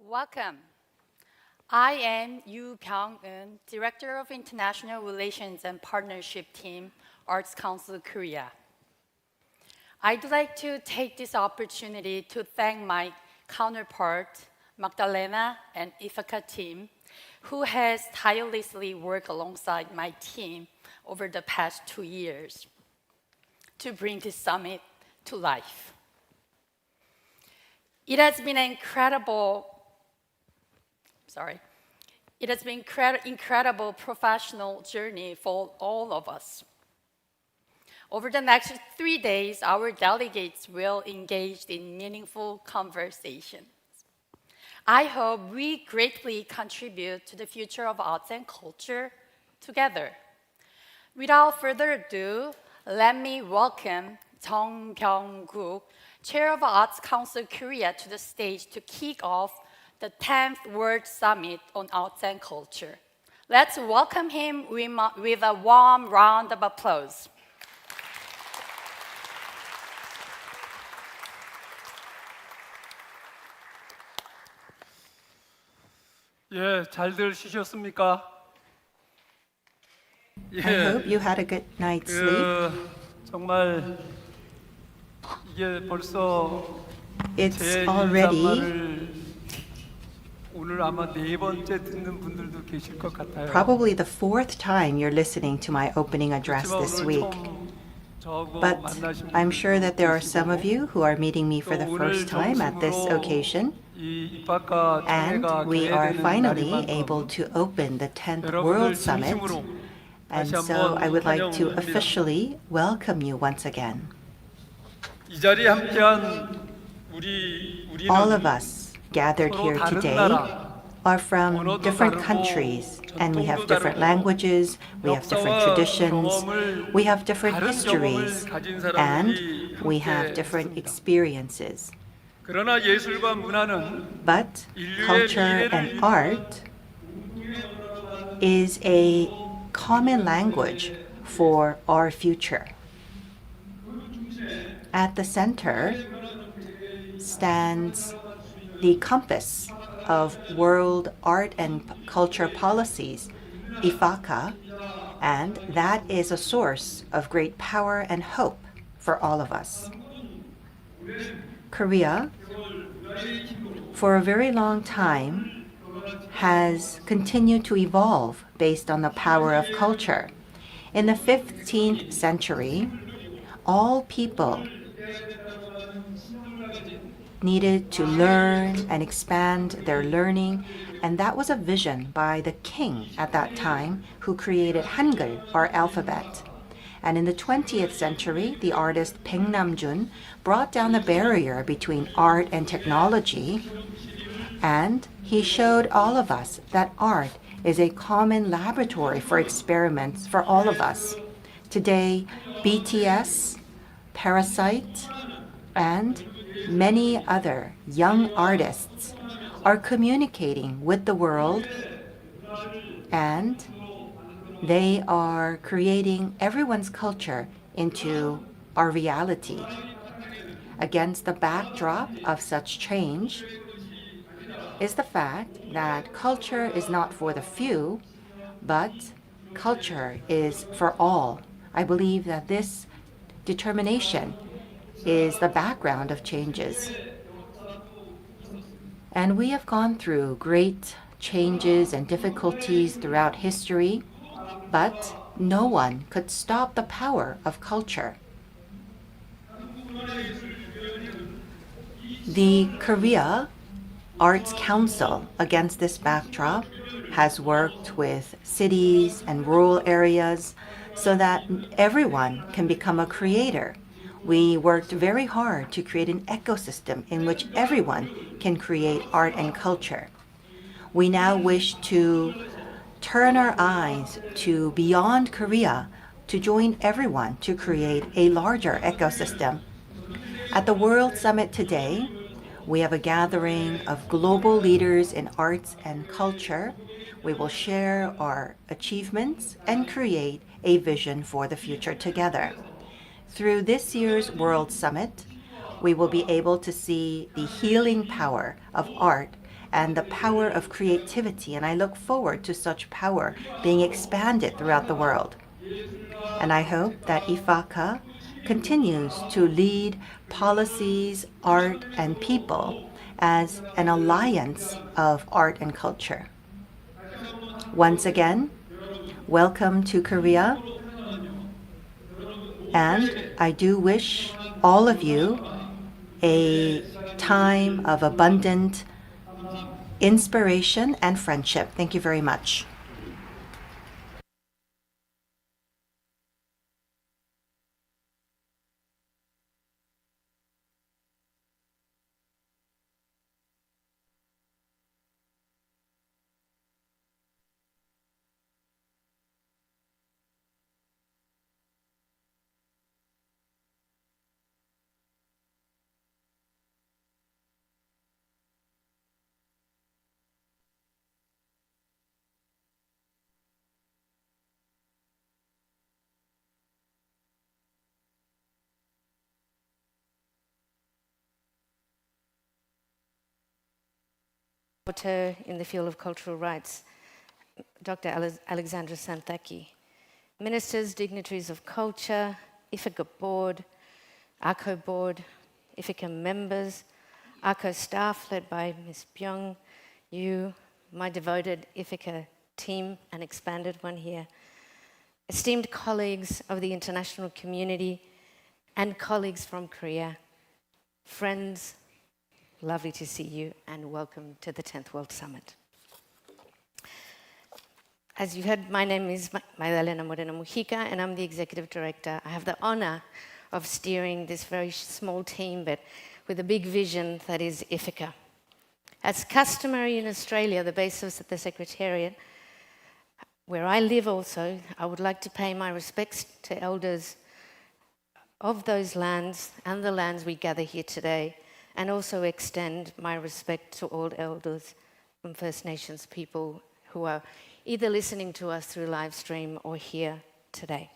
Welcome. I am Yu Byung-eun, Director of International Relations and Partnership Team, Arts Council Korea. I'd like to take this opportunity to thank my counterpart, Magdalena and Ithaca team, who has tirelessly worked alongside my team over the past 2 years to bring this summit to life. It has been an incredible professional journey for all of us. Over the next 3 days, our delegates will engage in meaningful conversations. I hope we greatly contribute to the future of arts and culture together. Without further ado, let me welcome Jung Byung-gu, Chair of Arts Council Korea, to the stage to kick off the 10th World Summit on Arts and Culture. Let's welcome him with a warm round of applause. 예, 잘들 쉬셨습니까? I hope you had a good night's sleep. 정말 이게 벌써 It's 제 already 인사말을 오늘 아마 네 번째 듣는 분들도 계실 것 같아요. probably the fourth time you're listening to my opening address 그렇지만 this 오늘 week. 처음 저하고 But 만나신 I'm 분들도 sure that there are 계시고, some of you who are meeting me for the 또 first 오늘 time at this 정식으로 occasion. 이 입학과 And 총회가 we are 개회되는 finally 날인 able 만큼 to open the 10th 여러분들 World Summit. 진심으로 And 다시 so I 한번 would like to 환영합니다. officially welcome you once again. 이 자리에 함께한 우리는 All of us gathered 서로 here 다른 today 나라, are from 언어도 different 다르고, countries, and we have 전통도 different 다르고, languages, we have different 역사와 traditions, 경험을, we have different 다른 histories, 경험을 가진 and 사람들이 we 함께 have different 했습니다. experiences. 그러나 예술과 문화는 But 인류의 culture 미래를 and art is a common language for our future. At the center stands the compass of world art and culture policies, IFACA, and that is a source of great power and hope for all of us. Korea, for a very long time, has continued to evolve based on the power of culture. In the 15th century, all people needed to learn and expand their learning, and that was a vision by the king at that time who created Hangul, our alphabet. And in the 20th century, the artist Baek Nam-jun brought down the barrier between art and technology, and he showed all of us that art is a common laboratory for experiments for all of us. Today, BTS, Parasite, and many other young artists are communicating with the world, and they are creating everyone's culture into our reality. Against the backdrop of such change is the fact that culture is not for the few, but culture is for all. I believe that this determination is the background of changes. And we have gone through great changes and difficulties throughout history, but no one could stop the power of culture. The Korea Arts Council, against this backdrop, has worked with cities and rural areas so that everyone can become a creator. We worked very hard to create an ecosystem in which everyone can create art and culture. We now wish to turn our eyes to beyond Korea to join everyone to create a larger ecosystem. At the World Summit today, we have a gathering of global leaders in arts and culture. We will share our achievements and create a vision for the future together. Through this year's World Summit, we will be able to see the healing power of art and the power of creativity, and I look forward to such power being expanded throughout the world. And I hope that IFACA continues to lead policies, art, and people as an alliance of art and culture. Once again, welcome to Korea, and I do wish all of you a time of abundant inspiration and friendship. Thank you very much. Rapporteur in the field of cultural rights, Dr. Alexandra Santaki, ministers, dignitaries of culture, IFICA board, ACO board, IFICA members, ACO staff led by Ms. Byung, you, my devoted IFICA team, an expanded one here, esteemed colleagues of the international community and colleagues from Korea, friends, lovely to see you and welcome to the 10th World Summit. As you heard, my name is Magdalena Moreno Mujica and I'm the Executive Director. I have the honor of steering this very small team, but with a big vision that is IFICA. As customary in Australia, the basis of the Secretariat, where I live also, I would like to pay my respects to elders of those lands and the lands we gather here today, and also extend my respect to all elders from First Nations people who are either listening to us through live stream or here today.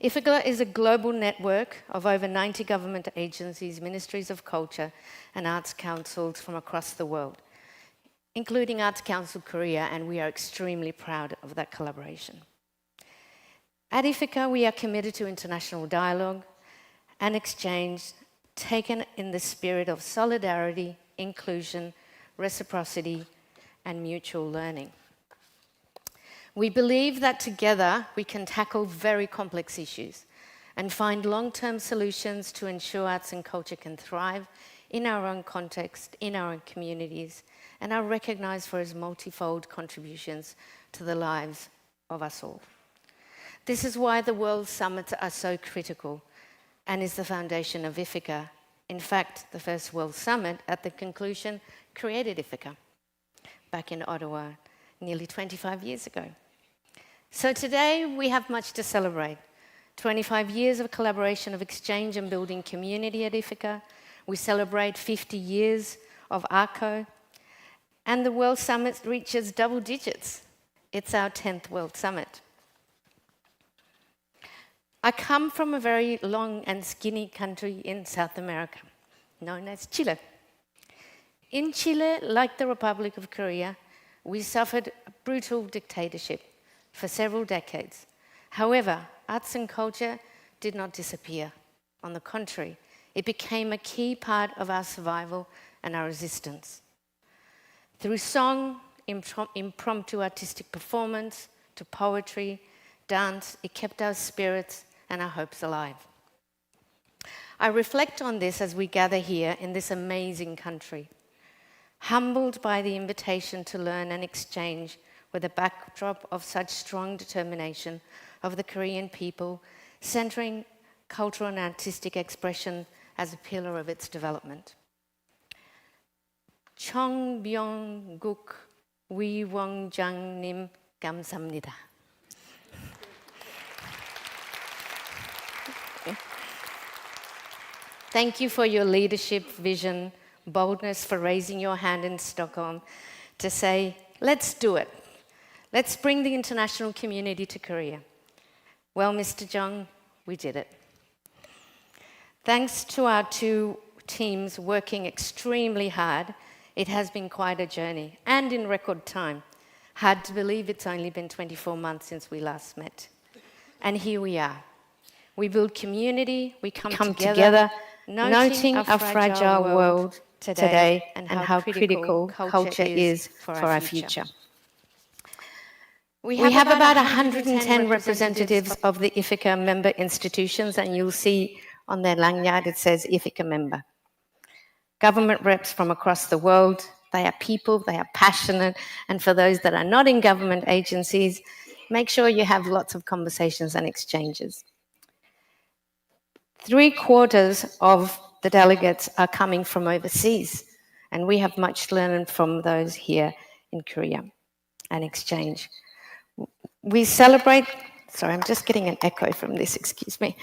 IFICA is a global network of over 90 government agencies, ministries of culture, and arts councils from across the world, including Arts Council Korea, and we are extremely proud of that collaboration. At IFICA, we are committed to international dialogue and exchange taken in the spirit of solidarity, inclusion, reciprocity, and mutual learning. We believe that together we can tackle very complex issues and find long-term solutions to ensure arts and culture can thrive in our own context, in our own communities, and are recognized for its multifold contributions to the lives of us all. This is why the World Summits are so critical and is the foundation of IFICA. In fact, the first World Summit at the conclusion created IFICA back in Ottawa nearly 25 years ago. So today we have much to celebrate. 25 years of collaboration, of exchange and building community at IFICA. We celebrate 50 years of ACO, and the World Summit reaches double digits. It's our 10th World Summit. I come from a very long and skinny country in South America, known as Chile. In Chile, like the Republic of Korea, we suffered a brutal dictatorship for several decades. However, arts and culture did not disappear. On the contrary, it became a key part of our survival and our resistance. Through song, impromptu artistic performance, to poetry, dance, it kept our spirits and our hopes alive. I reflect on this as we gather here in this amazing country, humbled by the invitation to learn and exchange with a backdrop of such strong determination of the Korean people, centering cultural and artistic expression as a pillar of its development. Chongbyong-guk Wiwongjang-nim 감사합니다. Thank you for your leadership, vision, boldness for raising your hand in Stockholm to say, let's do it. Let's bring the international community to Korea. Well, Mr. Jung, we did it. Thanks to our two teams working extremely hard, It has been quite a journey, and in record time. Hard to believe it's only been 24 months since we last met. And here we are. We build community, we come together, noting our fragile world today and how critical culture is for our future. We have about 110 representatives of the IFICA member institutions, and you'll see on their lanyard it says IFICA member. Government reps from across the world. They are people, they are passionate, and for those that are not in government agencies, make sure you have lots of conversations and exchanges. 3/4 of the delegates are coming from overseas, and we have much to learn from those here in Korea and exchange. We celebrate, sorry, I'm just getting an echo from this, excuse me.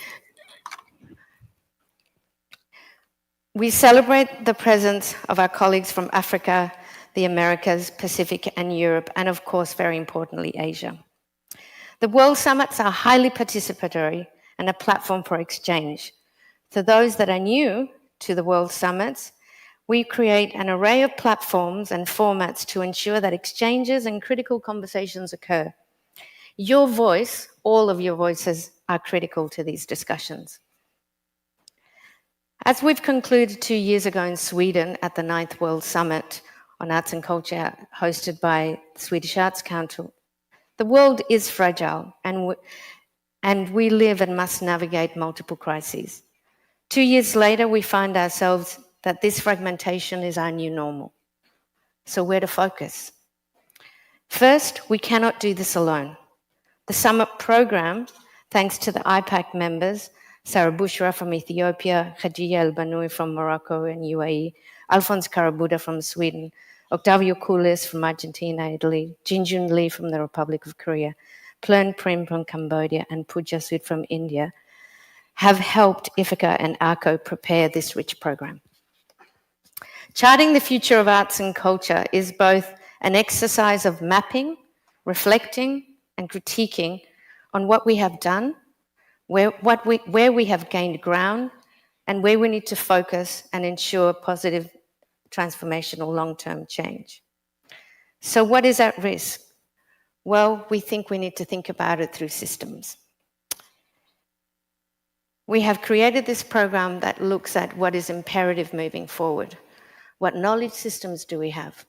We celebrate the presence of our colleagues from Africa, the Americas, Pacific, and Europe, and of course, very importantly, Asia. The World Summits are highly participatory and a platform for exchange. For those that are new to the World Summits, we create an array of platforms and formats to ensure that exchanges and critical conversations occur. Your voice, all of your voices, are critical to these discussions. As we've concluded 2 years ago in Sweden at the 9th World Summit on Arts and Culture hosted by the Swedish Arts Council, the world is fragile and we live and must navigate multiple crises. 2 years later, we find ourselves that this fragmentation is our new normal. So where to focus? First, we cannot do this alone. The summit program, thanks to the IPAC members, Sarah Bushra from Ethiopia, Khadija El Banoui from Morocco and UAE, Alphonse Karabuda from Sweden, Octavio Kulis from Argentina, Italy, Jinjun Lee from the Republic of Korea, Plern Prim from Cambodia, and Pooja Sood from India, have helped IFICA and ARCO prepare this rich program. Charting the future of arts and culture is both an exercise of mapping, reflecting, and critiquing on what we have done, where we have gained ground, and where we need to focus and ensure positive transformational long-term change. So what is at risk? Well, we think we need to think about it through systems. We have created this program that looks at what is imperative moving forward. What knowledge systems do we have?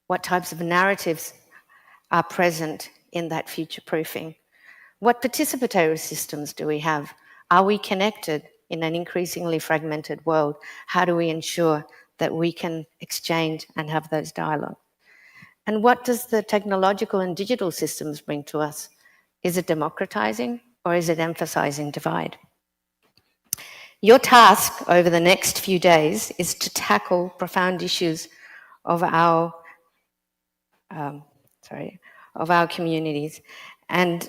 What types of narratives are present in that future proofing? What participatory systems do we have? Are we connected in an increasingly fragmented world? How do we ensure that we can exchange and have those dialogue? And what does the technological and digital systems bring to us? Is it democratizing or is it emphasizing divide? Your task over the next few days is to tackle profound issues of our communities and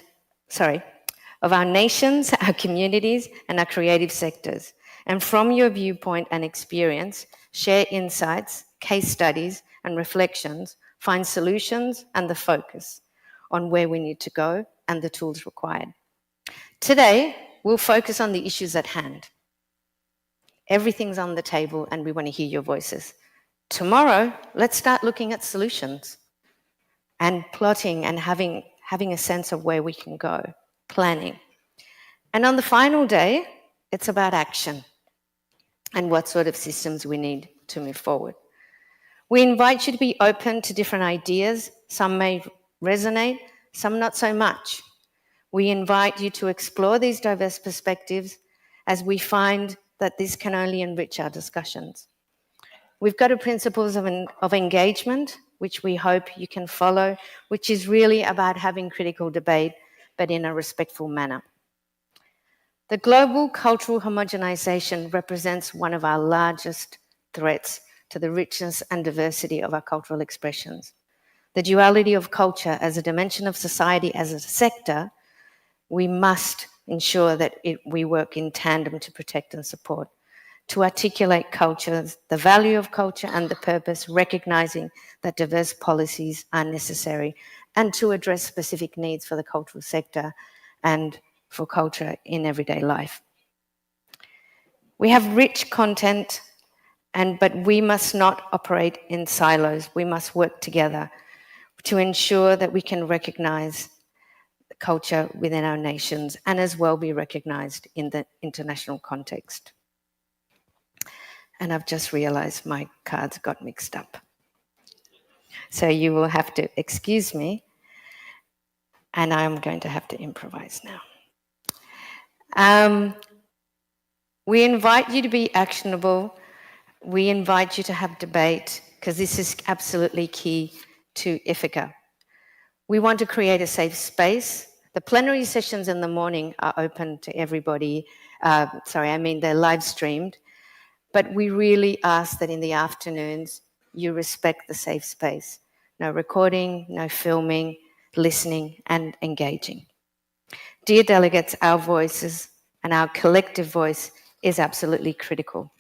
of our nations, our communities, and our creative sectors. And from your viewpoint and experience, share insights, case studies, and reflections, find solutions and the focus on where we need to go and the tools required. Today, we'll focus on the issues at hand. Everything's on the table and we want to hear your voices. Tomorrow, let's start looking at solutions and plotting and having a sense of where we can go, planning. And on the final day, it's about action and what sort of systems we need to move forward. We invite you to be open to different ideas. Some may resonate, some not so much. We invite you to explore these diverse perspectives as we find that this can only enrich our discussions. We've got a principles of engagement, which we hope you can follow, which is really about having critical debate, but in a respectful manner. The global cultural homogenization represents one of our largest threats to the richness and diversity of our cultural expressions. The duality of culture as a dimension of society, as a sector, we must ensure that we work in tandem to protect and support, to articulate culture, the value of culture and the purpose, recognizing that diverse policies are necessary, and to address specific needs for the cultural sector and for culture in everyday life. We have rich content But we must not operate in silos. We must work together to ensure that we can recognize the culture within our nations and as well be recognized in the international context. And I've just realized my cards got mixed up. So you will have to excuse me, and I'm going to have to improvise now. We invite you to be actionable. We invite you to have debate, because this is absolutely key to Ithaca. We want to create a safe space. The plenary sessions in the morning are open to everybody. They're live streamed. But we really ask that in the afternoons, you respect the safe space. No recording, no filming, listening, and engaging. Dear delegates, our voices and our collective voice is absolutely critical.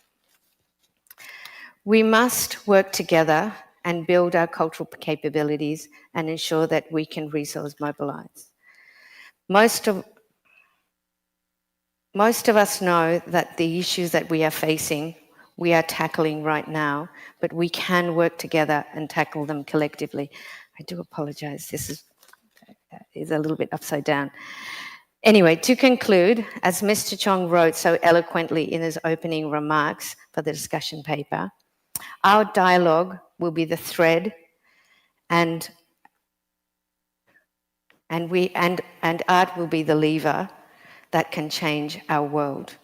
We must work together and build our cultural capabilities and ensure that we can resource mobilize. Most of us know that the issues that we are facing, we are tackling right now, but we can work together and tackle them collectively. I do apologize, this is a little bit upside down. Anyway, to conclude, as Mr. Chong wrote so eloquently in his opening remarks for the discussion paper, our dialogue will be the thread and art will be the lever that can change our world.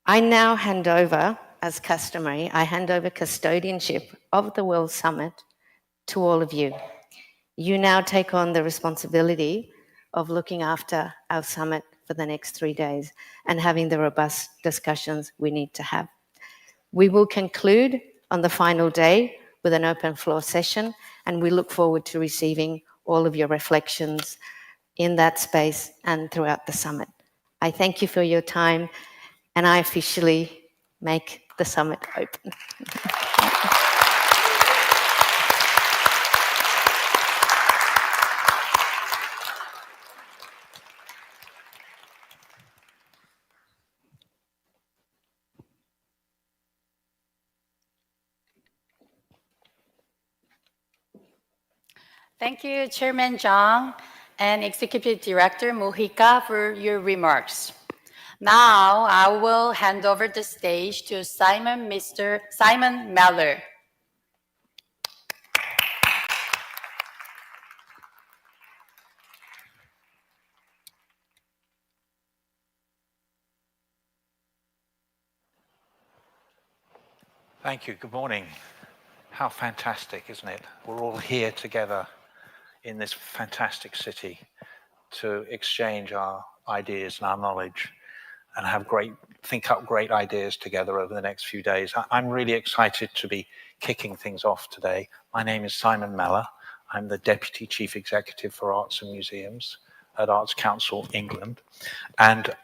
I now hand over, as customary, I hand over custodianship of the World Summit to all of you. You now take on the responsibility of looking after our summit for the next 3 days and having the robust discussions we need to have. We will conclude on the final day with an open floor session, and we look forward to receiving all of your reflections in that space and throughout the summit. I thank you for your time, and I officially make the summit open. Thank you, Chairman Zhang and Executive Director Mujica, for your remarks. Now, I will hand over the stage to Mr. Simon Meller. Thank you. Good morning. How fantastic, isn't it? We're all here together in this fantastic city to exchange our ideas and our knowledge and think up great ideas together over the next few days. I'm really excited to be kicking things off today. My name is Simon Meller. I'm the Deputy Chief Executive for Arts and Museums at Arts Council England. And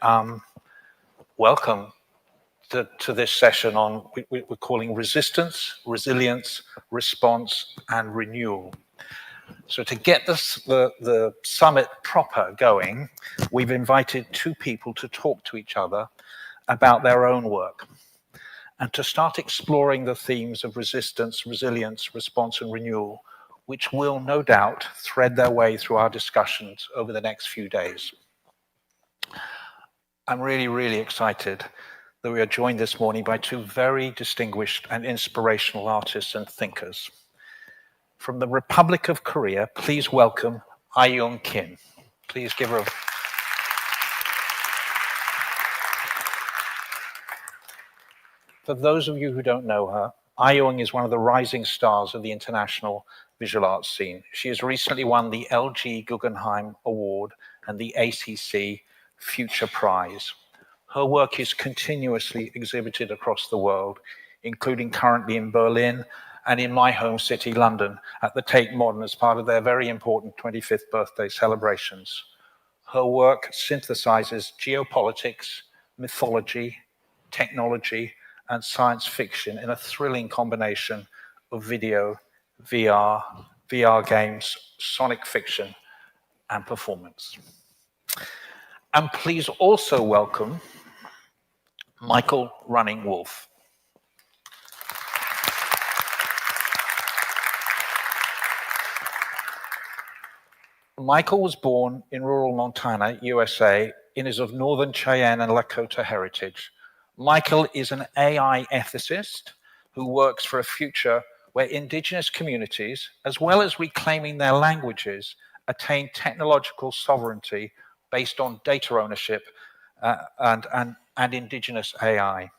welcome to this session on, we're calling Resistance, Resilience, Response, and Renewal. So to get the summit proper going, we've invited two people to talk to each other about their own work and to start exploring the themes of resistance, resilience, response, and renewal, which will no doubt thread their way through our discussions over the next few days. I'm really, really excited that we are joined this morning by two very distinguished and inspirational artists and thinkers. From the Republic of Korea, please welcome Ah-Young Kim. Please give her a... For those of you who don't know her, Ah-Young is one of the rising stars of the international visual arts scene. She has recently won the LG Guggenheim Award and the ACC Future Prize. Her work is continuously exhibited across the world, including currently in Berlin and in my home city, London, at the Tate Modern as part of their very important 25th birthday celebrations. Her work synthesizes geopolitics, mythology, technology, and science fiction in a thrilling combination of video, VR, VR games, sonic fiction, and performance. And please also welcome Michael Running Wolf. Michael was born in rural Montana, USA, and is of Northern Cheyenne and Lakota heritage. Michael is an AI ethicist who works for a future where indigenous communities, as well as reclaiming their languages, attain technological sovereignty based on data ownership and indigenous AI.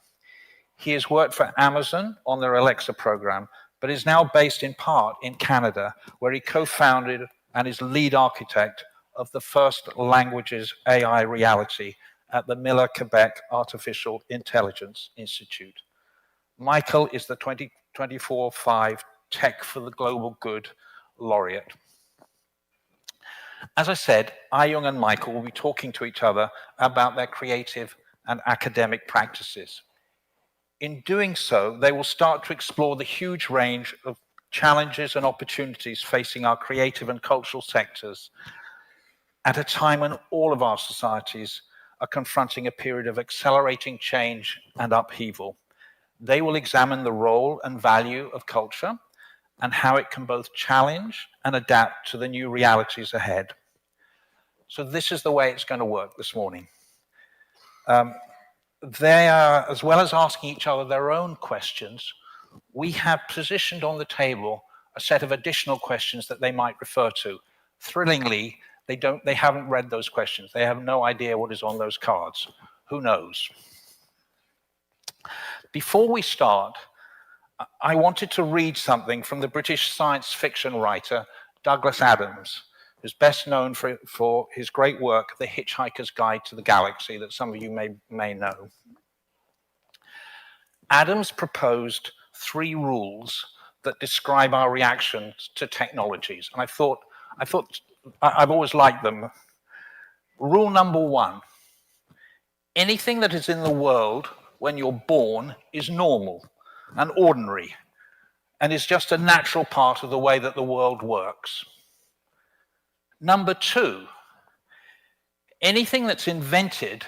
He has worked for Amazon on their Alexa program, but is now based in part in Canada, where he co-founded and is lead architect of the first languages AI reality at the Miller Quebec Artificial Intelligence Institute. Michael is the 2024-5 Tech for the Global Good laureate. As I said, Ayung and Michael will be talking to each other about their creative and academic practices. In doing so, they will start to explore the huge range of challenges and opportunities facing our creative and cultural sectors at a time when all of our societies are confronting a period of accelerating change and upheaval. They will examine the role and value of culture and how it can both challenge and adapt to the new realities ahead. So this is the way it's going to work this morning. They are, as well as asking each other their own questions, we have positioned on the table a set of additional questions that they might refer to. Thrillingly, they haven't read those questions. They have no idea what is on those cards. Who knows? Before we start, I wanted to read something from the British science fiction writer Douglas Adams, who's best known for his great work, The Hitchhiker's Guide to the Galaxy, that some of you may know. Adams proposed 3 rules that describe our reactions to technologies, and I've always liked them. Rule number 1, anything that is in the world when you're born is normal and ordinary, and is just a natural part of the way that the world works. Number 2, anything that's invented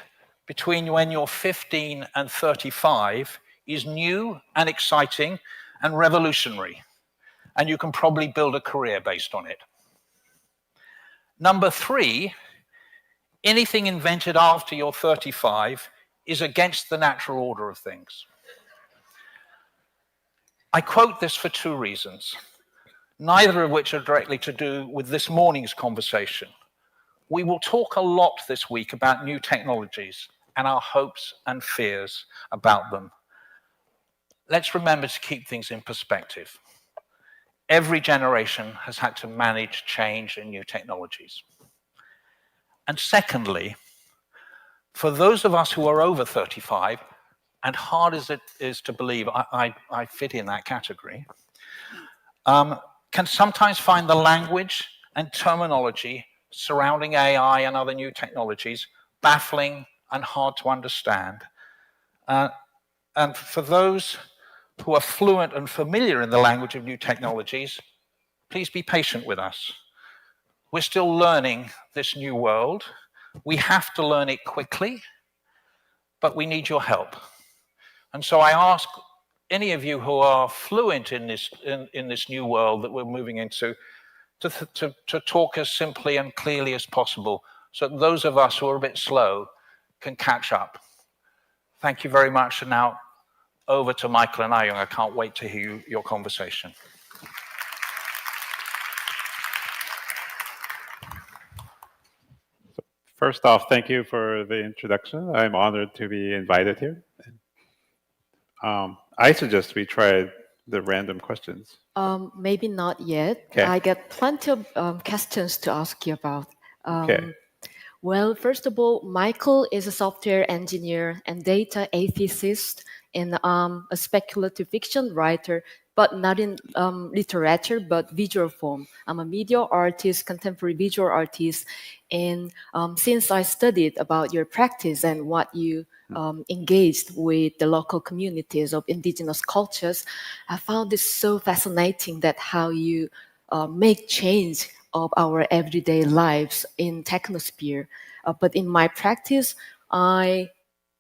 between when you're 15 and 35 is new and exciting and revolutionary, and you can probably build a career based on it. Number 3, anything invented after you're 35 is against the natural order of things. I quote this for 2 reasons, neither of which are directly to do with this morning's conversation. We will talk a lot this week about new technologies and our hopes and fears about them. Let's remember to keep things in perspective. Every generation has had to manage change in new technologies. And secondly, for those of us who are over 35, and hard as it is to believe I fit in that category, can sometimes find the language and terminology surrounding AI and other new technologies baffling and hard to understand. And for those who are fluent and familiar in the language of new technologies, please be patient with us. We're still learning this new world. We have to learn it quickly, but we need your help. And so I ask any of you who are fluent in this new world that we're moving into to talk as simply and clearly as possible, so that those of us who are a bit slow can catch up. Thank you very much. And now over to Michael and Ayung. I can't wait to hear your conversation. First off, thank you for the introduction. I'm honored to be invited here. I suggest we try the random questions. Maybe not yet. Okay. I get plenty of questions to ask you about. Okay. Well, first of all, Michael is a software engineer and data ethicist and a speculative fiction writer, but not in literature, but visual form. I'm a media artist, contemporary visual artist, and since I studied about your practice and what you engaged with the local communities of indigenous cultures, I found this so fascinating that how you make change of our everyday lives in technosphere. But in my practice, I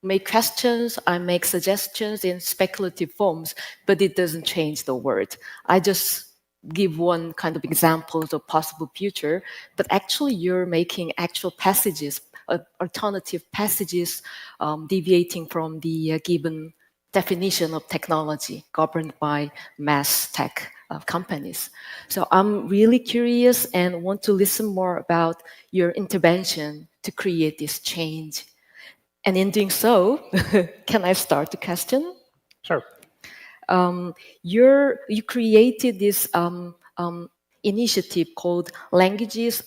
make questions, I make suggestions in speculative forms, but it doesn't change the world. I just give one kind of examples of possible future, but actually you're making actual passages, alternative passages, deviating from the given definition of technology governed by mass tech companies. So I'm really curious and want to listen more about your intervention to create this change. And in doing so, can I start the question? Sure. You created this initiative called Languages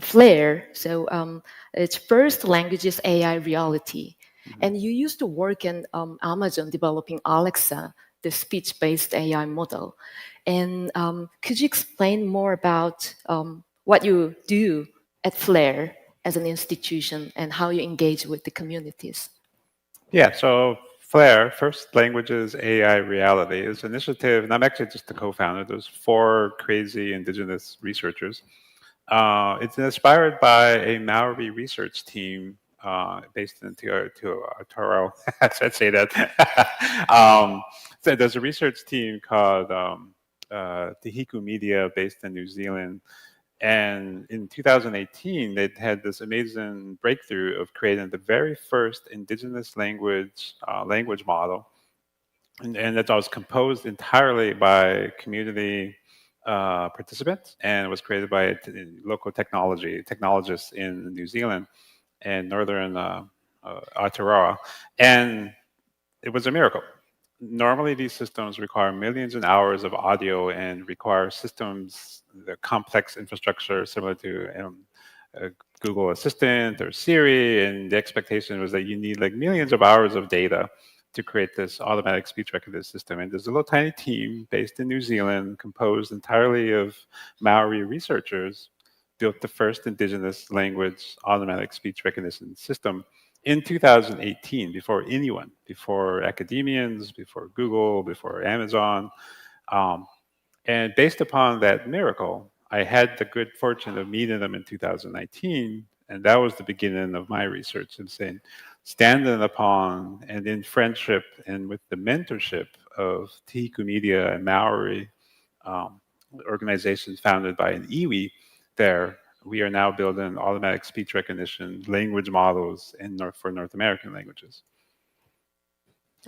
Flair. So it's first Languages AI Reality. And you used to work in Amazon developing Alexa, the speech-based AI model. And could you explain more about what you do at Flair as an institution and how you engage with the communities? Yeah, so FLAIR, First Languages AI Reality, is an initiative, and I'm actually just the co-founder. There's 4 crazy indigenous researchers. It's inspired by a Maori research team based in Aotearoa. I'd say that. So there's a research team called Te Hiku Media based in New Zealand. And in 2018, they had this amazing breakthrough of creating the very first indigenous language model, and that was composed entirely by community participants, and it was created by local technologists in New Zealand and northern Aotearoa, and it was a miracle. Normally, these systems require millions of hours of audio and require systems, the complex infrastructure similar to Google Assistant or Siri. And the expectation was that you need like millions of hours of data to create this automatic speech recognition system. And there's a little tiny team based in New Zealand, composed entirely of Maori researchers, built the first indigenous language automatic speech recognition system in 2018, before anyone, before academians, before Google, before Amazon. And based upon that miracle, I had the good fortune of meeting them in 2019. And that was the beginning of my research and saying, standing upon and in friendship and with the mentorship of Te Hiku Media and Maori organizations founded by an iwi there, we are now building automatic speech recognition language models for North American languages.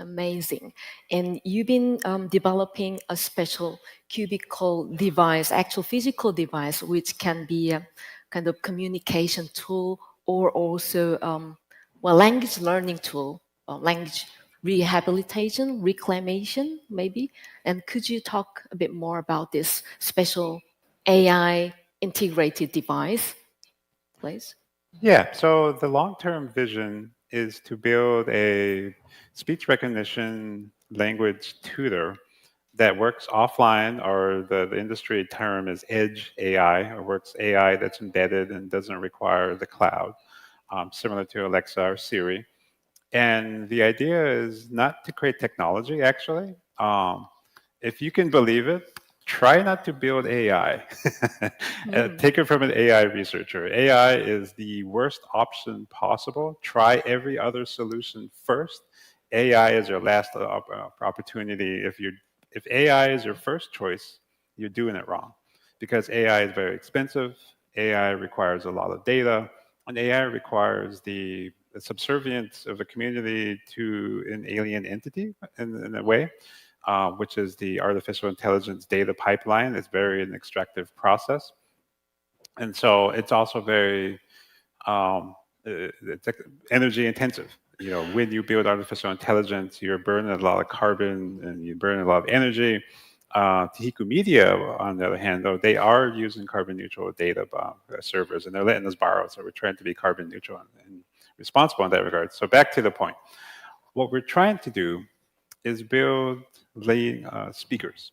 Amazing. And you've been developing a special cubicle device, actual physical device, which can be a kind of communication tool or also language learning tool, language rehabilitation, reclamation, maybe. And could you talk a bit more about this special AI integrated device, please? Yeah, so the long-term vision is to build a speech recognition language tutor that works offline, or the industry term is edge AI, or works AI that's embedded and doesn't require the cloud, similar to Alexa or Siri. And the idea is not to create technology, actually. If you can believe it, try not to build AI. Take it from an AI researcher. AI is the worst option possible. Try every other solution first. AI is your last opportunity. If AI is your first choice, you're doing it wrong, because AI is very expensive. AI requires a lot of data, and AI requires the subservience of a community to an alien entity in a way. Which is the artificial intelligence data pipeline. It's very an extractive process. And so it's also very it's energy intensive. You know, when you build artificial intelligence, you're burning a lot of carbon and you burn a lot of energy. Te Hiku Media, on the other hand, though, they are using carbon neutral data servers, and they're letting us borrow. So we're trying to be carbon neutral and responsible in that regard. So back to the point. What we're trying to do is build speakers,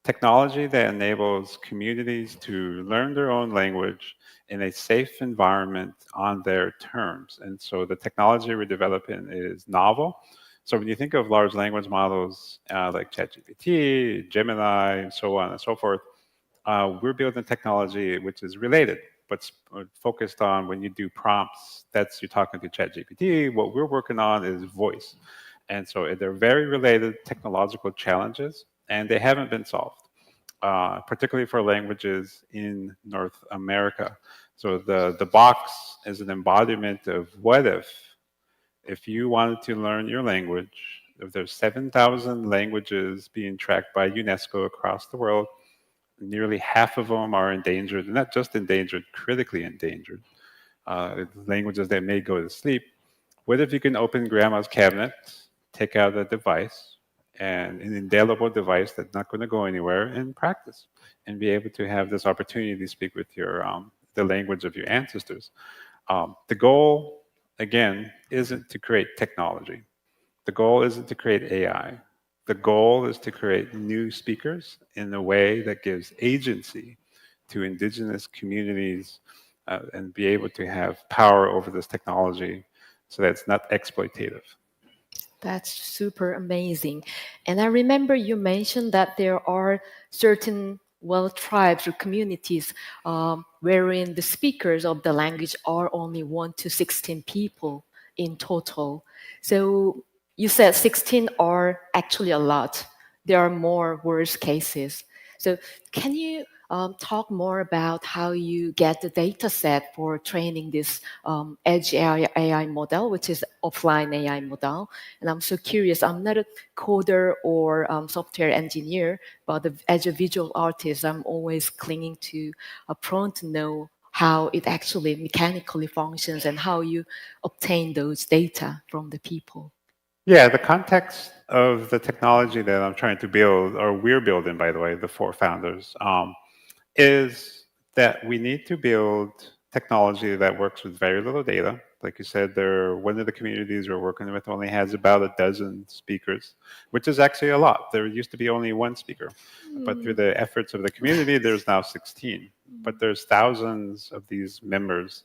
technology that enables communities to learn their own language in a safe environment on their terms. And so the technology we're developing is novel. So when you think of large language models like ChatGPT, Gemini, and so on and so forth, we're building technology which is related, but focused on when you do prompts, that's you're talking to ChatGPT. What we're working on is voice. And so they're very related technological challenges, and they haven't been solved. particularly for languages in North America. So the box is an embodiment of what if you wanted to learn your language, if there's 7,000 languages being tracked by UNESCO across the world, nearly half of them are endangered, not just endangered, critically endangered, languages that may go to sleep. What if you can open grandma's cabinet, take out a device, and an indelible device that's not going to go anywhere, and practice, and be able to have this opportunity to speak with your the language of your ancestors. The goal, again, isn't to create technology. The goal isn't to create AI. The goal is to create new speakers in a way that gives agency to indigenous communities and be able to have power over this technology so that it's not exploitative. That's super amazing. And I remember you mentioned that there are certain, well, tribes or communities wherein the speakers of the language are only 1 to 16 people in total. So you said 16 are actually a lot. There are more worse cases. So can you talk more about how you get the data set for training this edge AI model, which is offline AI model? And I'm so curious. I'm not a coder or software engineer, but as a visual artist, I'm always clinging to prone to know how it actually mechanically functions and how you obtain those data from the people. Yeah, the context of the technology that I'm trying to build, or we're building, by the way, the 4 founders, is that we need to build technology that works with very little data. Like you said, one of the communities we're working with only has about a dozen speakers, which is actually a lot. There used to be only 1 speaker, but through the efforts of the community, there's now 16. But there's thousands of these members.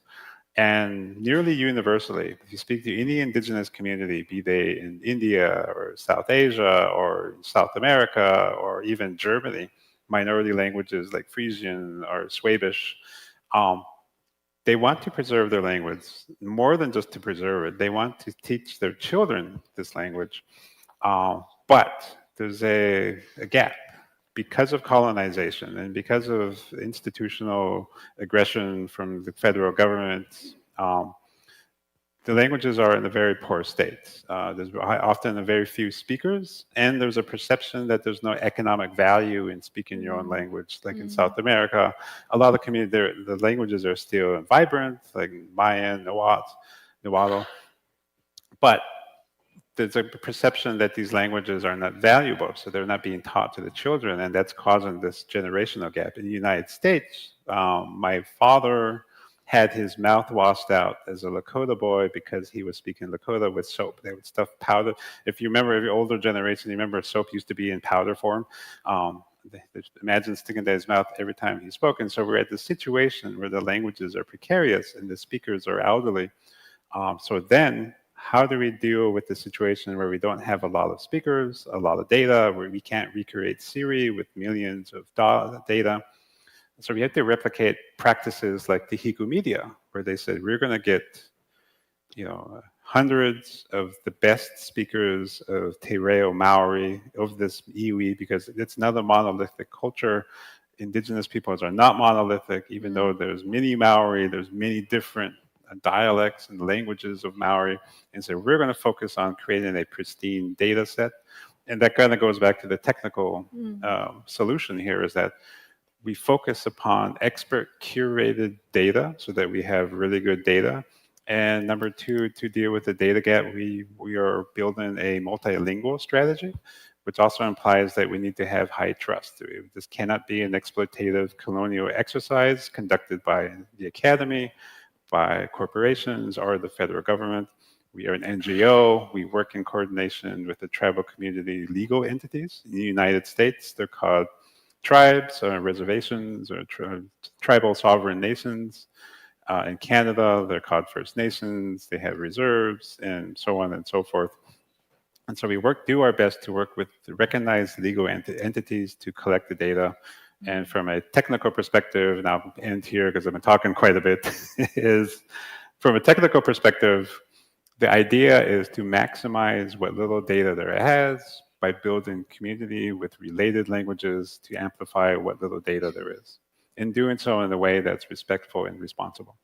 And nearly universally, if you speak to any indigenous community, be they in India or South Asia or South America or even Germany, minority languages like Frisian or Swabish, they want to preserve their language. More than just to preserve it, they want to teach their children this language. But there's a gap. Because of colonization and because of institutional aggression from the federal government, the languages are in a very poor state. There's often a very few speakers, and there's a perception that there's no economic value in speaking your own language. Like in South America, a lot of the languages are still vibrant, like Mayan, Nahuatl, but there's a perception that these languages are not valuable, so they're not being taught to the children, and that's causing this generational gap. In the United States, my father had his mouth washed out as a Lakota boy because he was speaking Lakota with soap. They would stuff powder. If you remember, the older generation, you remember soap used to be in powder form. Imagine sticking to his mouth every time he spoke. And so we're at this situation where the languages are precarious and the speakers are elderly. So then, how do we deal with the situation where we don't have a lot of speakers, a lot of data, where we can't recreate Siri with millions of data? So we have to replicate practices like the Hiku Media, where they said, we're going to get, hundreds of the best speakers of Te Reo Maori of this iwi, because it's not a monolithic culture. Indigenous peoples are not monolithic, even though there's many Maori, there's many different dialects and languages of Maori. And so we're going to focus on creating a pristine data set. And that kind of goes back to the technical solution here, is that we focus upon expert curated data so that we have really good data. And number 2, to deal with the data gap, we are building a multilingual strategy, which also implies that we need to have high trust. This cannot be an exploitative colonial exercise conducted by the academy, by corporations, or the federal government. We are an NGO. We work in coordination with the tribal community legal entities. In the United States, they're called tribes or reservations or tribal sovereign nations. In Canada, they're called First Nations. They have reserves and so on and so forth. And so we do our best to work with recognized legal entities to collect the data. And from a technical perspective, and I'll end here because I've been talking quite a bit, is from a technical perspective, the idea is to maximize what little data there has by building community with related languages to amplify what little data there is, and doing so in a way that's respectful and responsible.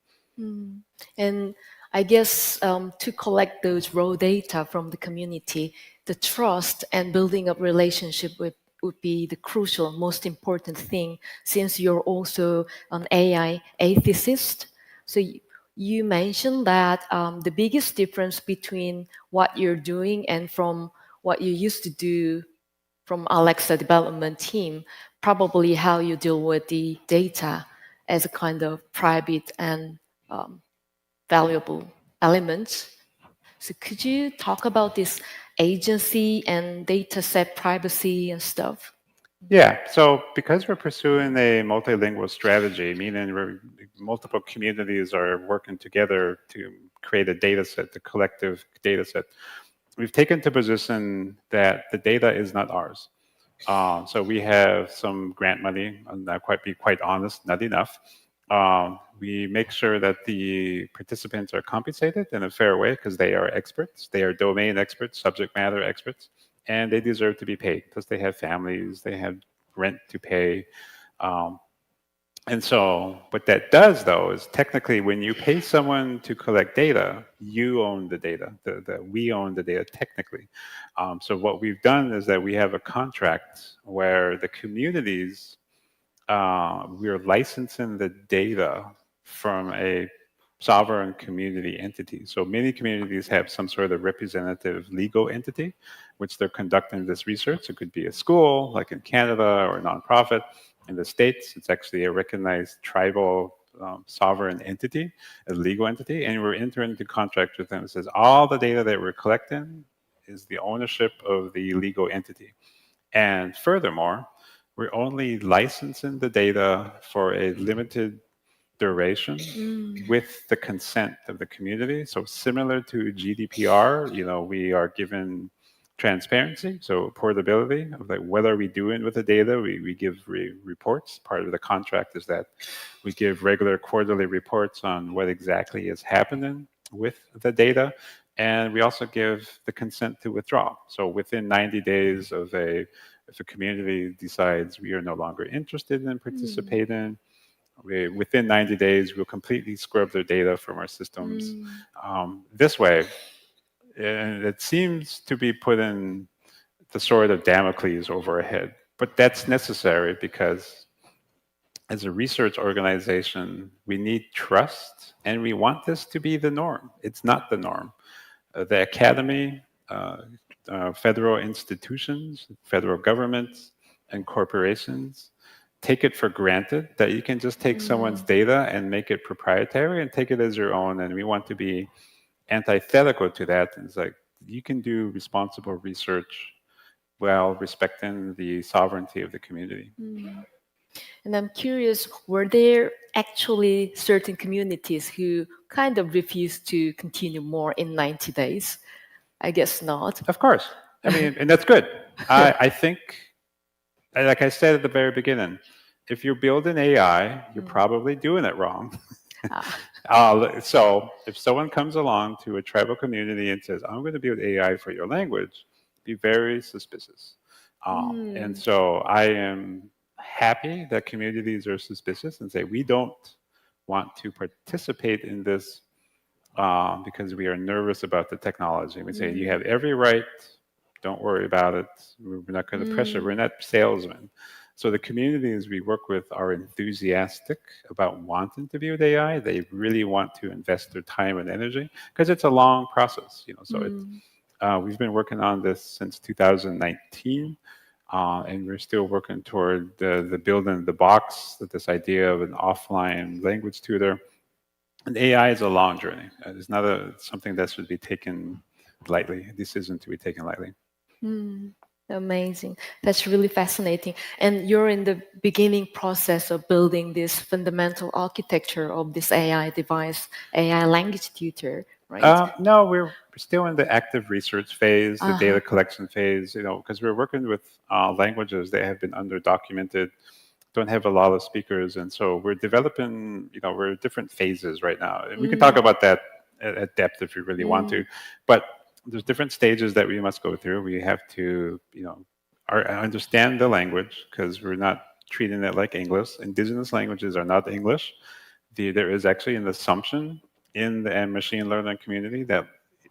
And I guess to collect those raw data from the community, the trust and building up relationship with would be the crucial, most important thing, since you're also an AI ethicist. So you mentioned that the biggest difference between what you're doing and from what you used to do from Alexa development team, probably how you deal with the data as a kind of private and valuable elements. So could you talk about this agency and data set privacy and stuff? Yeah, so because we're pursuing a multilingual strategy, meaning multiple communities are working together to create a data set, the collective data set, we've taken the position that the data is not ours. So we have some grant money, and I'll be quite honest, not enough. We make sure that the participants are compensated in a fair way because they are experts. They are domain experts, subject matter experts, and they deserve to be paid because they have families, they have rent to pay. And so what that does, though, is technically when you pay someone to collect data, you own the data. We own the data technically. So what we've done is that we have a contract where the communities, we're licensing the data from a sovereign community entity. So many communities have some sort of representative legal entity, which they're conducting this research. It could be a school, like in Canada, or a nonprofit. In the States, it's actually a recognized tribal sovereign entity, a legal entity, and we're entering into contract with them. It says all the data that we're collecting is the ownership of the legal entity. And furthermore, we're only licensing the data for a limited duration with the consent of the community. So similar to GDPR, we are given transparency, so portability of like what are we doing with the data. We give reports. Part of the contract is that we give regular quarterly reports on what exactly is happening with the data, and we also give the consent to withdraw. So within 90 days of if a community decides we are no longer interested in participating, within 90 days, we'll completely scrub their data from our systems. This way, and it seems to be putting the sword of Damocles over our head, but that's necessary because as a research organization, we need trust, and we want this to be the norm. It's not the norm. The academy, federal institutions, federal governments, and corporations take it for granted that you can just take someone's data and make it proprietary and take it as your own. And we want to be antithetical to that. It's like you can do responsible research while respecting the sovereignty of the community. And I'm curious, were there actually certain communities who kind of refused to continue more in 90 days? I guess not. Of course. I mean, and that's good. I think, like I said at the very beginning, if you're building AI, you're probably doing it wrong. So if someone comes along to a tribal community and says, I'm going to build AI for your language, be very suspicious. And so I am happy that communities are suspicious and say, we don't want to participate in this because we are nervous about the technology. We say, you have every right, don't worry about it. We're not going to pressure, we're not salesmen. So the communities we work with are enthusiastic about wanting to build AI. They really want to invest their time and energy because it's a long process. We've been working on this since 2019, and we're still working toward the building the box, this idea of an offline language tutor. And AI is a long journey. It's not something that should be taken lightly, a decision to be taken lightly. Amazing. That's really fascinating. And you're in the beginning process of building this fundamental architecture of this AI device, AI language tutor, right? No, we're still in the active research phase, the data collection phase, because we're working with languages that have been underdocumented, don't have a lot of speakers. And so we're developing, we're in different phases right now. And we can talk about that at depth if you really want to. But there's different stages that we must go through. We have to, understand the language because we're not treating it like English. Indigenous languages are not English. There is actually an assumption in the machine learning community that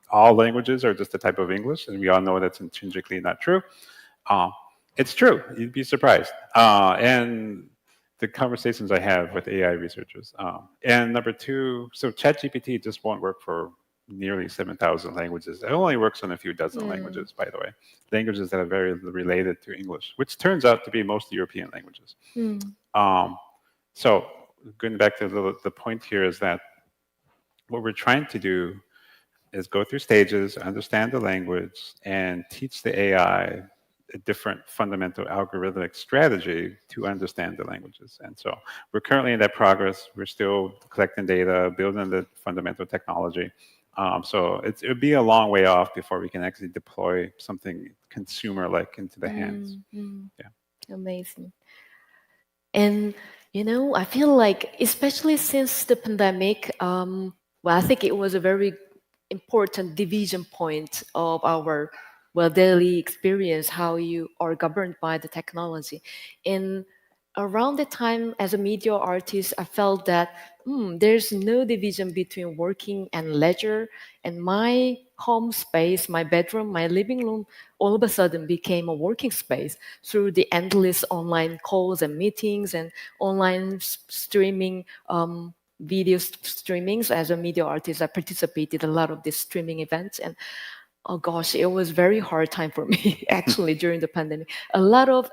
all languages are just a type of English, and we all know that's intrinsically not true. Uh, it's true. You'd be surprised. And the conversations I have with AI researchers. And number two, so ChatGPT just won't work for nearly 7,000 languages. It only works on a few dozen languages, by the way, languages that are very related to English, which turns out to be most European languages. So going back to the point here is that what we're trying to do is go through stages, understand the language, and teach the AI a different fundamental algorithmic strategy to understand the languages. And so we're currently in that progress. We're still collecting data, building the fundamental technology. So it would be a long way off before we can actually deploy something consumer-like into the hands. Yeah. Amazing. And I feel like, especially since the pandemic, I think it was a very important division point of our daily experience, how you are governed by the technology. And around the time as a media artist, I felt that there's no division between working and leisure, and my home space, my bedroom, my living room, all of a sudden became a working space through the endless online calls and meetings and online streaming, video streamings. As a media artist, I participated in a lot of these streaming events, and oh gosh, it was very hard time for me actually during the pandemic. A lot of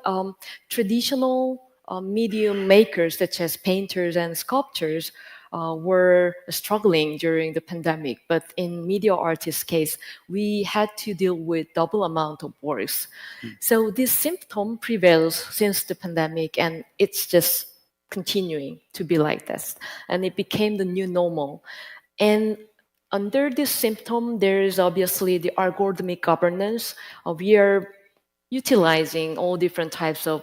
traditional medium makers, such as painters and sculptors, were struggling during the pandemic. But in media artists' case, we had to deal with double amount of works. So this symptom prevails since the pandemic, and it's just continuing to be like this. And it became the new normal. And under this symptom, there is obviously the algorithmic governance. We are utilizing all different types of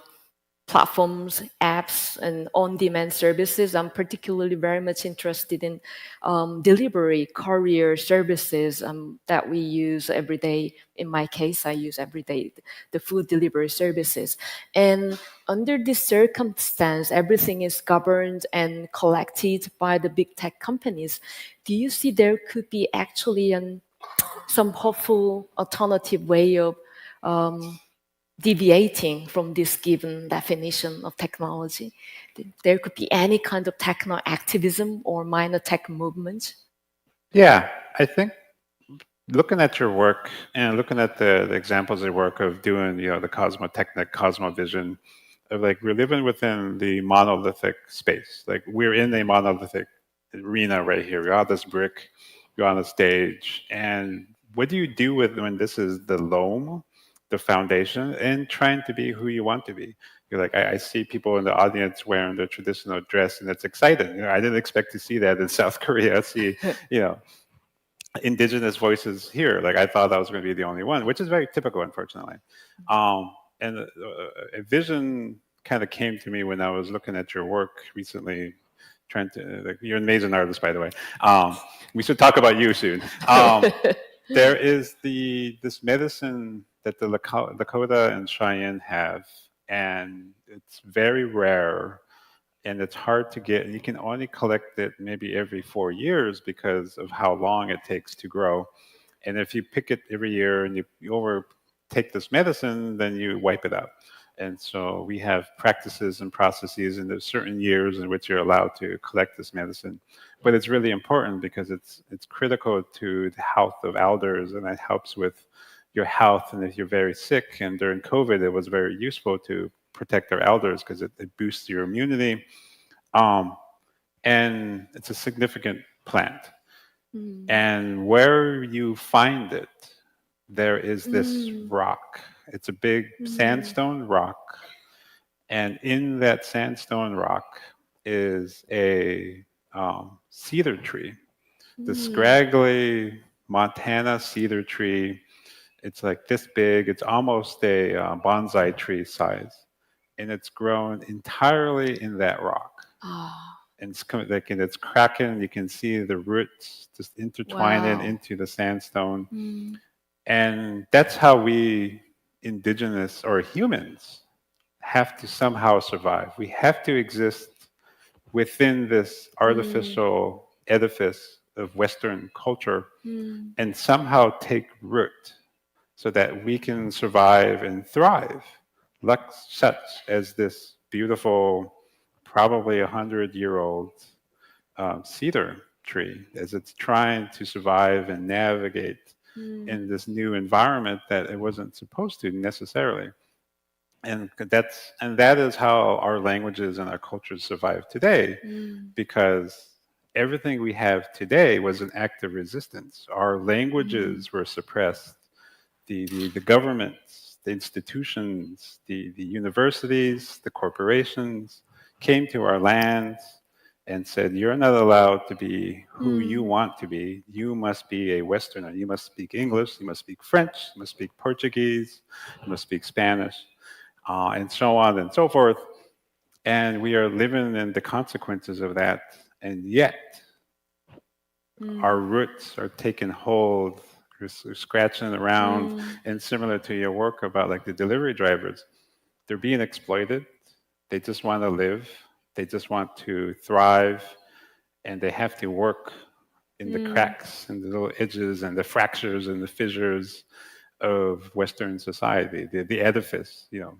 platforms, apps, and on-demand services. I'm particularly very much interested in delivery, courier services that we use every day. In my case, I use every day the food delivery services. And under this circumstance, everything is governed and collected by the big tech companies. Do you see there could be actually some hopeful alternative way of deviating from this given definition of technology? There could be any kind of techno activism or minor tech movement? Yeah, I think looking at your work and looking at the examples of work of doing, the Cosmotechnic, Cosmovision, of like we're living within the monolithic space. Like we're in a monolithic arena right here. We're on this brick, you're on a stage. And what do you do with when this is the loam, the foundation, and trying to be who you want to be? You're like, I see people in the audience wearing their traditional dress, and it's exciting. I didn't expect to see that in South Korea. I see, indigenous voices here. Like I thought I was going to be the only one, which is very typical, unfortunately. And a vision kind of came to me when I was looking at your work recently. You're an amazing artist, by the way. We should talk about you soon. There is this medicine that the Lakota and Cheyenne have, and it's very rare, and it's hard to get. And you can only collect it maybe every 4 years because of how long it takes to grow. And if you pick it every year and you overtake this medicine, then you wipe it out. And so we have practices and processes, and there's certain years in which you're allowed to collect this medicine. But it's really important because it's critical to the health of elders, and it helps with your health. And if you're very sick, and during COVID, it was very useful to protect our elders because it boosts your immunity. And it's a significant plant. And where you find it, there is this rock. It's a big sandstone rock. And in that sandstone rock is a cedar tree, the scraggly Montana cedar tree. It's like this big. It's almost a bonsai tree size. And it's grown entirely in that rock. And it's cracking. You can see the roots just intertwining into the sandstone. And that's how we indigenous or humans have to somehow survive. We have to exist within this artificial edifice of Western culture and somehow take root so that we can survive and thrive, like such as this beautiful, probably 100-year-old cedar tree, as it's trying to survive and navigate in this new environment that it wasn't supposed to necessarily. And that is how our languages and our cultures survive today, because everything we have today was an act of resistance. Our languages were suppressed. The governments, the institutions, the universities, the corporations came to our lands and said, "You're not allowed to be who you want to be. You must be a Westerner. You must speak English. You must speak French. You must speak Portuguese. You must speak Spanish." And so on and so forth. And we are living in the consequences of that. And yet, our roots are taking hold. We're scratching around. And similar to your work about like the delivery drivers, they're being exploited. They just want to live. They just want to thrive. And they have to work in the cracks and the little edges and the fractures and the fissures of Western society, the edifice, you know.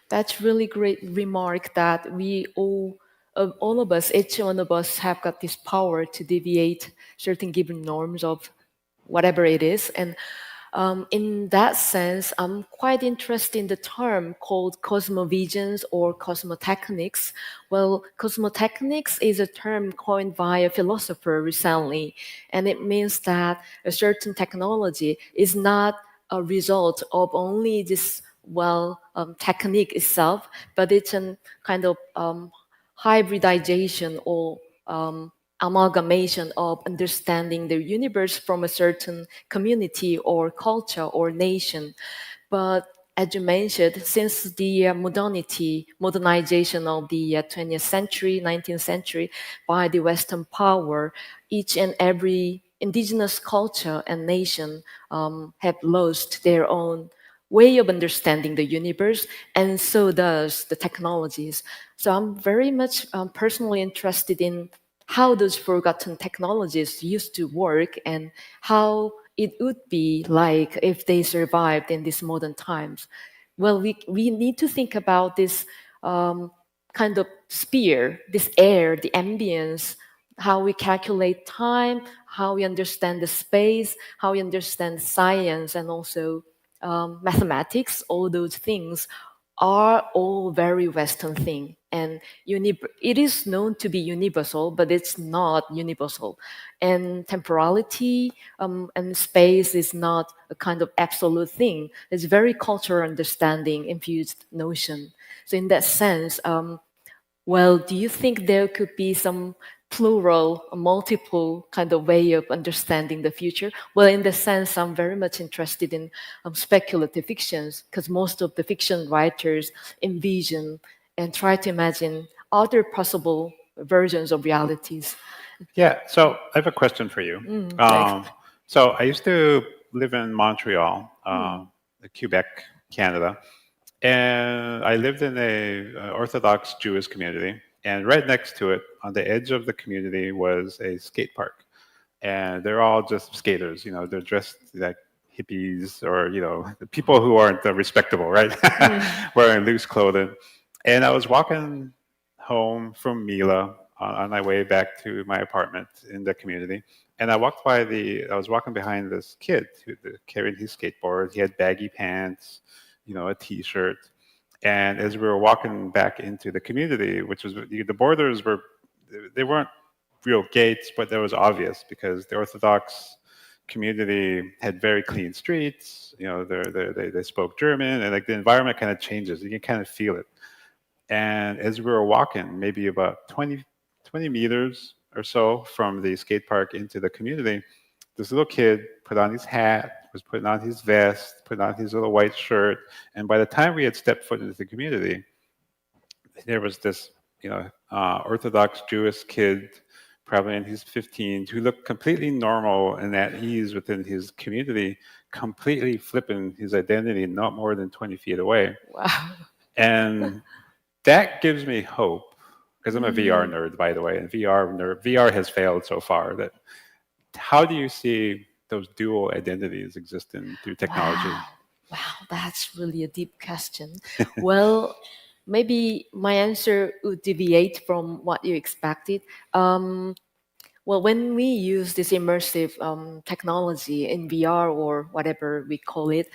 That's really great remark that we all of us, each one of us have got this power to deviate certain given norms of whatever it is. And in that sense, I'm quite interested in the term called cosmovisions or cosmotechnics. Well, cosmotechnics is a term coined by a philosopher recently, and it means that a certain technology is not a result of only this technique itself, but it's a kind of hybridization or amalgamation of understanding the universe from a certain community or culture or nation. But as you mentioned, since the modernization of the 20th century, 19th century by the Western power, each and every indigenous culture and nation have lost their own way of understanding the universe, and so does the technologies. So I'm very much personally interested in how those forgotten technologies used to work and how it would be like if they survived in these modern times. Well, we need to think about this kind of sphere, this air, the ambience, how we calculate time, how we understand the space, how we understand science, and also mathematics. All those things are all very Western thing, and it is known to be universal, but it's not universal. And temporality and space is not a kind of absolute thing. It's very cultural understanding infused notion. So in that sense, do you think there could be some plural, multiple kind of way of understanding the future? Well, in the sense, I'm very much interested in speculative fictions because most of the fiction writers envision and try to imagine other possible versions of realities. Yeah, so I have a question for you. So I used to live in Montreal, Quebec, Canada, and I lived in a Orthodox Jewish community. And right next to it, on the edge of the community, was a skate park. And they're all just skaters, you know, they're dressed like hippies or, you know, the people who aren't respectable, right? Wearing loose clothing. And I was walking home from Mila on my way back to my apartment in the community. And I was walking behind this kid who carried his skateboard. He had baggy pants, you know, a t-shirt. And as we were walking back into the community, which was the borders they weren't real gates, but that was obvious because the Orthodox community had very clean streets. You know, they spoke German, and like the environment kind of changes. You can kind of feel it. And as we were walking, maybe about 20 meters or so from the skate park into the community, this little kid put on his hat, was putting on his vest, put on his little white shirt, and by the time we had stepped foot into the community, there was this, you know, Orthodox Jewish kid, probably in his 15s, who looked completely normal and at ease within his community, completely flipping his identity not more than 20 feet away. Wow. And that gives me hope, because I'm a VR nerd, by the way, and VR has failed so far. That how do you see those dual identities existing through technology? Wow, that's really a deep question. Well, maybe my answer would deviate from what you expected. Well, when we use this immersive technology in VR or whatever we call it,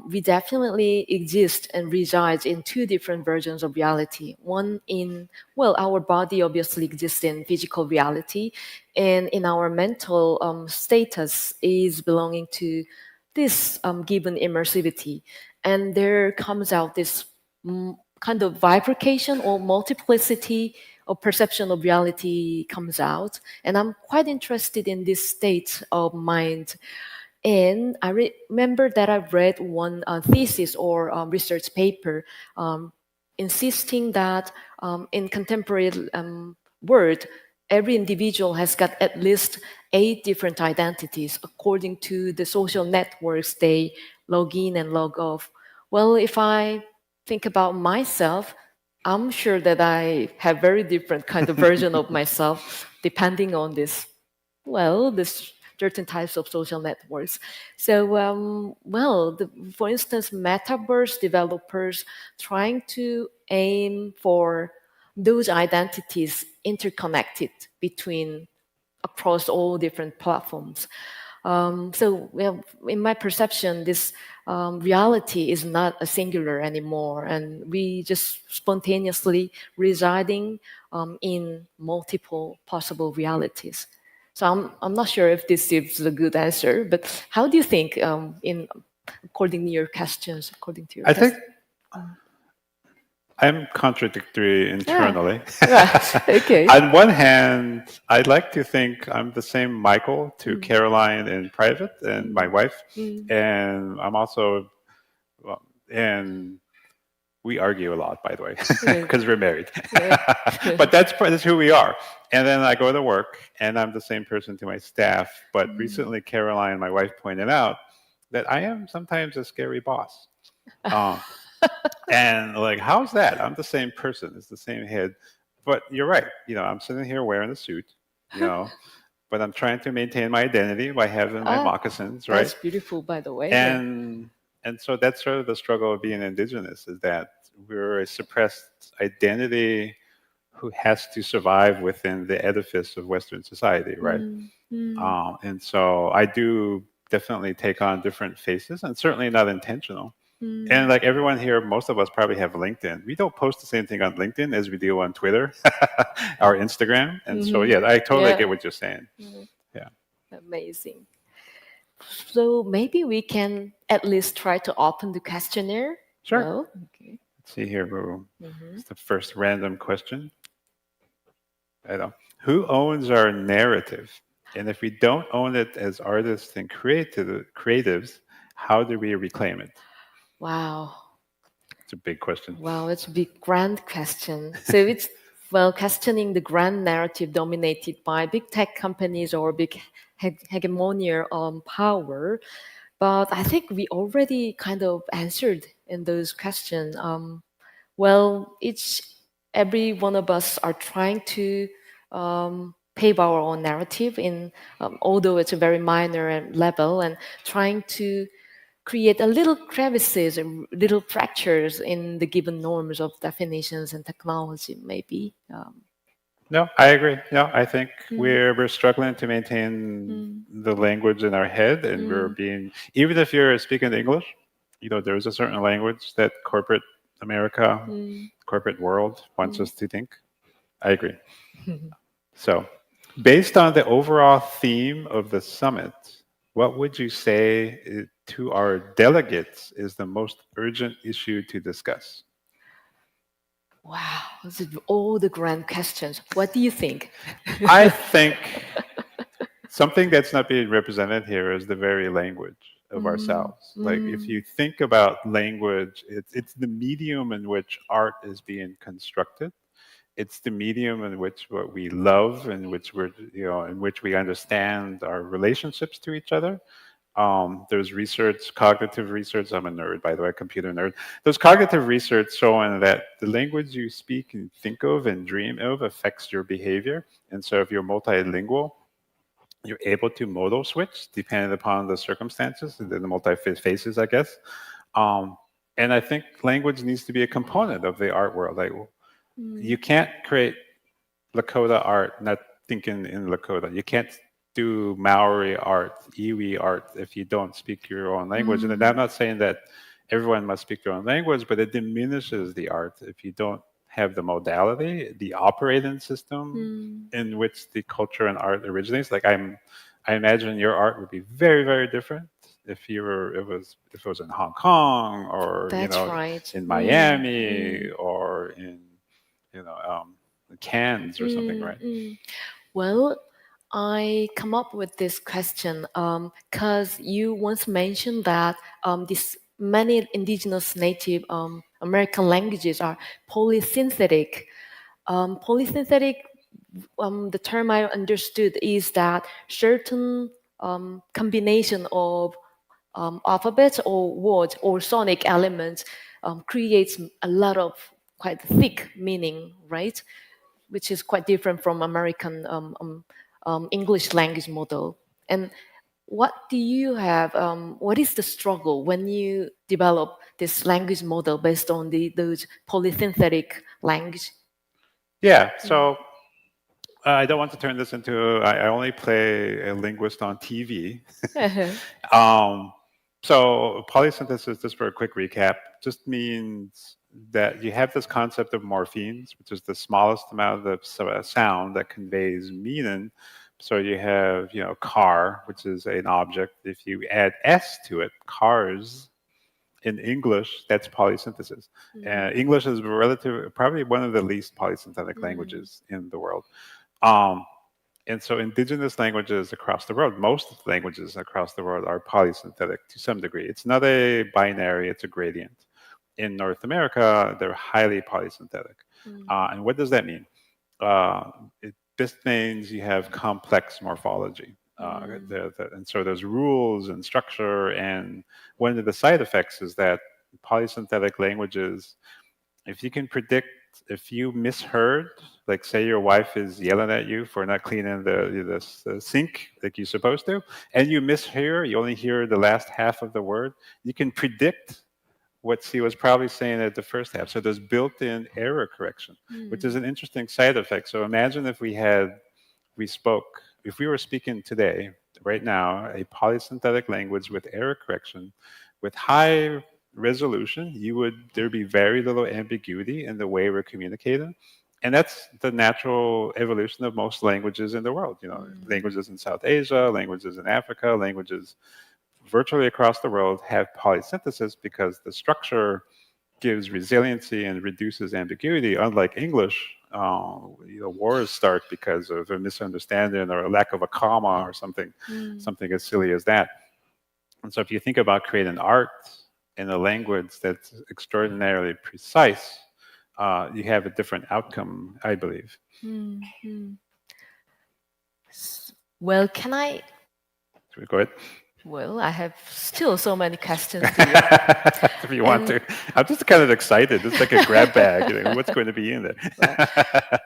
we definitely exist and reside in two different versions of reality. One in, well, our body obviously exists in physical reality, and in our mental status is belonging to this given immersivity. And there comes out this kind of bifurcation or multiplicity of perception of reality comes out. And I'm quite interested in this state of mind. And I remember that I read one thesis or research paper insisting that in contemporary world, every individual has got at least 8 different identities according to the social networks they log in and log off. Well, if I think about myself, I'm sure that I have very different kind of version of myself depending on this, well, this certain types of social networks. So, for instance, metaverse developers trying to aim for those identities interconnected between across all different platforms. In my perception, this reality is not a singular anymore, and we just spontaneously residing in multiple possible realities. So I'm not sure if this is a good answer, but how do you think according to your questions, according to your I think I'm contradictory internally. Okay. On one hand, I'd like to think I'm the same Michael to Caroline in private and my wife, and I'm also, and we argue a lot, by the way, because we're married. But that's who we are. And then I go to work, and I'm the same person to my staff. But recently, Caroline, my wife, pointed out that I am sometimes a scary boss. And like, how's that? I'm the same person. It's the same head. But you're right. I'm sitting here wearing a suit, but I'm trying to maintain my identity by having my moccasins, right? That's beautiful, by the way. And so that's sort of the struggle of being indigenous, is that we're a suppressed identity who has to survive within the edifice of Western society, right? And so I do definitely take on different faces, and certainly not intentional. And like everyone here, most of us probably have LinkedIn. We don't post the same thing on LinkedIn as we do on Twitter or Instagram. And so, yeah, I totally get what you're saying. Yeah. Amazing. So maybe we can at least try to open the questionnaire. Sure. No? Okay. Let's see here, Boo. It's the first random question. I don't. Who owns our narrative? And if we don't own it as artists and creatives, how do we reclaim it? Wow. It's a big question. Wow, it's a big, grand question. So it's, questioning the grand narrative dominated by big tech companies or big hegemonial power. But I think we already kind of answered in those questions. Every one of us are trying to pave our own narrative although it's a very minor level, and trying to create a little crevices and little fractures in the given norms of definitions and technology, maybe. No, I agree. No, I think we're struggling to maintain the language in our head, and we're being, even if you're speaking English, there's a certain language that corporate America, corporate world wants us to think. I agree. So, based on the overall theme of the summit, what would you say to our delegates is the most urgent issue to discuss? Wow, those are all the grand questions. What do you think? I think something that's not being represented here is the very language of ourselves. Like, if you think about language, it's the medium in which art is being constructed. It's the medium in which what we love, and which in which we understand our relationships to each other. There's research, cognitive research. I'm a nerd, by the way, computer nerd. There's cognitive research showing that the language you speak and think of and dream of affects your behavior. And so if you're multilingual, you're able to modal switch depending upon the circumstances, the multi-faces, I guess. Um, and I think language needs to be a component of the art world. Like, you can't create Lakota art not thinking in Lakota. You can't do Maori art, Iwi art if you don't speak your own language. And I'm not saying that everyone must speak their own language, but it diminishes the art if you don't have the modality, the operating system in which the culture and art originates. Like I imagine your art would be very, very different if it was in Hong Kong or That's right. in Miami or in Cairns or something, right? Well, I come up with this question because you once mentioned that this many indigenous native American languages are polysynthetic. Polysynthetic, the term I understood is that certain combination of alphabets or words or sonic elements creates a lot of quite thick meaning, right? Which is quite different from American English language model. And what do you have? What is the struggle when you develop this language model based on those polysynthetic language? Yeah. So I don't want to turn this into. I only play a linguist on TV. So polysynthesis, just for a quick recap, just means that you have this concept of morphemes, which is the smallest amount of sound that conveys meaning. So you have, car, which is an object. If you add s to it, cars, in English, that's polysynthesis. English is probably one of the least polysynthetic languages in the world. And so indigenous languages across the world, most languages across the world are polysynthetic to some degree. It's not a binary, it's a gradient. In North America, they're highly polysynthetic. And what does that mean? This means you have complex morphology. And so there's rules and structure. And one of the side effects is that polysynthetic languages, if you can predict, if you misheard, like say your wife is yelling at you for not cleaning the sink like you're supposed to, and you mishear, you only hear the last half of the word, you can predict what she was probably saying at the first half. So there's built-in error correction, which is an interesting side effect. So imagine if we were speaking today, right now, a polysynthetic language with error correction, with high resolution, there'd be very little ambiguity in the way we're communicating. And that's the natural evolution of most languages in the world. Languages in South Asia, languages in Africa, languages virtually across the world have polysynthesis because the structure gives resiliency and reduces ambiguity. Unlike English, wars start because of a misunderstanding or a lack of a comma or something as silly as that. And so if you think about creating art in a language that's extraordinarily precise, you have a different outcome, I believe. Well, can I? Should we go ahead? Well, I have still so many questions to you. If you want to. I'm just kind of excited. It's like a grab bag. What's going to be in there?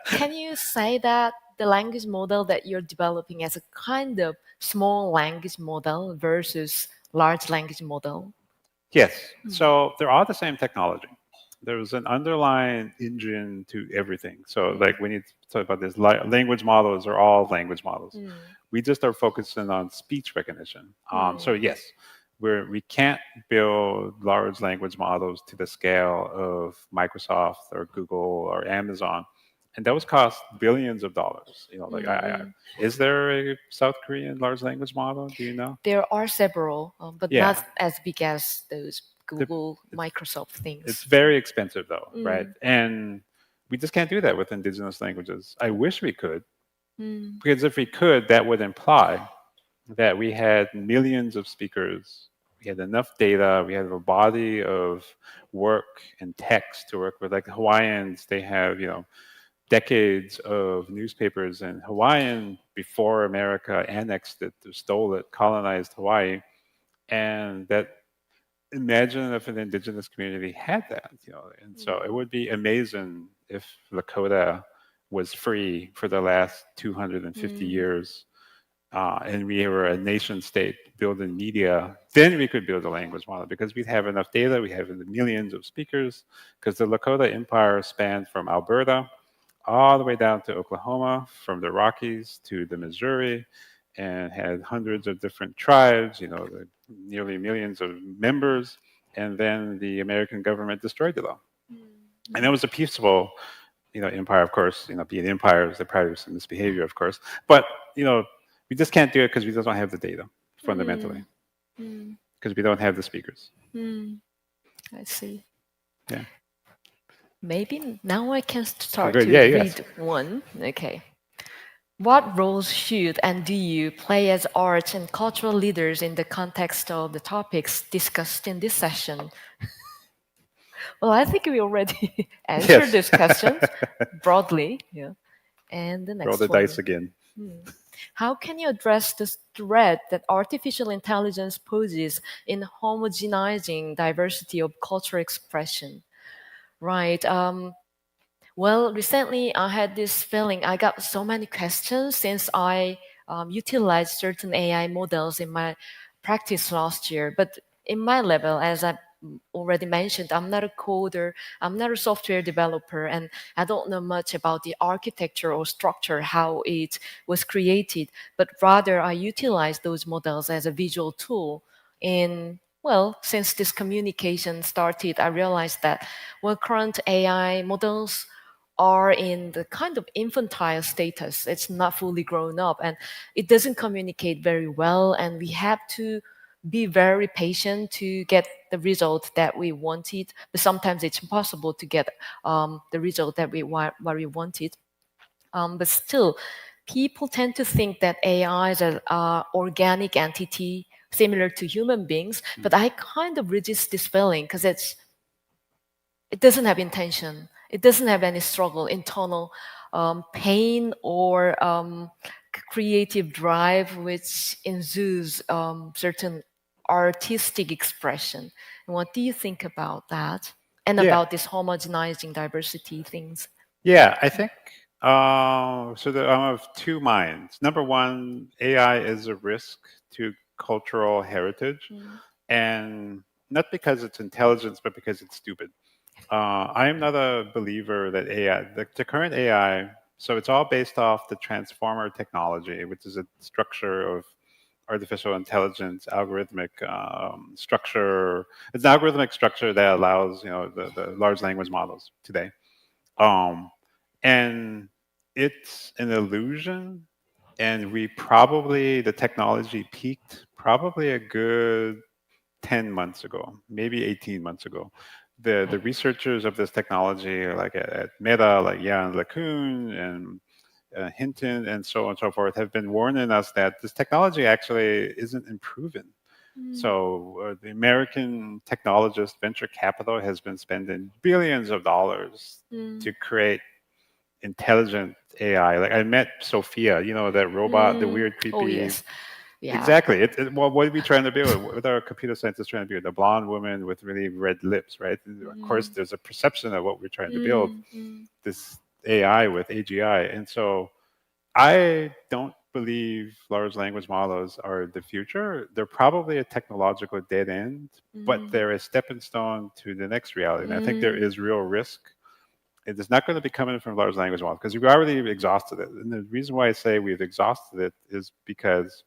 Can you say that the language model that you're developing as a kind of small language model versus large language model? Yes. So they're all the same technology. There's an underlying engine to everything. So like when you talk about this, language models are all language models. We just are focusing on speech recognition. So yes, we can't build large language models to the scale of Microsoft or Google or Amazon. And those cost billions of dollars. Is there a South Korean large language model? Do you know? There are several, but not as big as those Google, Microsoft things. It's very expensive though, right? And we just can't do that with indigenous languages. I wish we could, because if we could, that would imply that we had millions of speakers, we had enough data, we had a body of work and text to work with. Like the Hawaiians, they have, decades of newspapers, and Hawaiian, before America annexed it or stole it, colonized Hawaii, And that, imagine if an indigenous community had that, and so it would be amazing if Lakota was free for the last 250 years, and we were a nation state building media. Then we could build a language model because we'd have enough data. We have millions of speakers because the Lakota Empire spanned from Alberta all the way down to Oklahoma, from the Rockies to the Missouri, and had hundreds of different tribes, nearly millions of members. And then the American government destroyed it all. And it was a peaceful, empire, of course, being empires, they're proud of some misbehavior, of course. But, we just can't do it because we just don't have the data, fundamentally, because we don't have the speakers. I see. Yeah. Maybe now I can start Good. to Yeah, read yes. one. Okay. What roles should and do you play as arts and cultural leaders in the context of the topics discussed in this session? Well, I think we already answered Yes. these questions broadly. Yeah. And the next Roll the one. dice again. How can you address this threat that artificial intelligence poses in homogenizing diversity of cultural expression? Right. Well, recently I had this feeling. I got so many questions since I utilized certain AI models in my practice last year. But in my level, as I already mentioned, I'm not a coder, I'm not a software developer, and I don't know much about the architecture or structure, how it was created. But rather, I utilize those models as a visual tool in well, since this communication started, I realized that current AI models are in the kind of infantile status. It's not fully grown up and it doesn't communicate very well. And we have to be very patient to get the result that we wanted. But sometimes it's impossible to get the result that we wanted. But still, people tend to think that AI is an organic entity similar to human beings. But I kind of resist this feeling because it doesn't have intention. It doesn't have any struggle, internal pain or creative drive, which ensues certain artistic expression. And what do you think about that? And Yeah. about this homogenizing diversity things? Yeah, I think so. I'm of two minds. Number one, AI is a risk to cultural heritage, and not because it's intelligence, but because it's stupid. I am not a believer that AI, the current AI, so it's all based off the transformer technology, which is a structure of artificial intelligence, algorithmic structure. It's an algorithmic structure that allows the large language models today. And it's an illusion, and the technology peaked probably a good 10 months ago, maybe 18 months ago. The researchers of this technology, like at Meta, like Yann LeCun and Hinton and so on and so forth, have been warning us that this technology actually isn't improving. So the American technologist venture capital has been spending billions of dollars to create intelligent AI. Like I met Sophia, that robot, the weird, creepy. Oh, yes. Yeah. Exactly. Well, what are we trying to build? What are computer scientists trying to build? The blonde woman with really red lips, right? Of course, there's a perception of what we're trying to build. This AI with AGI, and so I don't believe large language models are the future. They're probably a technological dead end, but they're a stepping stone to the next reality. And I think there is real risk. It is not going to be coming from large language models because we've already exhausted it. And the reason why I say we've exhausted it is because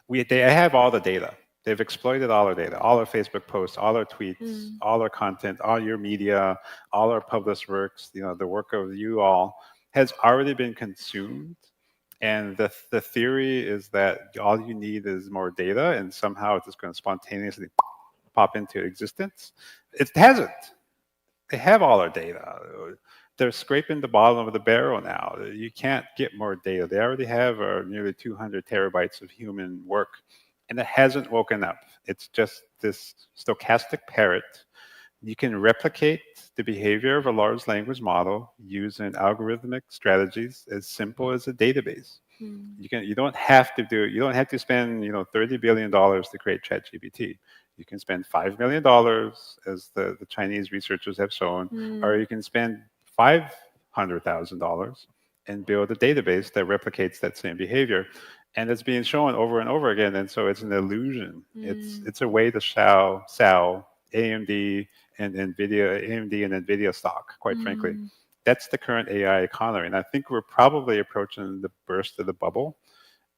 they have all the data. They've exploited all our data, all our Facebook posts, all our tweets, all our content, all your media, all our published works. The work of you all has already been consumed. And the theory is that all you need is more data, and somehow it's just going to spontaneously pop into existence. It hasn't. They have all our data. They're scraping the bottom of the barrel now. You can't get more data. They already have nearly 200 terabytes of human work, and it hasn't woken up. It's just this stochastic parrot. You can replicate the behavior of a large language model using algorithmic strategies as simple as a database. You don't have to spend $30 billion to create ChatGPT. You can spend $5 million, as the Chinese researchers have shown, or you can spend $500,000 and build a database that replicates that same behavior. And it's being shown over and over again, and so it's an illusion. It's a way to sell AMD and NVIDIA stock, quite frankly. That's the current AI economy, and I think we're probably approaching the burst of the bubble.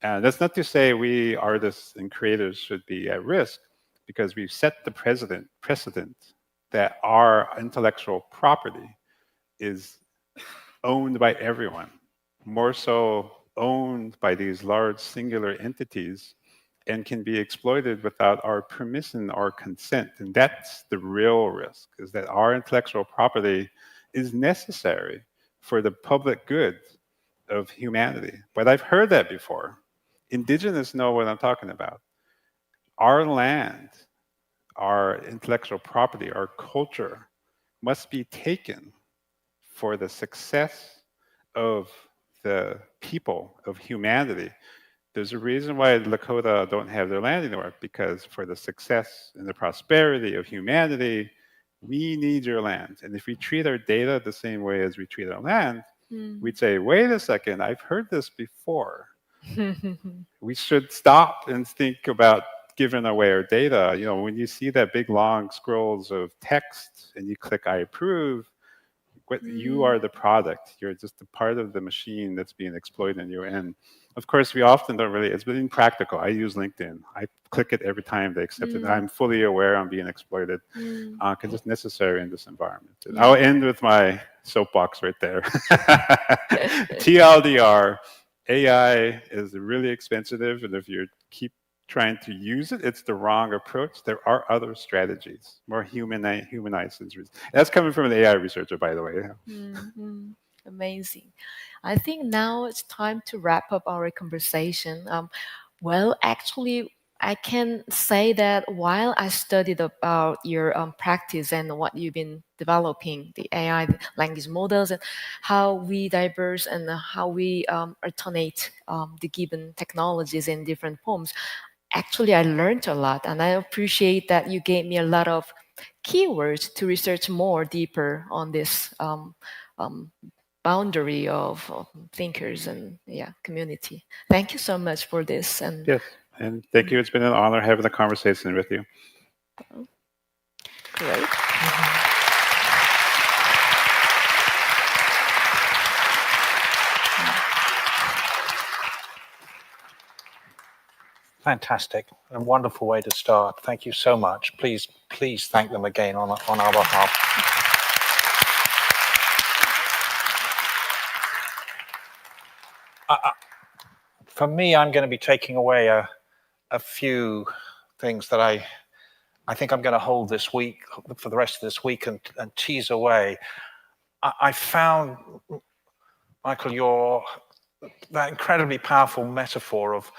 And that's not to say we artists and creators should be at risk, because we've set the precedent that our intellectual property is owned by everyone, more so owned by these large singular entities, and can be exploited without our permission or consent. And that's the real risk, is that our intellectual property is necessary for the public good of humanity. But I've heard that before. Indigenous know what I'm talking about. Our land, our intellectual property, our culture must be taken for the success of the people, of humanity. There's a reason why Lakota don't have their land anymore, because for the success and the prosperity of humanity, we need your land. And if we treat our data the same way as we treat our land, we'd say, wait a second, I've heard this before. We should stop and think about giving away our data. When you see that big long scrolls of text and you click I approve, you are the product. You're just a part of the machine that's being exploited in you. And of course, we often don't really, it's been practical. I use LinkedIn. I click it every time they accept it. I'm fully aware I'm being exploited, because it's necessary in this environment. And I'll end with my soapbox right there. TLDR, AI is really expensive, and if you keep trying to use it, it's the wrong approach. There are other strategies, more humanized injuries. That's coming from an AI researcher, by the way. Amazing. I think now it's time to wrap up our conversation. Well, actually, I can say that while I studied about your practice and what you've been developing, the AI language models, and how we diverse and how we alternate the given technologies in different forms, actually, I learned a lot, and I appreciate that you gave me a lot of keywords to research more deeper on this boundary of thinkers and community. Thank you so much for this. And yes, and thank you. It's been an honor having a conversation with you. Great. Fantastic. A wonderful way to start. Thank you so much. Please thank them again on our behalf. For me, I'm going to be taking away a few things that I think I'm going to hold this week, for the rest of this week, and tease away. I found, Michael, that incredibly powerful metaphor of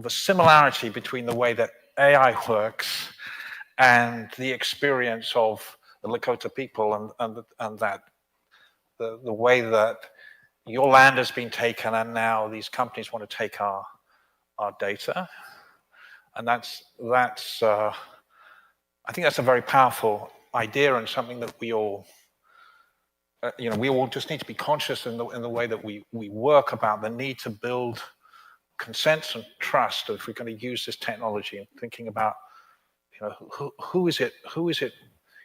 a similarity between the way that AI works and the experience of the Lakota people, and that the way that your land has been taken, and now these companies want to take our data, and that's I think that's a very powerful idea, and something that we all we all just need to be conscious in the way that we work about the need to build consent and trust if we're going to use this technology, and thinking about who is it.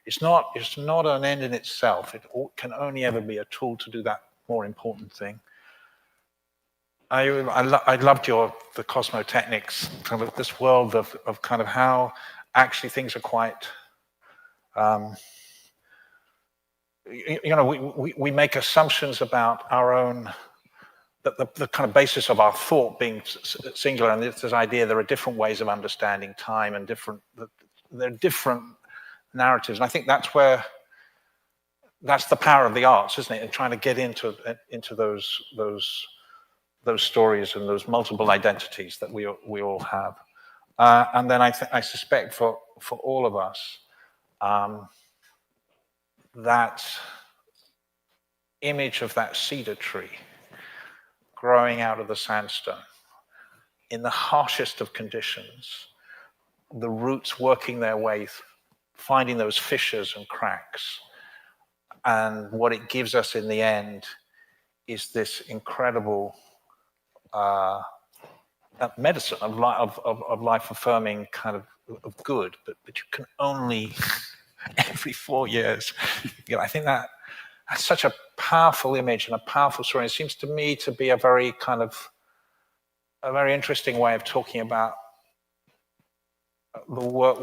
It's not an end in itself. It can only ever be a tool to do that more important thing. I loved the cosmotechnics, kind of this world of kind of how actually things are quite we make assumptions about our own, the kind of basis of our thought being singular, and this idea there are different ways of understanding time, and there are different narratives, and I think that's the power of the arts, isn't it? And trying to get into those stories and those multiple identities that we all have, and then I suspect for all of us, that image of that cedar tree growing out of the sandstone in the harshest of conditions, the roots working their way, finding those fissures and cracks. And what it gives us in the end is this incredible medicine of life-affirming kind of good, but you can only every 4 years. I think that's such a powerful image and a powerful story. It seems to me to be a very interesting way of talking about the work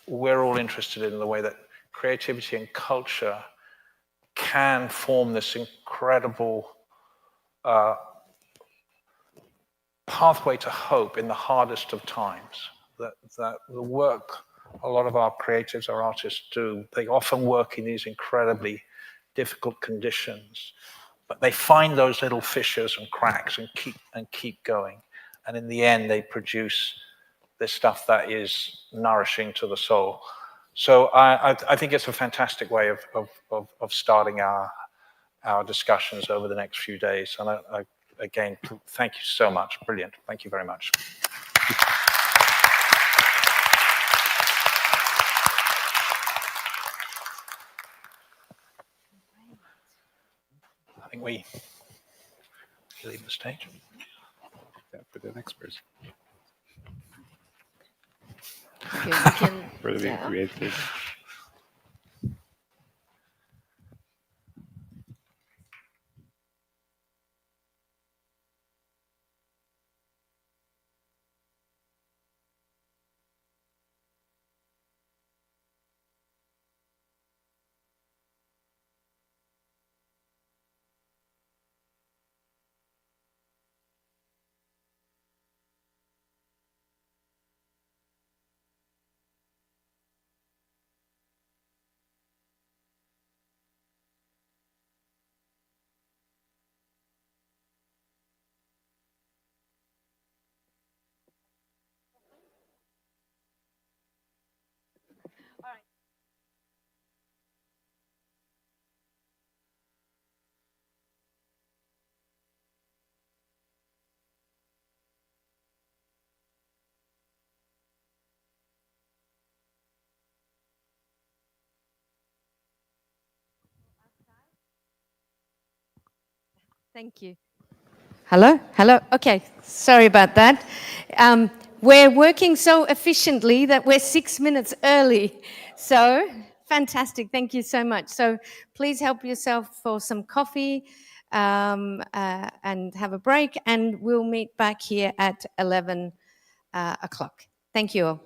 we're all interested in, the way that creativity and culture can form this incredible pathway to hope in the hardest of times. That the work a lot of our creatives, our artists do, they often work in these incredibly difficult conditions, but they find those little fissures and cracks and keep going. And in the end, they produce this stuff that is nourishing to the soul. So I think it's a fantastic way of starting our discussions over the next few days. And again, thank you so much. Brilliant. Thank you very much. I think we leave the stage. For the next person. Okay, we can, Really yeah. creative. Thank you. Hello? Hello? Okay, sorry about that. We're working so efficiently that we're 6 minutes early. So, fantastic. Thank you so much. So, please help yourself for some coffee and have a break, and we'll meet back here at 11 o'clock. Thank you all.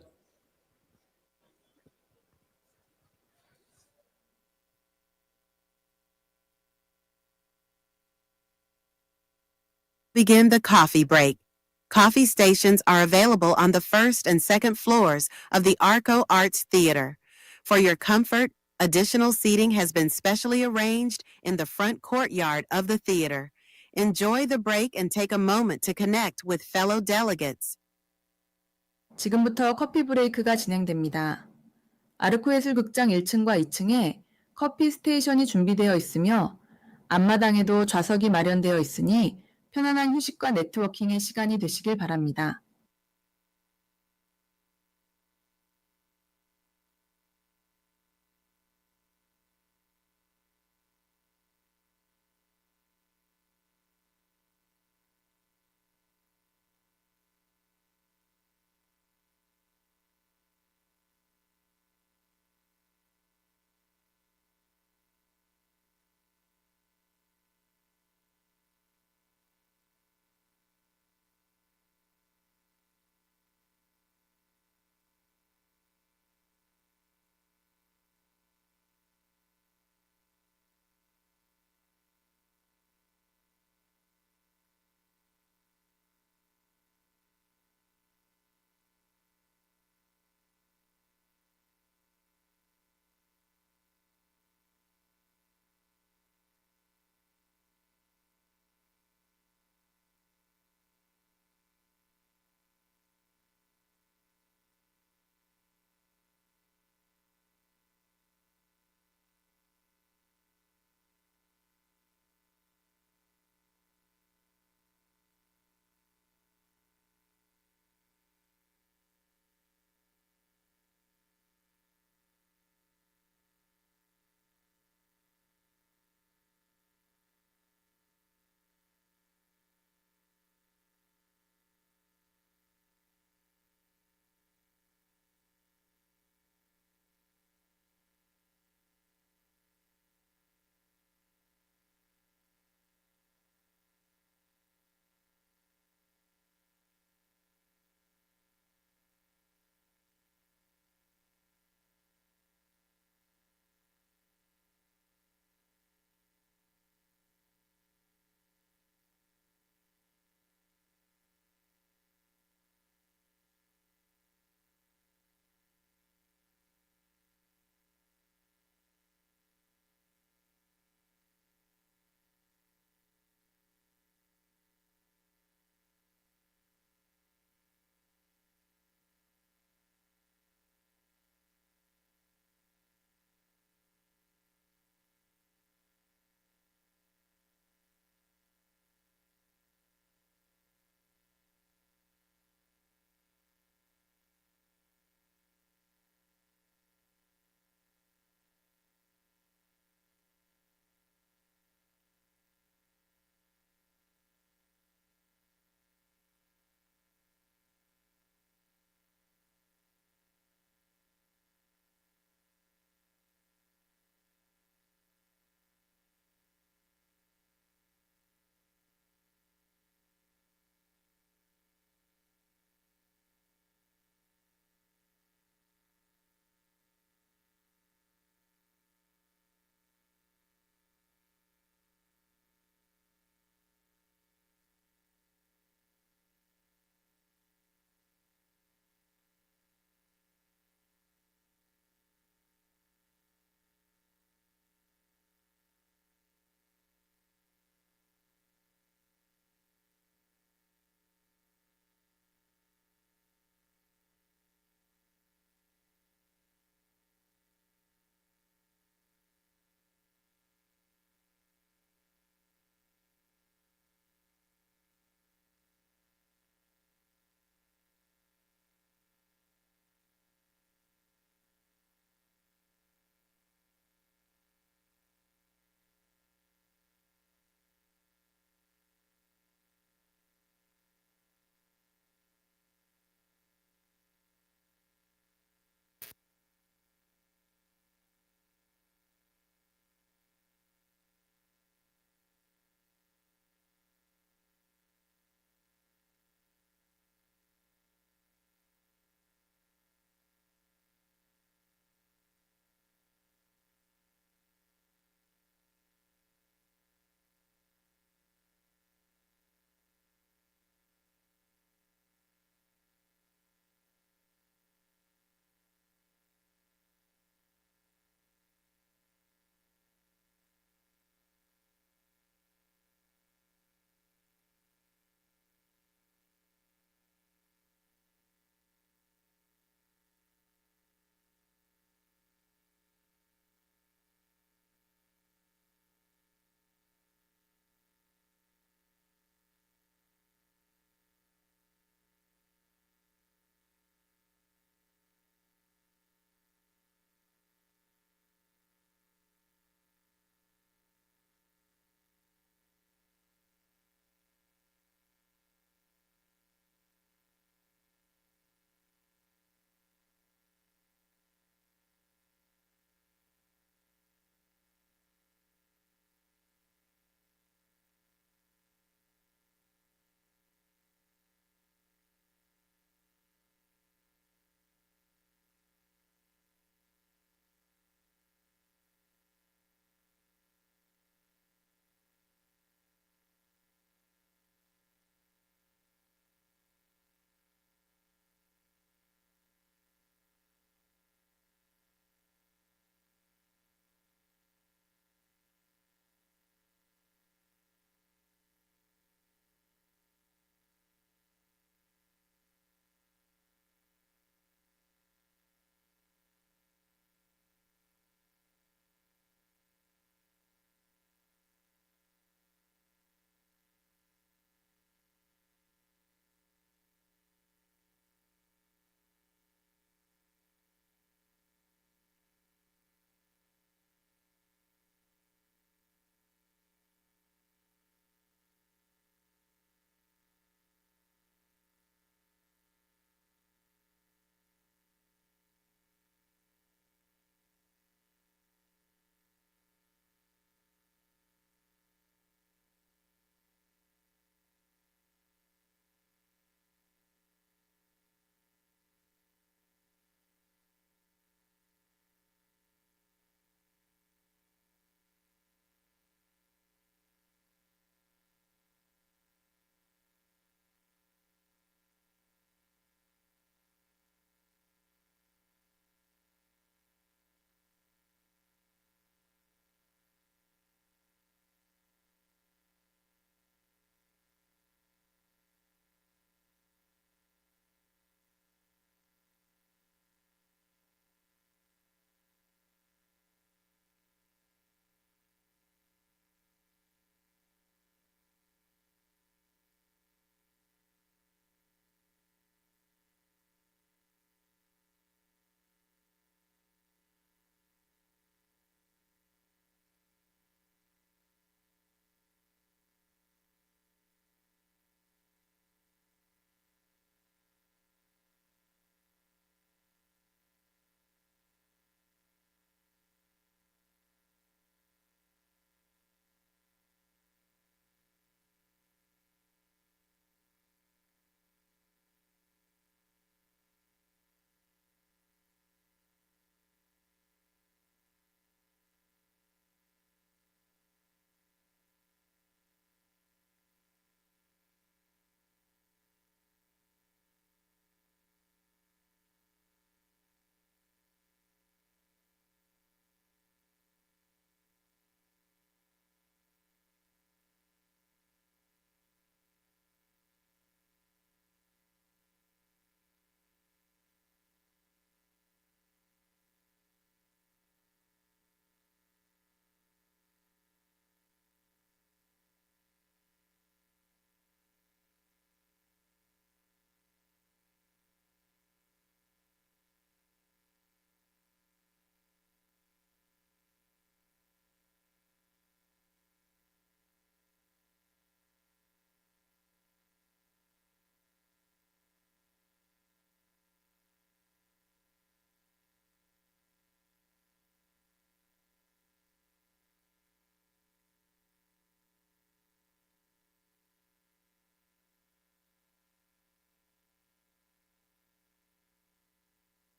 Begin the coffee break. Coffee stations are available on the first and second floors of the Arco Arts Theater. For your comfort, additional seating has been specially arranged in the front courtyard of the theater. Enjoy the break and take a moment to connect with fellow delegates. 지금부터 커피 브레이크가 진행됩니다. 아르코예술극장 1층과 2층에 커피 스테이션이 준비되어 있으며 앞마당에도 좌석이 마련되어 있으니 편안한 휴식과 네트워킹의 시간이 되시길 바랍니다.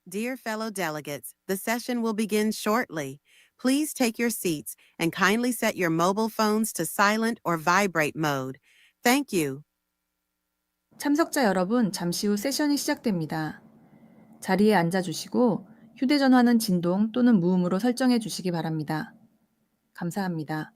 Dear fellow delegates, the session will begin shortly. Please take your seats and kindly set your mobile phones to silent or vibrate mode. Thank you. 참석자 여러분, 잠시 후 세션이 시작됩니다. 자리에 앉아주시고 휴대전화는 진동 또는 무음으로 설정해 주시기 바랍니다. 감사합니다.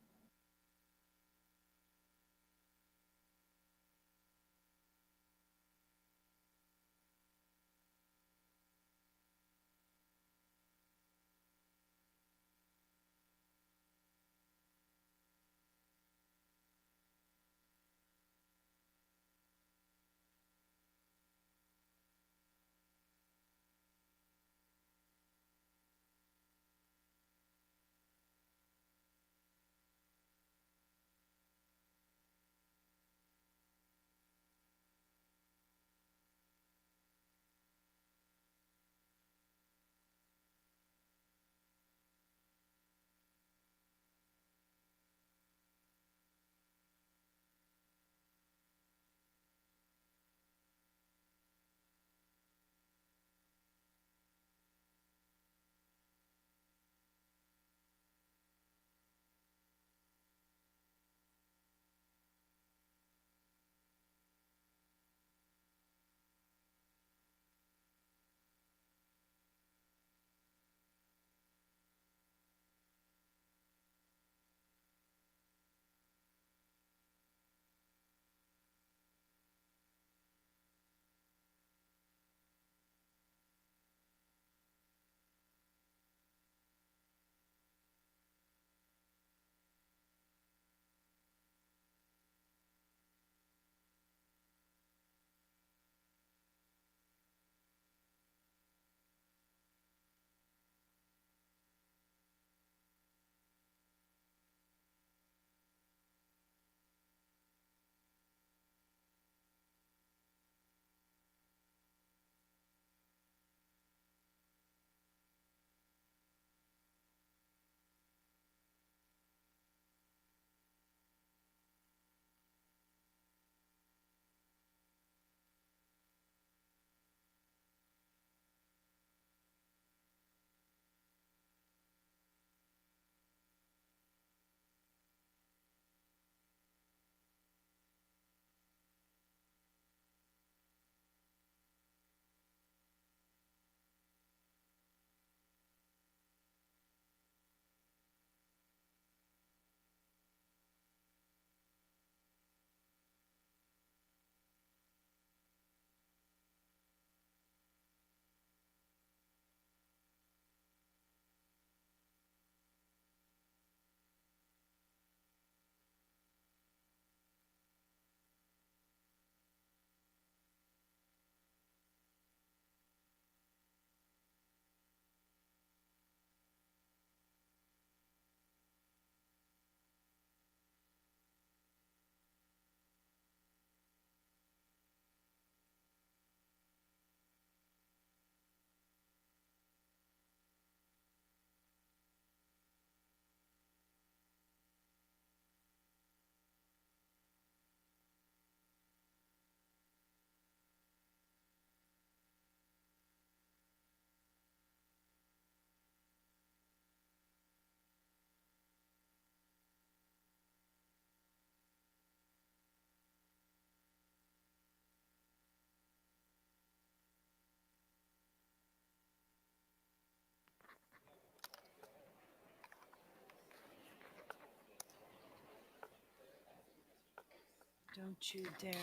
Don't you dare.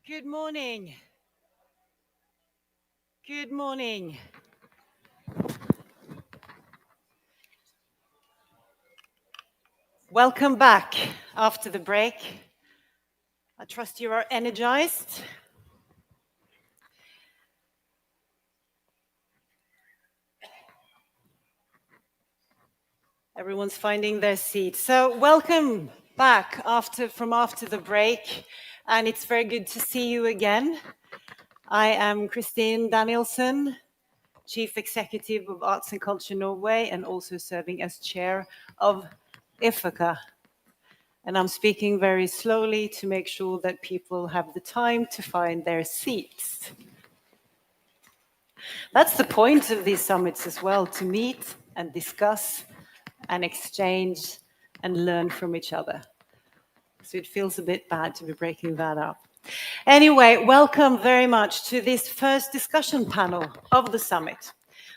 Good morning. Good morning. Welcome back after the break. I trust you are energized. Everyone's finding their seat. So welcome back from after the break, and it's very good to see you again. I am Christine Danielsen, Chief Executive of Arts and Culture Norway, and also serving as chair of IFACA. And I'm speaking very slowly to make sure that people have the time to find their seats. That's the point of these summits as well, to meet and discuss and exchange and learn from each other. So it feels a bit bad to be breaking that up. Anyway, welcome very much to this first discussion panel of the summit,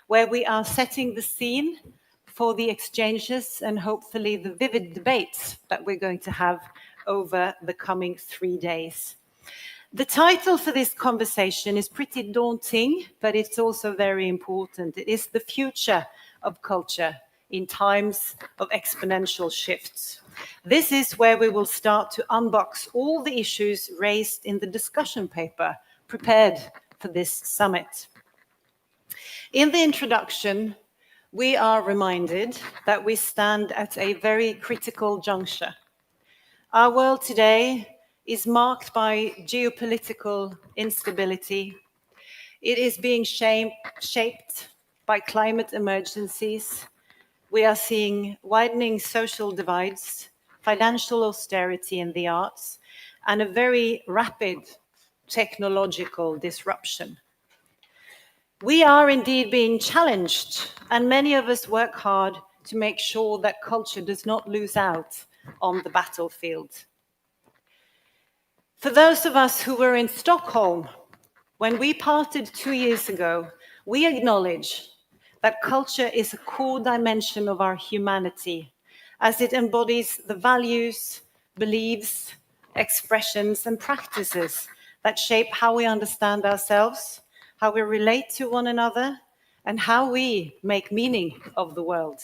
where we are setting the scene for the exchanges and hopefully the vivid debates that we're going to have over the coming 3 days. The title for this conversation is pretty daunting, but it's also very important. It is the future of culture in times of exponential shifts. This is where we will start to unbox all the issues raised in the discussion paper prepared for this summit. In the introduction, we are reminded that we stand at a very critical juncture. Our world today is marked by geopolitical instability. It is being shaped by climate emergencies. We are seeing widening social divides, financial austerity in the arts, and a very rapid technological disruption. We are indeed being challenged, and many of us work hard to make sure that culture does not lose out on the battlefield. For those of us who were in Stockholm when we parted 2 years ago, we acknowledge that culture is a core dimension of our humanity, as it embodies the values, beliefs, expressions, and practices that shape how we understand ourselves, how we relate to one another, and how we make meaning of the world.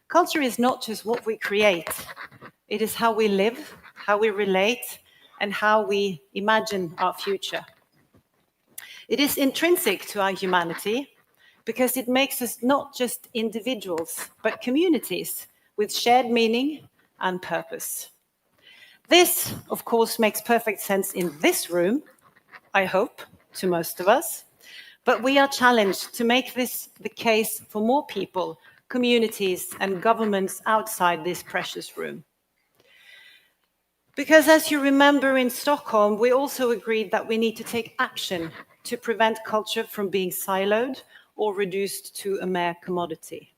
Culture is not just what we create, it is how we live, how we relate, and how we imagine our future. It is intrinsic to our humanity because it makes us not just individuals, but communities with shared meaning and purpose. This, of course, makes perfect sense in this room, I hope, to most of us, but we are challenged to make this the case for more people, communities, and governments outside this precious room. Because as you remember in Stockholm, we also agreed that we need to take action to prevent culture from being siloed or reduced to a mere commodity.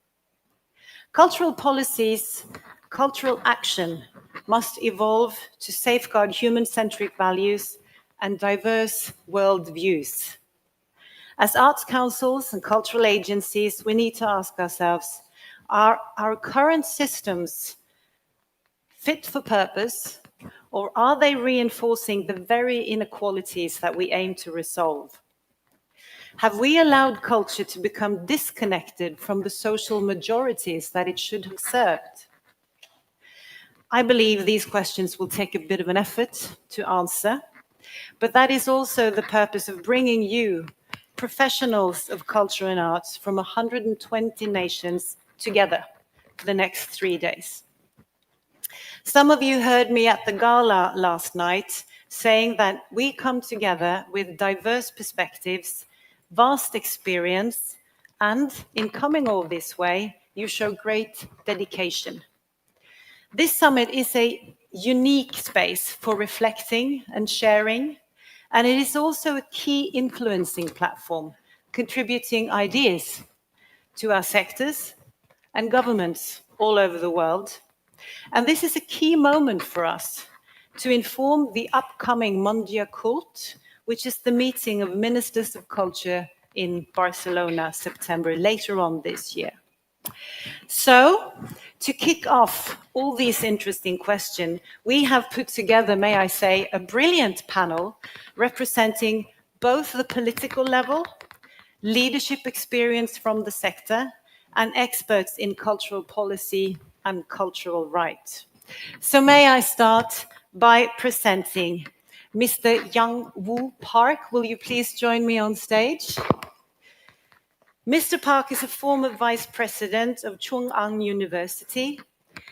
Cultural policies, cultural action must evolve to safeguard human-centric values and diverse worldviews. As arts councils and cultural agencies, we need to ask ourselves, are our current systems fit for purpose, or are they reinforcing the very inequalities that we aim to resolve? Have we allowed culture to become disconnected from the social majorities that it should have served? I believe these questions will take a bit of an effort to answer, but that is also the purpose of bringing you, professionals of culture and arts from 120 nations, together for the next 3 days. Some of you heard me at the gala last night saying that we come together with diverse perspectives, vast experience, and in coming all this way, you show great dedication. This summit is a unique space for reflecting and sharing, and it is also a key influencing platform, contributing ideas to our sectors and governments all over the world. And this is a key moment for us to inform the upcoming Mondia Cult, which is the meeting of ministers of culture in Barcelona, September, later on this year. So, To kick off all these interesting questions, we have put together, may I say, a brilliant panel representing both the political level, leadership experience from the sector, and experts in cultural policy and cultural right. So may I start by presenting Mr. Yang Woo Park. Will you please join me on stage? Mr. Park is a former vice president of Chung Ang University.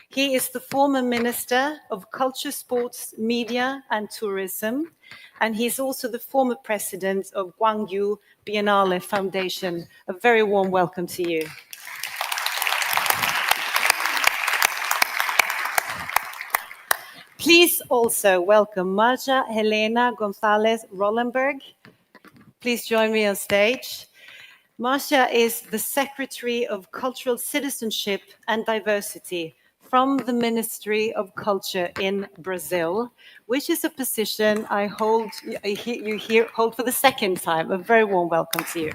He is the former Minister of Culture, Sports, Media and Tourism, and he's also the former president of Gwangju Biennale Foundation. A very warm welcome to you. Please also welcome Marcia Helena Gonzalez Rollenberg. Please join me on stage. Marcia is the Secretary of Cultural Citizenship and Diversity from the Ministry of Culture in Brazil, which is a position I hold for the second time. A very warm welcome to you.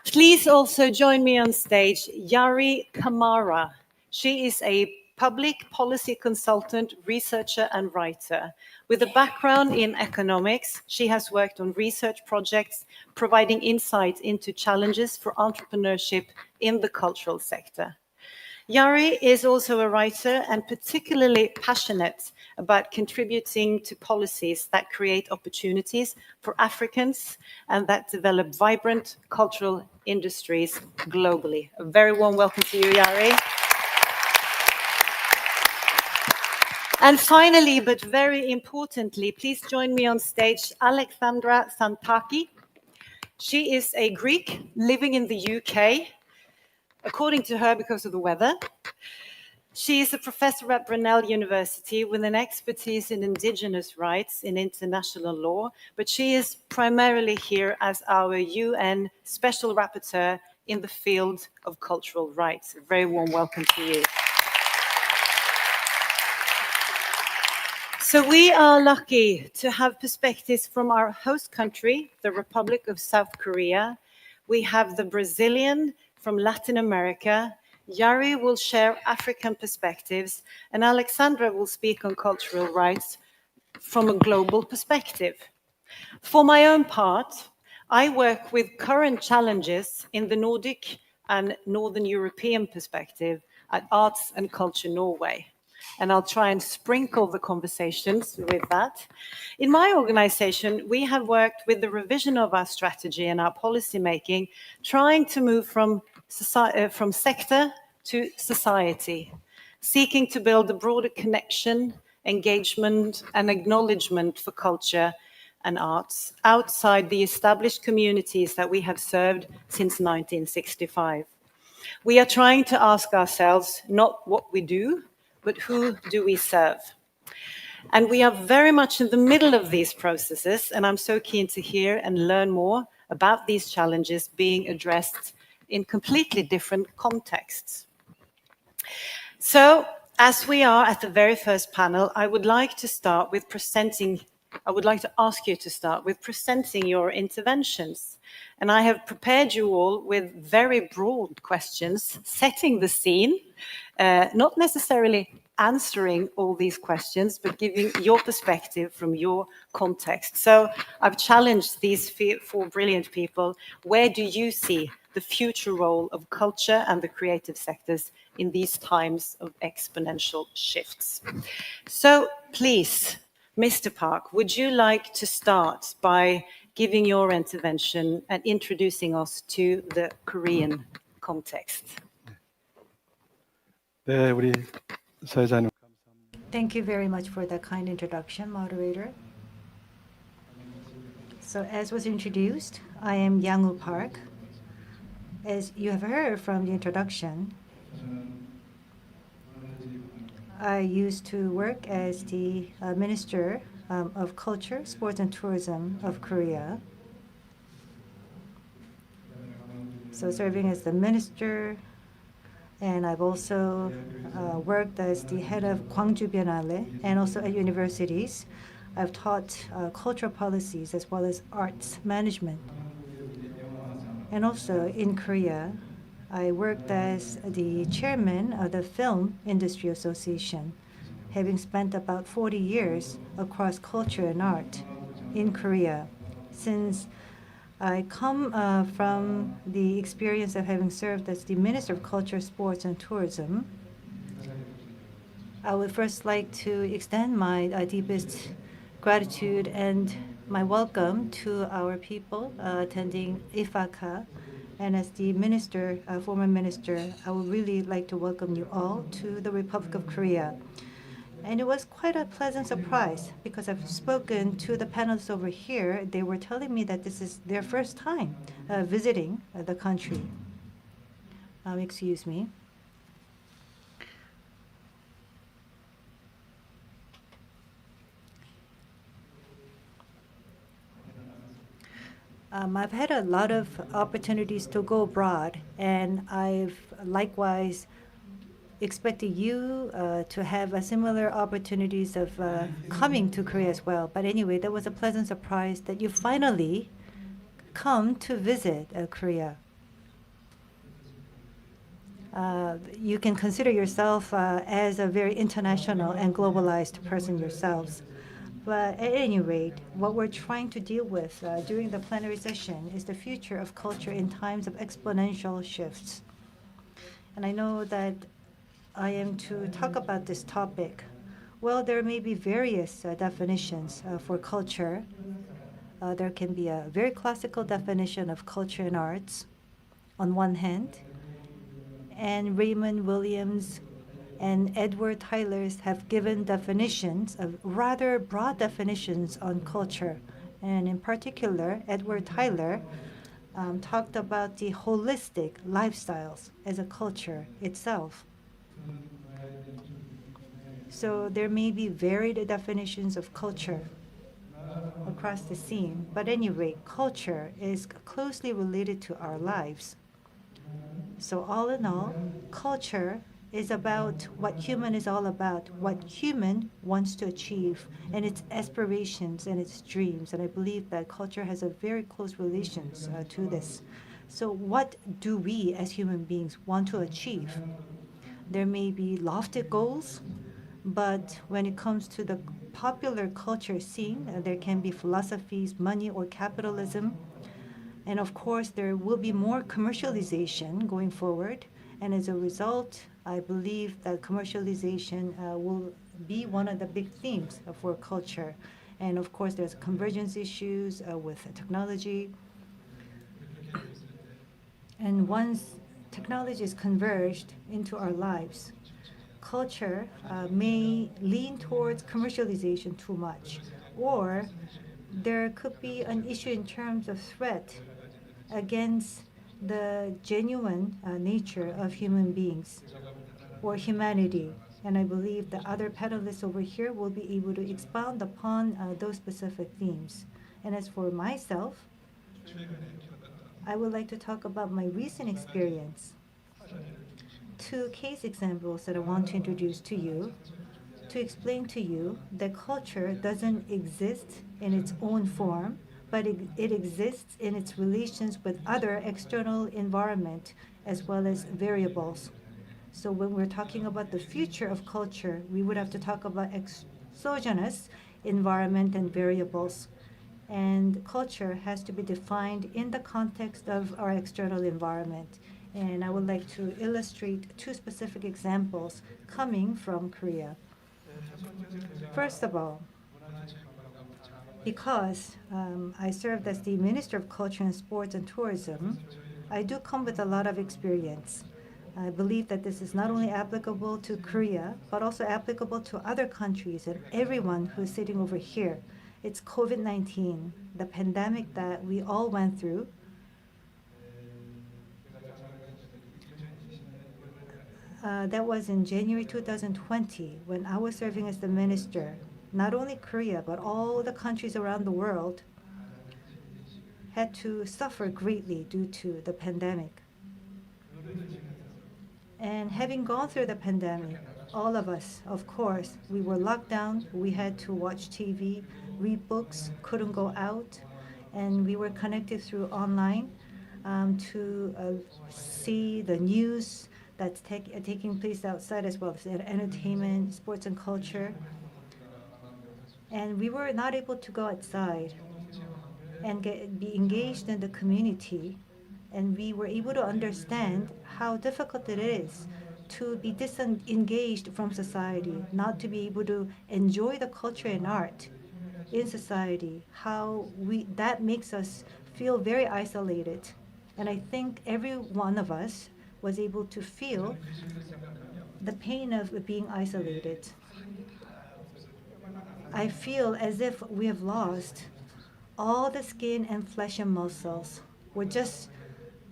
Please also join me on stage, Yari Kamara. She is a public policy consultant, researcher, and writer. With a background in economics, she has worked on research projects, providing insight into challenges for entrepreneurship in the cultural sector. Yari is also a writer and particularly passionate about contributing to policies that create opportunities for Africans and that develop vibrant cultural industries globally. A very warm welcome to you, Yari. And finally, but very importantly, please join me on stage, Alexandra Santaki. She is a Greek living in the UK, according to her, because of the weather. She is a professor at Brunel University with an expertise in indigenous rights in international law, but she is primarily here as our UN Special Rapporteur in the field of cultural rights. A very warm welcome to you. So we are lucky to have perspectives from our host country, the Republic of South Korea. We have the Brazilian from Latin America. Yari will share African perspectives, and Alexandra will speak on cultural rights from a global perspective. For my own part, I work with current challenges in the Nordic and Northern European perspective at Arts and Culture Norway. And I'll try and sprinkle the conversations with that. In my organization, we have worked with the revision of our strategy and our policy making, trying to move from sector to society, seeking to build a broader connection, engagement, and acknowledgement for culture and arts outside the established communities that we have served since 1965. We are trying to ask ourselves not what we do, but who do we serve? And we are very much in the middle of these processes, and I'm so keen to hear and learn more about these challenges being addressed in completely different contexts. So, as we are at the very first panel, I would like to ask you to start with presenting your interventions. And I have prepared you all with very broad questions, setting the scene, not necessarily answering all these questions, but giving your perspective from your context. So I've challenged these four brilliant people. Where do you see the future role of culture and the creative sectors in these times of exponential shifts? So please, Mr. Park, would you like to start by giving your intervention and introducing us to the Korean context? Thank you very much for that kind introduction, moderator. So as was introduced, I am Yang Woo Park. As you have heard from the introduction, I used to work as the Minister of Culture, Sports and Tourism of Korea. So serving as the minister, and I've also worked as the head of Gwangju Biennale and also at universities. I've taught cultural policies as well as arts management. And also in Korea, I worked as the chairman of the Film Industry Association, having spent about 40 years across culture and art in Korea. Since I come from the experience of having served as the Minister of Culture, Sports, and Tourism, I would first like to extend my deepest gratitude and my welcome to our people attending IFACA. And as the minister, former minister, I would really like to welcome you all to the Republic of Korea. And it was quite a pleasant surprise because I've spoken to the panelists over here. They were telling me that this is their first time visiting the country. Excuse me. I've had a lot of opportunities to go abroad, and I've likewise expected you to have similar opportunities of coming to Korea as well. But anyway, that was a pleasant surprise that you finally come to visit Korea. You can consider yourself as a very international and globalized person yourselves. But at any rate, what we're trying to deal with during the plenary session is the future of culture in times of exponential shifts. And I know that I am to talk about this topic. Well, there may be various definitions for culture. There can be a very classical definition of culture and arts on one hand, and Raymond Williams and Edward Tylers have given definitions of rather broad definitions on culture. And in particular, Edward Tyler talked about the holistic lifestyles as a culture itself. So there may be varied definitions of culture across the scene, but at any rate, culture is closely related to our lives. So all in all, culture is about what human is all about, what human wants to achieve, and its aspirations and its dreams. And I believe that culture has a very close relations to this. So what do we as human beings want to achieve? There may be lofty goals, but when it comes to the popular culture scene, there can be philosophies, money, or capitalism. And of course, there will be more commercialization going forward. And as a result, I believe that commercialization will be one of the big themes for culture. And of course, there's convergence issues with technology. And once technology is converged into our lives, culture may lean towards commercialization too much, or there could be an issue in terms of threat against the genuine nature of human beings or humanity. And I believe the other panelists over here will be able to expound upon those specific themes. And as for myself, I would like to talk about my recent experience. Two case examples that I want to introduce to you to explain to you that culture doesn't exist in its own form, but it exists in its relations with other external environment as well as variables. So when we're talking about the future of culture, we would have to talk about exogenous environment and variables. And culture has to be defined in the context of our external environment. And I would like to illustrate two specific examples coming from Korea. First of all, because I served as the Minister of Culture and Sports and Tourism, I do come with a lot of experience. I believe that this is not only applicable to Korea, but also applicable to other countries and everyone who's sitting over here. It's COVID-19, the pandemic that we all went through. That was in January 2020 when I was serving as the minister. Not only Korea, but all the countries around the world had to suffer greatly due to the pandemic. And having gone through the pandemic, all of us, of course, we were locked down. We had to watch TV, read books, couldn't go out, and we were connected through online. to see the news that's taking place outside, as well as entertainment, sports, and culture. And we were not able to go outside and be engaged in the community. And we were able to understand how difficult it is to be disengaged from society, not to be able to enjoy the culture and art in society, how that makes us feel very isolated. And I think every one of us was able to feel the pain of being isolated. I feel as if we have lost all the skin and flesh and muscles. We're just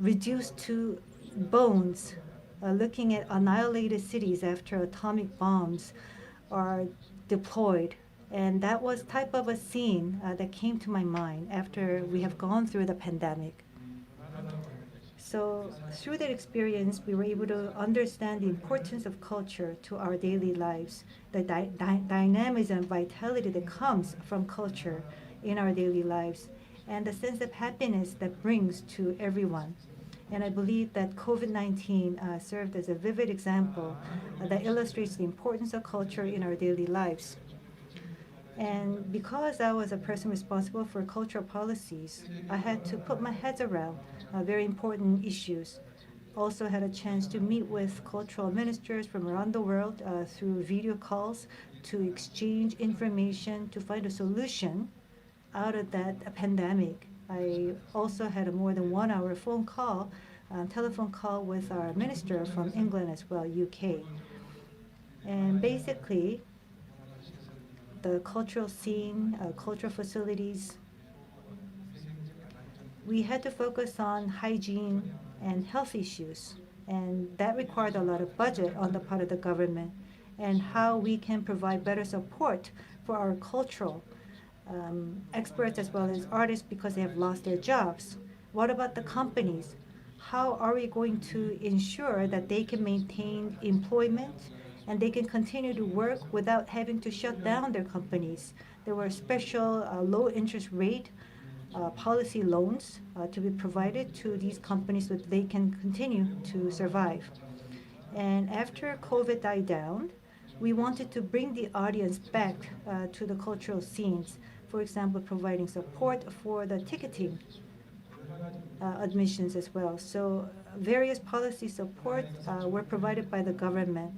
reduced to bones, looking at annihilated cities after atomic bombs are deployed. And that was type of a scene that came to my mind after we have gone through the pandemic. So through that experience, we were able to understand the importance of culture to our daily lives, the dynamism and vitality that comes from culture in our daily lives, and the sense of happiness that brings to everyone. And I believe that COVID-19 served as a vivid example that illustrates the importance of culture in our daily lives. And because I was a person responsible for cultural policies, I had to put my head around very important issues. Also had a chance to meet with cultural ministers from around the world through video calls to exchange information to find a solution out of that pandemic. I also had a more than 1 hour phone call, telephone call with our minister from England as well, UK. And basically, the cultural scene, cultural facilities, we had to focus on hygiene and health issues. And that required a lot of budget on the part of the government, and how we can provide better support for our cultural experts as well as artists because they have lost their jobs. What about the companies? How are we going to ensure that they can maintain employment and they can continue to work without having to shut down their companies? There were special low interest rate policy loans to be provided to these companies so that they can continue to survive. And after COVID died down, we wanted to bring the audience back to the cultural scenes. For example, providing support for the ticketing admissions as well. So various policy support were provided by the government,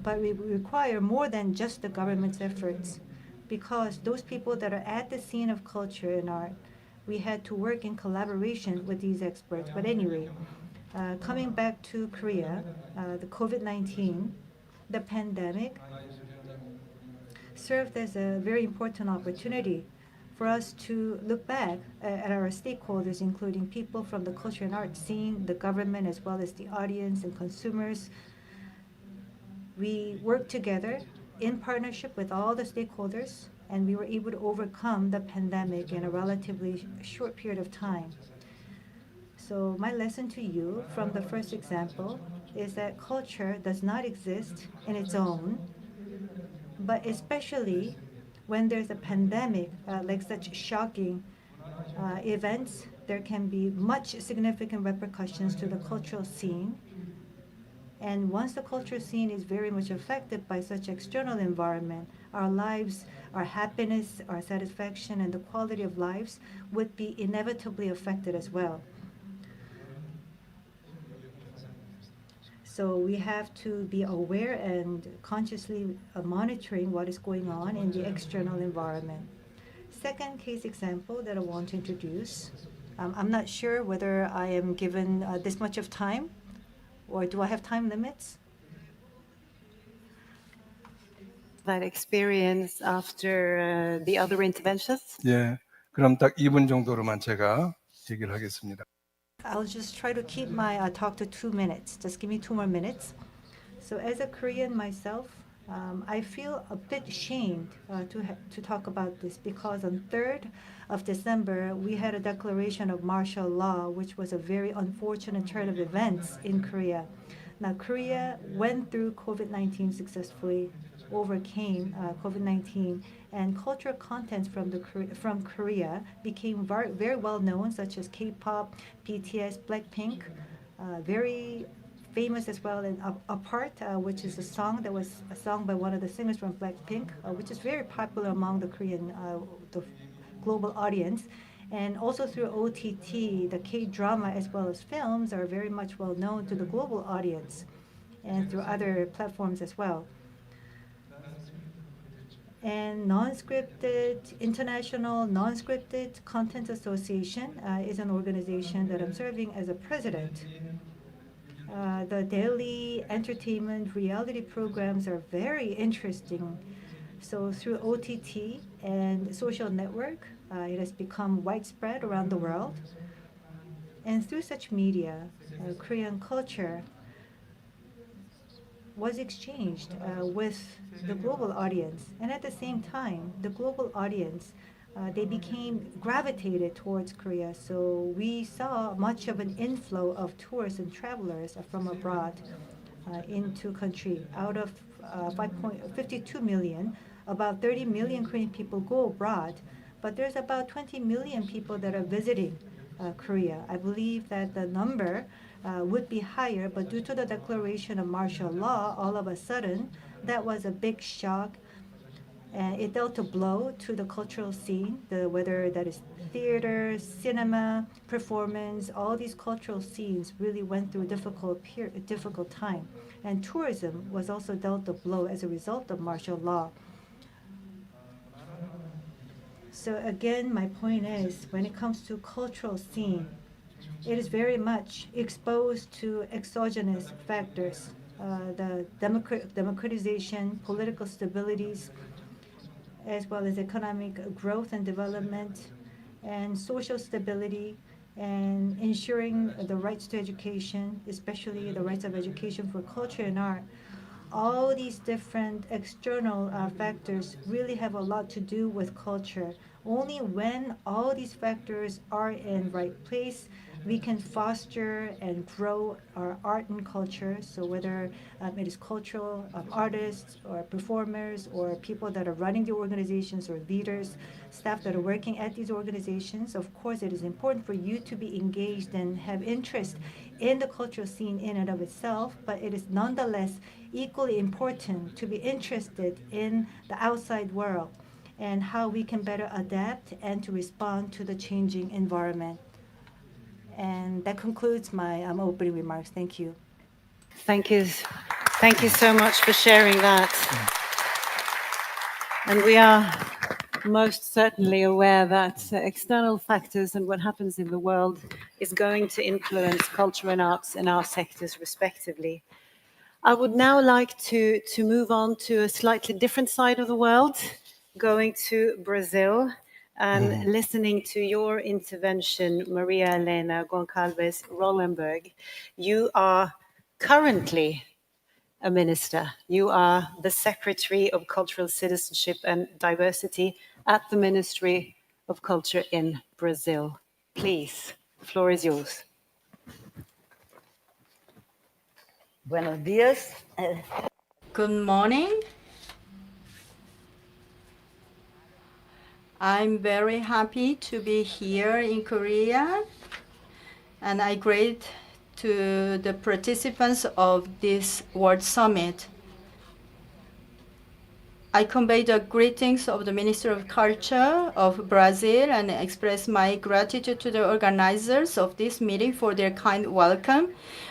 but we require more than just the government's efforts, because those people that are at the scene of culture and art, we had to work in collaboration with these experts. But anyway, coming back to Korea, the COVID-19, the pandemic served as a very important opportunity for us to look back at our stakeholders, including people from the culture and art scene, the government, as well as the audience and consumers. We worked together in partnership with all the stakeholders, and we were able to overcome the pandemic in a relatively short period of time. So my lesson to you from the first example is that culture does not exist in its own, but especially when there's a pandemic, like such shocking events, there can be much significant repercussions to the cultural scene. And once the cultural scene is very much affected by such external environment, our lives, our happiness, our satisfaction, and the quality of lives would be inevitably affected as well. So we have to be aware and consciously monitoring what is going on in the external environment. Second case example that I want to introduce. I'm not sure whether I am given this much of time, or do I have time limits? That experience after the other interventions? 예, 그럼 딱 2분 정도로만 제가 얘기를 하겠습니다. I'll just try to keep my talk to 2 minutes. Just give me 2 more minutes. So as a Korean myself, I feel a bit shamed to talk about this, because on 3rd of December, we had a declaration of martial law, which was a very unfortunate turn of events in Korea. Now, Korea went through COVID-19 successfully. overcame COVID-19, and cultural contents from Korea became very well known, such as K-pop, BTS, Blackpink, very famous as well in Apart, which is a song that was sung by one of the singers from Blackpink, which is very popular among the Korean, the global audience. And also through OTT, the K-drama as well as films are very much well known to the global audience, and through other platforms as well. And International Non-Scripted Content Association is an organization that I'm serving as a president. The daily entertainment reality programs are very interesting. So through OTT and social network, it has become widespread around the world. And through such media, Korean culture was exchanged with the global audience. And at the same time, the global audience, they became gravitated towards Korea. So we saw much of an inflow of tourists and travelers from abroad into country. Out of 52 million, about 30 million Korean people go abroad, but there's about 20 million people that are visiting Korea. I believe that the number would be higher, but due to the declaration of martial law, all of a sudden, that was a big shock. And it dealt a blow to the cultural scene, whether that is theater, cinema, performance, all these cultural scenes really went through a difficult time. And tourism was also dealt a blow as a result of martial law. So again, my point is, when it comes to cultural scene, it is very much exposed to exogenous factors, the democratization, political stabilities, as well as economic growth and development, and social stability, and ensuring the rights to education, especially the rights of education for culture and art. All these different external factors really have a lot to do with culture. Only when all these factors are in right place, we can foster and grow our art and culture. So whether it is cultural artists or performers or people that are running the organizations or leaders, staff that are working at these organizations, of course it is important for you to be engaged and have interest in the cultural scene in and of itself, but it is nonetheless equally important to be interested in the outside world and how we can better adapt and to respond to the changing environment. And that concludes my opening remarks. Thank you. Thank you. Thank you so much for sharing that. And we are most certainly aware that external factors and what happens in the world is going to influence culture and arts in our sectors respectively. I would now like to move on to a slightly different side of the world, going to Brazil and listening to your intervention, Maria Helena Goncalves Rollenberg. You are currently a minister. You are the Secretary of Cultural Citizenship and Diversity at the Ministry of Culture in Brazil. Please, the floor is yours. Buenos días. Good morning. I'm very happy to be here in Korea, and I greet to the participants of this World Summit. I convey the greetings of the Minister of Culture of Brazil and express my gratitude to the organizers of this meeting for their kind welcome.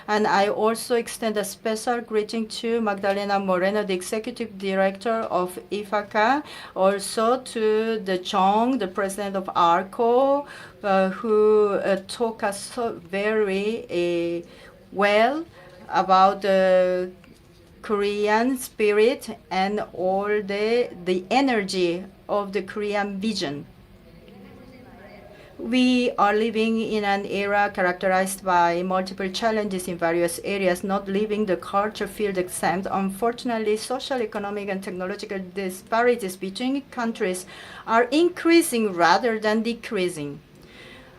And I also extend a special greeting to Magdalena Moreno, the Executive Director of IFACA, also to the Jong, the President of ARCO, who talked us so very well about the Korean spirit and all the energy of the Korean vision. We are living in an era characterized by multiple challenges in various areas, not leaving the culture field exempt. Unfortunately, social, economic, and technological disparities between countries are increasing rather than decreasing.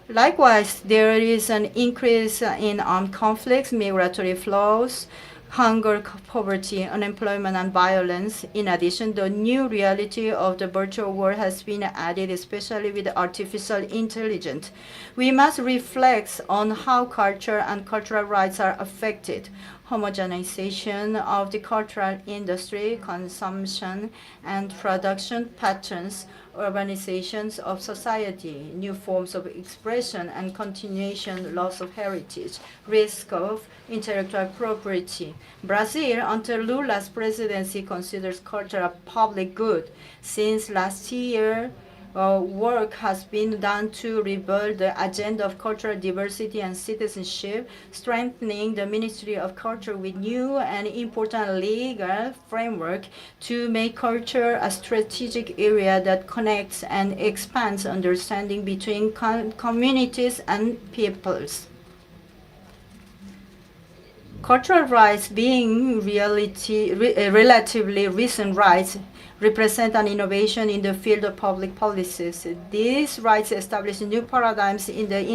Likewise, there is an increase in armed conflicts, migratory flows, hunger, poverty, unemployment, and violence. In addition, the new reality of the virtual world has been added, especially with artificial intelligence. We must reflect on how culture and cultural rights are affected. Homogenization of the cultural industry, consumption and production patterns, urbanizations of society, new forms of expression and continuation, loss of heritage, risk of intellectual property. Brazil, under Lula's presidency, considers culture a public good. Since last year, work has been done to rebuild the agenda of cultural diversity and citizenship, strengthening the Ministry of Culture with new and important legal framework to make culture a strategic area that connects and expands understanding between communities and peoples. Cultural rights, being relatively recent rights, represent an innovation in the field of public policies. These rights establish new paradigms in the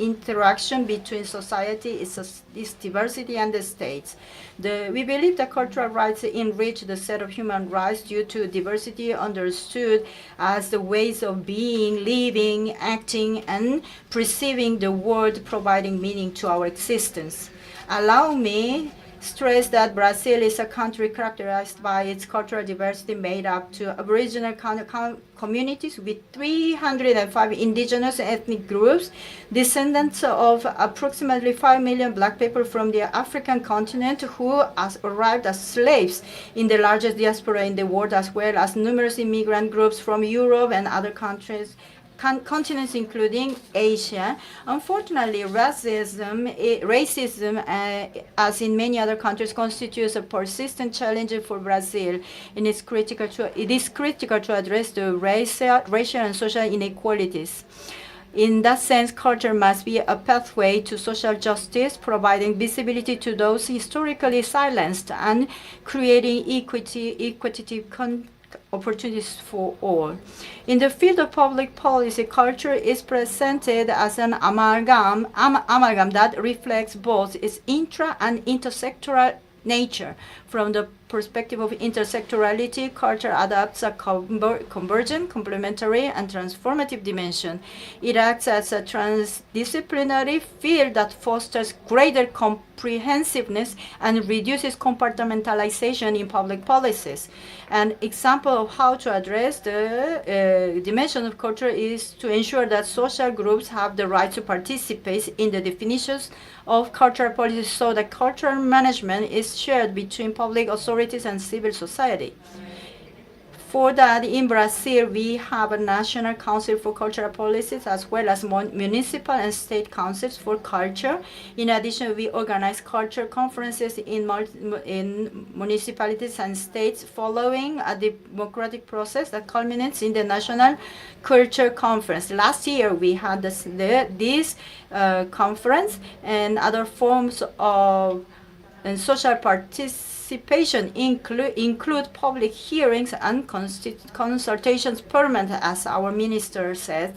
interaction between society, its diversity, and the states. We believe that cultural rights enrich the set of human rights due to diversity understood as the ways of being, living, acting, and perceiving the world, providing meaning to our existence. Allow me stress that Brazil is a country characterized by its cultural diversity made up to Aboriginal communities with 305 indigenous ethnic groups, descendants of approximately 5 million Black people from the African continent who arrived as slaves in the largest diaspora in the world, as well as numerous immigrant groups from Europe and other countries. Continents including Asia. Unfortunately, racism, as in many other countries, constitutes a persistent challenge for Brazil. It is critical to address the racial and social inequalities. In that sense, culture must be a pathway to social justice, providing visibility to those historically silenced and creating equitative opportunities for all. In the field of public policy, culture is presented as an amalgam that reflects both its intra and intersectoral nature. From the perspective of intersectorality, culture adopts a convergent, complementary, and transformative dimension. It acts as a transdisciplinary field that fosters greater comprehensiveness and reduces compartmentalization in public policies. An example of how to address the dimension of culture is to ensure that social groups have the right to participate in the definitions of cultural policies so that cultural management is shared between public authorities and civil society. For that, in Brazil, we have a National Council for Cultural Policies as well as municipal and state councils for culture. In addition, we organize culture conferences in municipalities and states following a democratic process that culminates in the National Culture Conference. Last year, we had this conference, and other forms of social participation include public hearings and consultations permanent, as our minister said.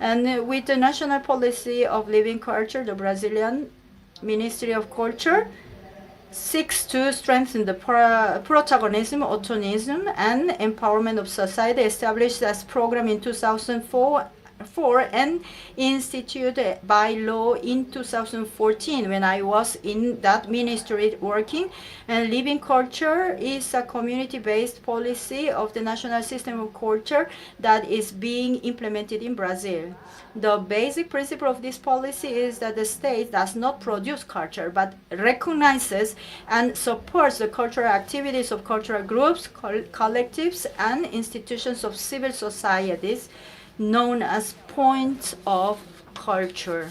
And with the national policy of living culture, the Brazilian Ministry of Culture seeks to strengthen the protagonism, autonomy, and empowerment of society, established as program in 2004 and instituted by law in 2014 when I was in that ministry working. And living culture is a community-based policy of the national system of culture that is being implemented in Brazil. The basic principle of this policy is that the state does not produce culture but recognizes and supports the cultural activities of cultural groups, collectives, and institutions of civil societies known as points of culture.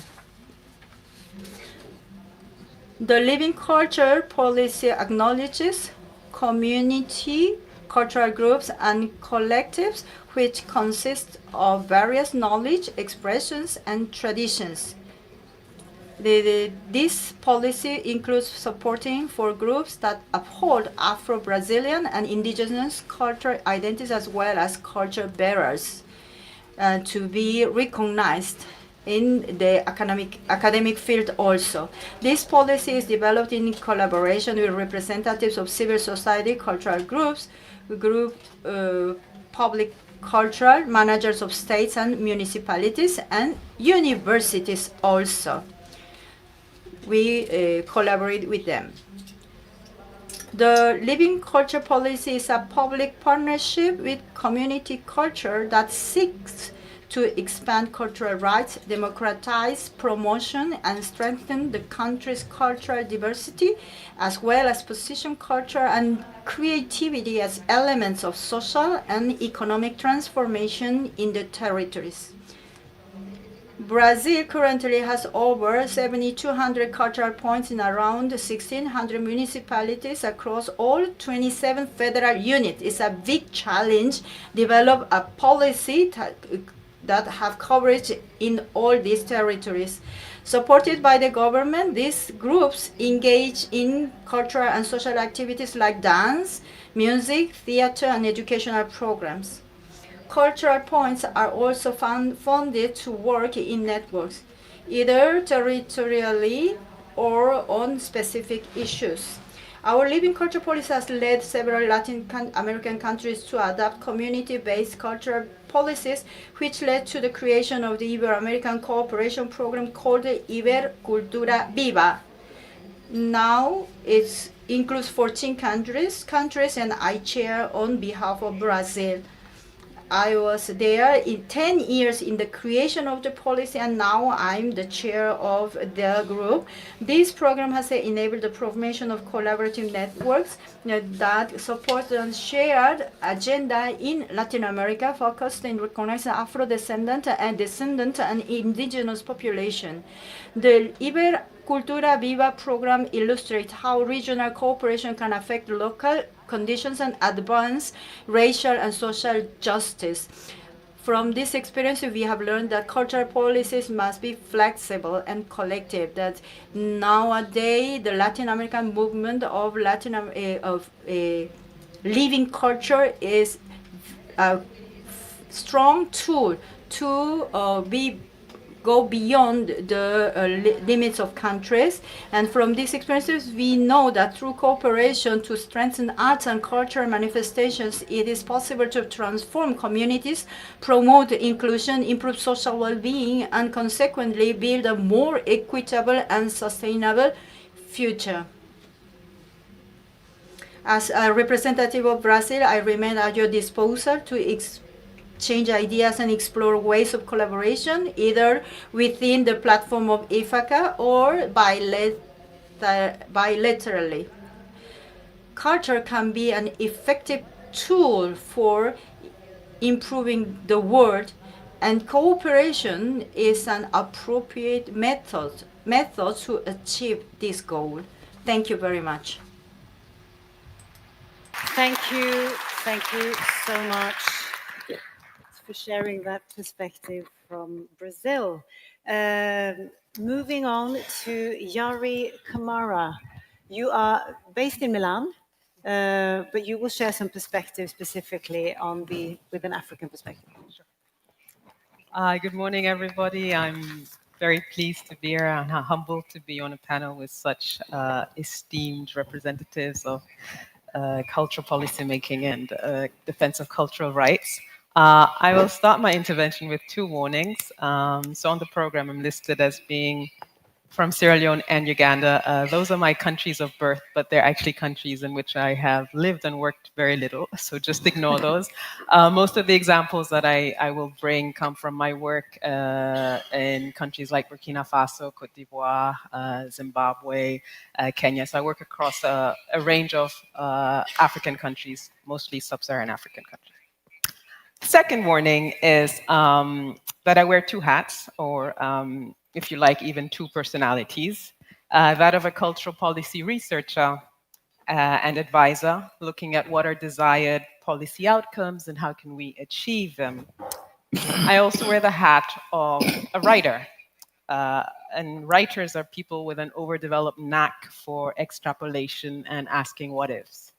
The living culture policy acknowledges community, cultural groups, and collectives which consist of various knowledge, expressions, and traditions. This policy includes supporting for groups that uphold Afro-Brazilian and indigenous cultural identities as well as culture bearers to be recognized. in the academic field also. This policy is developed in collaboration with representatives of civil society, cultural groups, public cultural managers of states and municipalities, and universities also. We collaborate with them. The Living Culture Policy is a public partnership with community culture that seeks to expand cultural rights, democratize promotion, and strengthen the country's cultural diversity, as well as position culture and creativity as elements of social and economic transformation in the territories. Brazil currently has over 7,200 cultural points in around 1,600 municipalities across all 27 federal units. It's a big challenge. Develop a policy that have coverage in all these territories. Supported by the government, these groups engage in cultural and social activities like dance, music, theater, and educational programs. Cultural points are also funded to work in networks, either territorially or on specific issues. Our Living Culture Policy has led several Latin American countries to adopt community-based cultural policies, which led to the creation of the Ibero-American Cooperation Program called Iber Cultura Viva. Now it includes 14 countries, and I chair on behalf of Brazil. I was there in 10 years in the creation of the policy, and now I'm the chair of the group. This program has enabled the formation of collaborative networks that support a shared agenda in Latin America focused in recognizing Afro-descendant and indigenous population. The Iber Cultura Viva program illustrates how regional cooperation can affect local conditions and advance racial and social justice. From this experience, we have learned that cultural policies must be flexible and collective. That nowadays, the Latin American movement of living culture is a strong tool to go beyond the limits of countries. And from these experiences, we know that through cooperation to strengthen arts and cultural manifestations, it is possible to transform communities, promote inclusion, improve social well-being, and consequently build a more equitable and sustainable future. As a representative of Brazil, I remain at your disposal to exchange ideas and explore ways of collaboration, either within the platform of IFACA or bilaterally. Culture can be an effective tool for improving the world, and cooperation is an appropriate method to achieve this goal. Thank you very much. Thank you so much for sharing that perspective from Brazil. Moving on to Yari Kamara. You are based in Milan, but you will share some perspective specifically with an African perspective. Good morning, everybody. I'm very pleased to be here and humbled to be on a panel with such esteemed representatives of cultural policymaking and defense of cultural rights. I will start my intervention with two warnings. So on the program, I'm listed as being from Sierra Leone and Uganda. Those are my countries of birth, but they're actually countries in which I have lived and worked very little, so just ignore those. Most of the examples that I will bring come from my work in countries like Burkina Faso, Cote d'Ivoire, Zimbabwe, Kenya. So I work across a range of African countries, mostly sub-Saharan African countries. Second warning is that I wear two hats, or if you like, even two personalities, that of a cultural policy researcher and advisor, looking at what are desired policy outcomes and how can we achieve them. I also wear the hat of a writer, and writers are people with an overdeveloped knack for extrapolation and asking what ifs.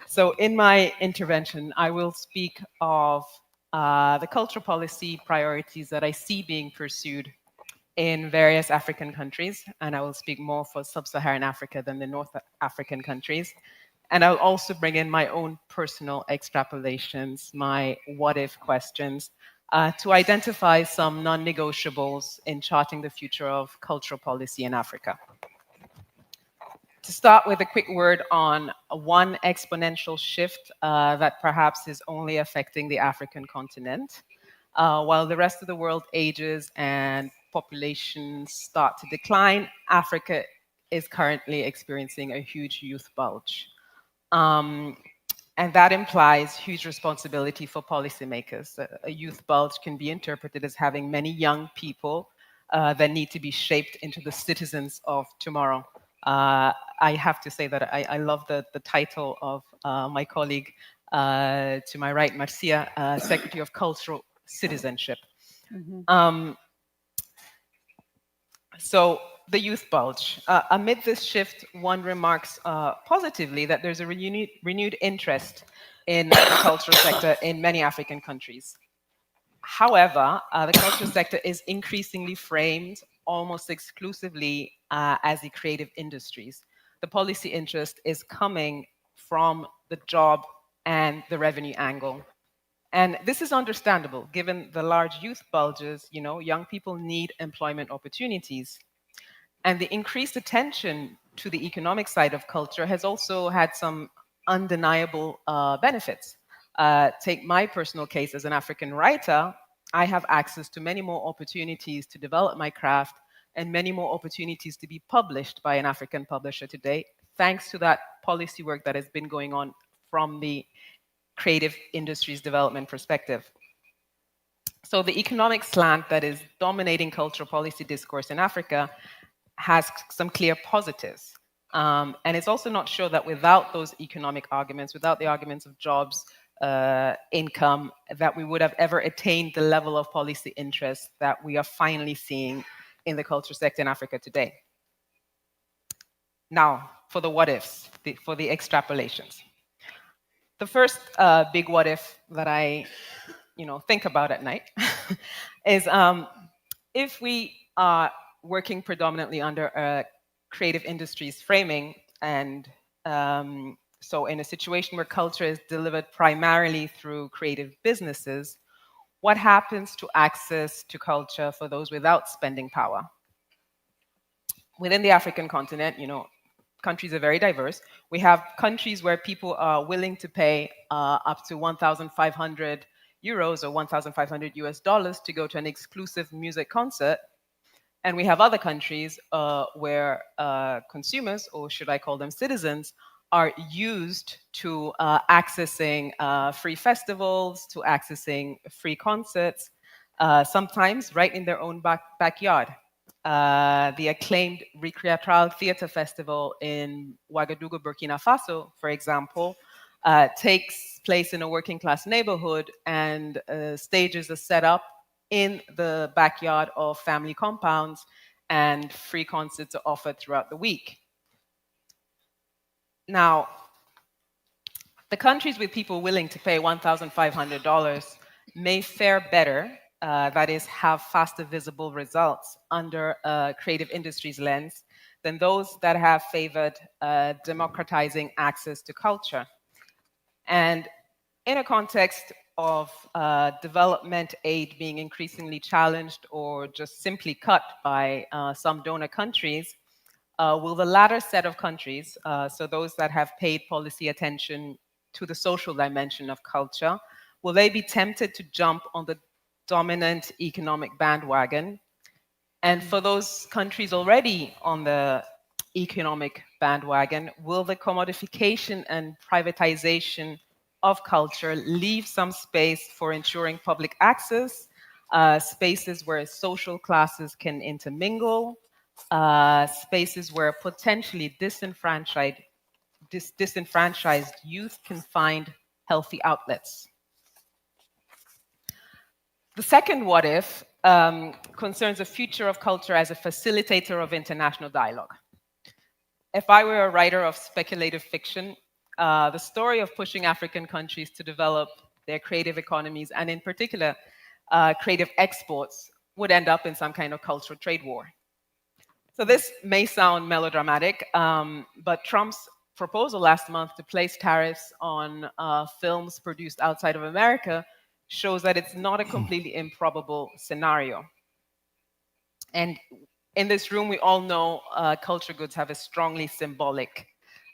So in my intervention, I will speak of the cultural policy priorities that I see being pursued in various African countries, and I will speak more for sub-Saharan Africa than the North African countries. And I'll also bring in my own personal extrapolations, my what-if questions, to identify some non-negotiables in charting the future of cultural policy in Africa. To start with a quick word on one exponential shift that perhaps is only affecting the African continent. While the rest of the world ages and populations start to decline, Africa is currently experiencing a huge youth bulge. And that implies huge responsibility for policymakers. A youth bulge can be interpreted as having many young people that need to be shaped into the citizens of tomorrow. I have to say that I love the title of my colleague to my right, Marcia, Secretary of Cultural Citizenship. So the youth bulge. Amid this shift, one remarks positively that there's a renewed interest in the cultural sector in many African countries. However, the cultural sector is increasingly framed almost exclusively as the creative industries. The policy interest is coming from the job and the revenue angle. And this is understandable, given the large youth bulges, young people need employment opportunities. And the increased attention to the economic side of culture has also had some undeniable benefits. Take my personal case as an African writer, I have access to many more opportunities to develop my craft and many more opportunities to be published by an African publisher today, thanks to that policy work that has been going on from the creative industries development perspective. So the economic slant that is dominating cultural policy discourse in Africa has some clear positives. And it's also not sure that without those economic arguments, without the arguments of jobs, income, that we would have ever attained the level of policy interest that we are finally seeing in the culture sector in Africa today. Now, for the what ifs, for the extrapolations. The first big what if that I think about at night is if we are working predominantly under a creative industries framing, and so in a situation where culture is delivered primarily through creative businesses, what happens to access to culture for those without spending power? Within the African continent, countries are very diverse. We have countries where people are willing to pay up to 1,500 euros or 1,500 US dollars to go to an exclusive music concert. And we have other countries where consumers, or should I call them citizens, are used to accessing free festivals, to accessing free concerts, sometimes right in their own backyard. The acclaimed Recreatral Theatre Festival in Ouagadougou, Burkina Faso, for example, takes place in a working class neighborhood, and stages are set up in the backyard of family compounds, and free concerts are offered throughout the week. Now, the countries with people willing to pay $1,500 may fare better, that is, have faster visible results under a creative industries lens than those that have favored democratizing access to culture. And in a context of development aid being increasingly challenged or just simply cut by some donor countries, will the latter set of countries, so those that have paid policy attention to the social dimension of culture, will they be tempted to jump on the dominant economic bandwagon? And for those countries already on the economic bandwagon, will the commodification and privatization of culture leave some space for ensuring public access, spaces where social classes can intermingle, spaces where potentially disenfranchised youth can find healthy outlets? The second what if concerns the future of culture as a facilitator of international dialogue. If I were a writer of speculative fiction, the story of pushing African countries to develop their creative economies, and in particular, creative exports, would end up in some kind of cultural trade war. So this may sound melodramatic, but Trump's proposal last month to place tariffs on films produced outside of America shows that it's not a completely improbable scenario. And in this room, we all know culture goods have a strongly symbolic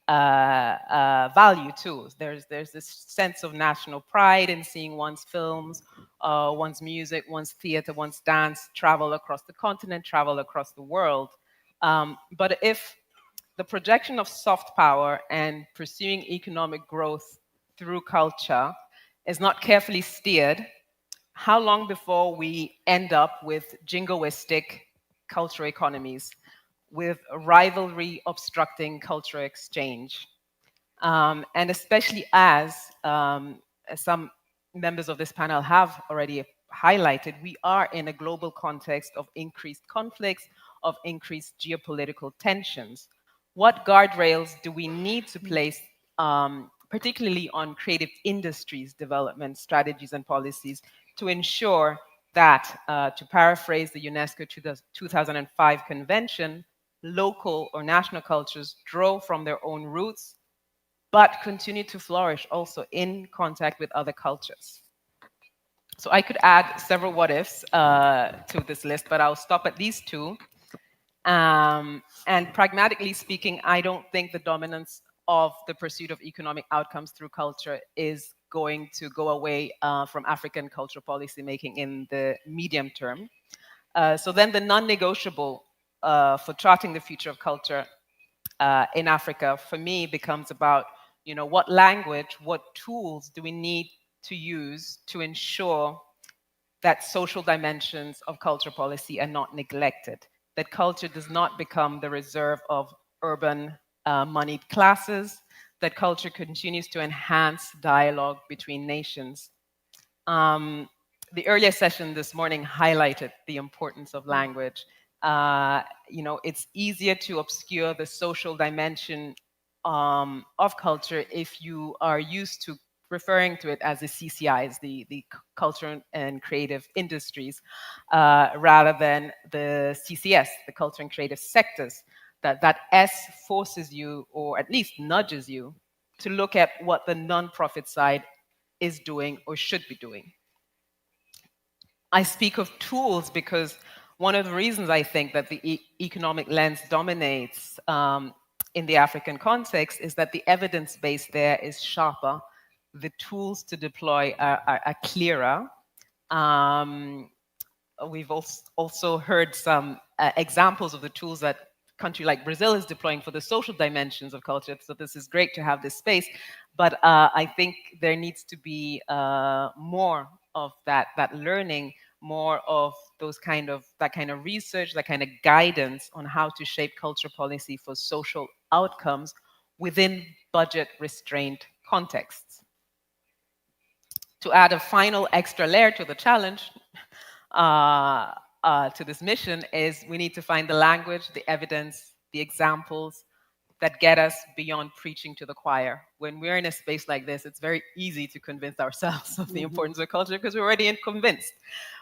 value too. There's this sense of national pride in seeing one's films, one's music, one's theater, one's dance travel across the continent, travel across the world. But if the projection of soft power and pursuing economic growth through culture is not carefully steered, how long before we end up with jingoistic cultural economies, with rivalry obstructing cultural exchange? And especially as some members of this panel have already highlighted, we are in a global context of increased conflicts, of increased geopolitical tensions. What guardrails do we need to place, particularly on creative industries development strategies and policies, to ensure that, to paraphrase the UNESCO 2005 convention, local or national cultures draw from their own roots, but continue to flourish also in contact with other cultures? So I could add several what ifs to this list, but I'll stop at these two. And pragmatically speaking, I don't think the dominance of the pursuit of economic outcomes through culture is going to go away from African cultural policy making in the medium term. So then the non-negotiable for charting the future of culture in Africa, for me, becomes about, what language, what tools do we need to use to ensure that social dimensions of culture policy are not neglected, that culture does not become the reserve of urban moneyed classes, that culture continues to enhance dialogue between nations. The earlier session this morning highlighted the importance of language. It's easier to obscure the social dimension of culture if you are used to referring to it as the CCIs, the culture and creative industries, rather than the CCS, the culture and creative sectors. That S forces you, or at least nudges you, to look at what the nonprofit side is doing or should be doing. I speak of tools because one of the reasons I think that the economic lens dominates in the African context is that the evidence base there is sharper, the tools to deploy are clearer. We've also heard some examples of the tools that a country like Brazil is deploying for the social dimensions of culture. So this is great to have this space, but I think there needs to be more of that learning, more of that kind of research, that kind of guidance on how to shape culture policy for social outcomes within budget-restrained contexts. To add a final extra layer to the challenge, to this mission, is we need to find the language, the evidence, the examples that get us beyond preaching to the choir. When we're in a space like this, it's very easy to convince ourselves of the importance of culture because we're already convinced.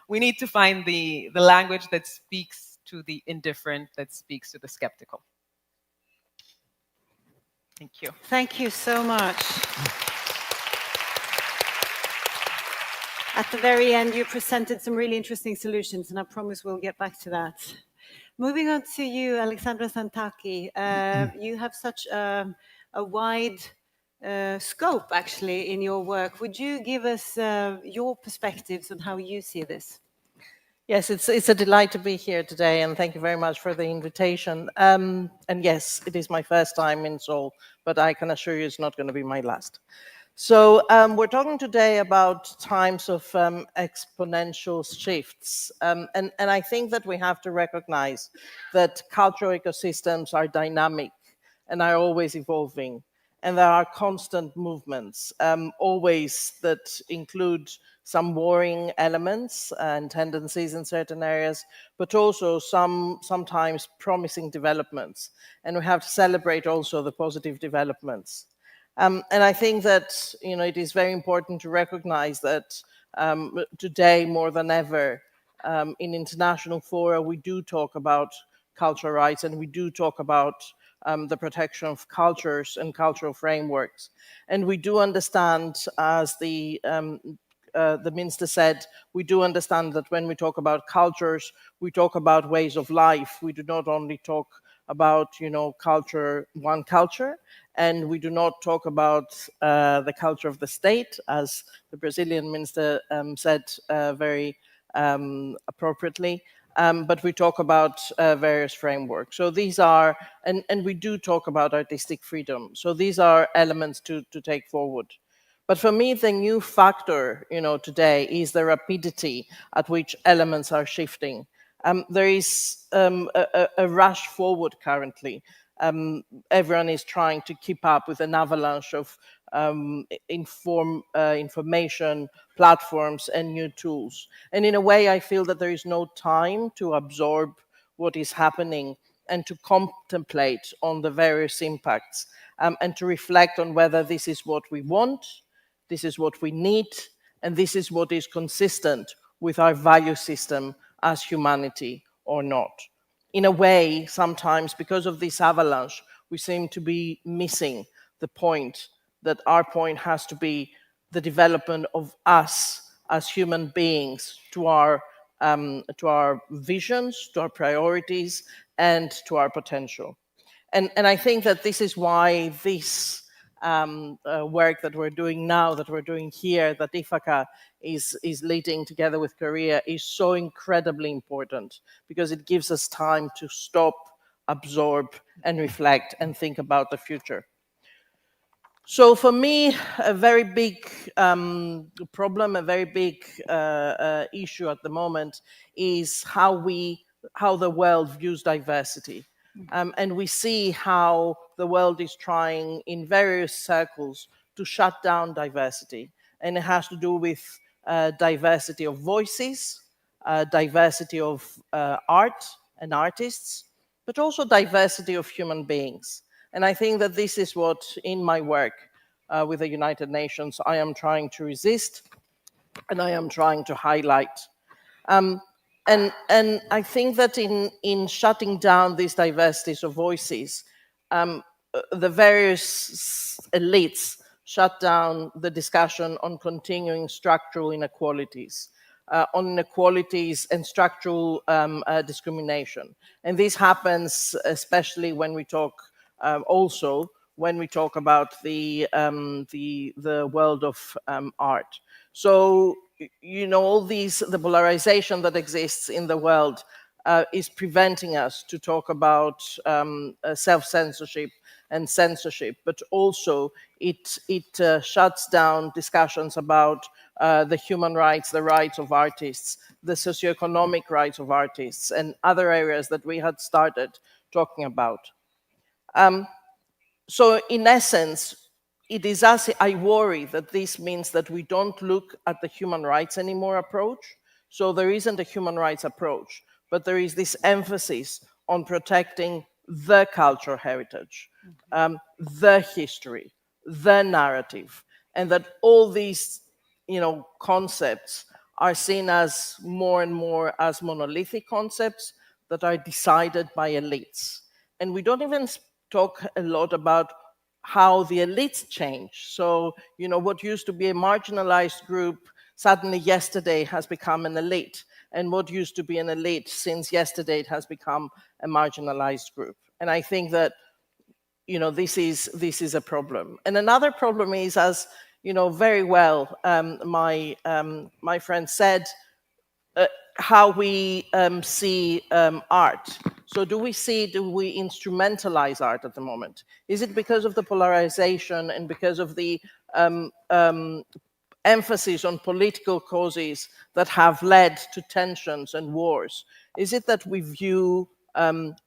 We need to find the language that speaks to the indifferent, that speaks to the skeptical. Thank you. Thank you so much. At the very end, you presented some really interesting solutions, and I promise we'll get back to that. Moving on to you, Alexandra Santaki. You have such a wide scope, actually, in your work. Would you give us your perspectives on how you see this? Yes, it's a delight to be here today, and thank you very much for the invitation. And yes, it is my first time in Seoul, but I can assure you it's not going to be my last. So we're talking today about times of exponential shifts. And I think that we have to recognize that cultural ecosystems are dynamic and are always evolving. And there are constant movements, always that include some worrying elements and tendencies in certain areas, but also sometimes promising developments. And we have to celebrate also the positive developments. And I think that it is very important to recognize that today more than ever, in international fora, we do talk about cultural rights, and we do talk about the protection of cultures and cultural frameworks. And we do understand, as the minister said, we do understand that when we talk about cultures, we talk about ways of life. We do not only talk about, culture, one culture, and we do not talk about the culture of the state, as the Brazilian minister said very appropriately, but we talk about various frameworks. So these are, and we do talk about artistic freedom. So these are elements to take forward. But for me, the new factor, today is the rapidity at which elements are shifting. There is a rush forward currently. Everyone is trying to keep up with an avalanche of information, platforms, and new tools. And in a way, I feel that there is no time to absorb what is happening and to contemplate on the various impacts, and to reflect on whether this is what we want, this is what we need, and this is what is consistent with our value system as humanity or not. In a way, sometimes, because of this avalanche, we seem to be missing the point, that our point has to be the development of us as human beings to our visions, to our priorities, and to our potential. And I think that this is why this work that we're doing now, that we're doing here, that Ithaka is leading together with Korea, is so incredibly important, because it gives us time to stop, absorb, and reflect and think about the future. So for me, a very big problem, a very big issue at the moment is how the world views diversity. And we see how the world is trying in various circles to shut down diversity. And it has to do with diversity of voices, diversity of art and artists, but also diversity of human beings. And I think that this is what, in my work with the United Nations, I am trying to resist and I am trying to highlight. And I think that in shutting down these diversities of voices, the various elites shut down the discussion on continuing structural inequalities, on inequalities and structural discrimination. And this happens especially when we talk also when we talk about the world of art. So, all the polarization that exists in the world is preventing us to talk about self-censorship and censorship, but also it shuts down discussions about the human rights, the rights of artists, the socioeconomic rights of artists, and other areas that we had started talking about. So in essence, it is us, I worry that this means that we don't look at the human rights anymore approach. So there isn't a human rights approach, but there is this emphasis on protecting the cultural heritage, the history, the narrative, and that all these, concepts are seen as more and more as monolithic concepts that are decided by elites. And we don't even talk a lot about how the elites change. So, what used to be a marginalized group suddenly yesterday has become an elite. And what used to be an elite since yesterday, it has become a marginalized group. And I think that, this is a problem. And another problem is, as very well, my friend said, how we see art. So do we instrumentalize art at the moment? Is it because of the polarization and because of the emphasis on political causes that have led to tensions and wars? Is it that we view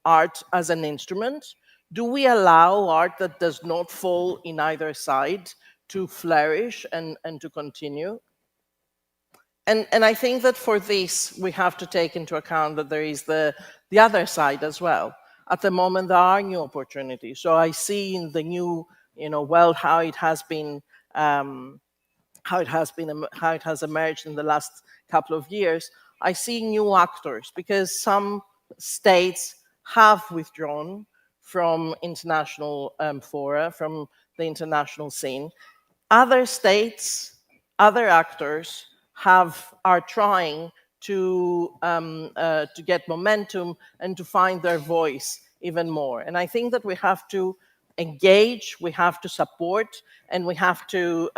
art as an instrument? Do we allow art that does not fall in either side to flourish and to continue? And I think that for this, we have to take into account that there is the other side as well. At the moment, there are new opportunities. So I see in the new, world how it has emerged in the last couple of years. I see new actors because some states have withdrawn from international fora, from the international scene. Other states, other actors are trying to get momentum and to find their voice even more. And I think that we have to engage, we have to support, and we have to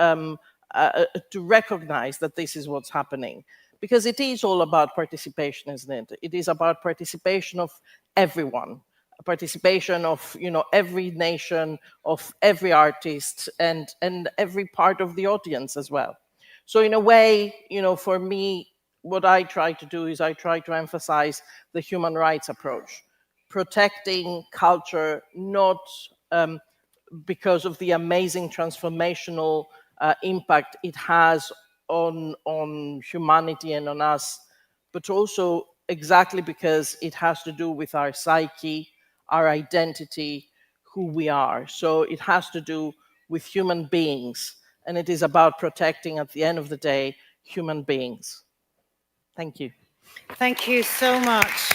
recognize that this is what's happening. Because it is all about participation, isn't it? It is about participation of everyone, participation of every nation, of every artist, and every part of the audience as well. So in a way, for me, what I try to do is I try to emphasize the human rights approach, protecting culture not because of the amazing transformational impact it has on humanity and on us, but also exactly because it has to do with our psyche, our identity, who we are. So it has to do with human beings, and it is about protecting, at the end of the day, human beings. Thank you. Thank you so much.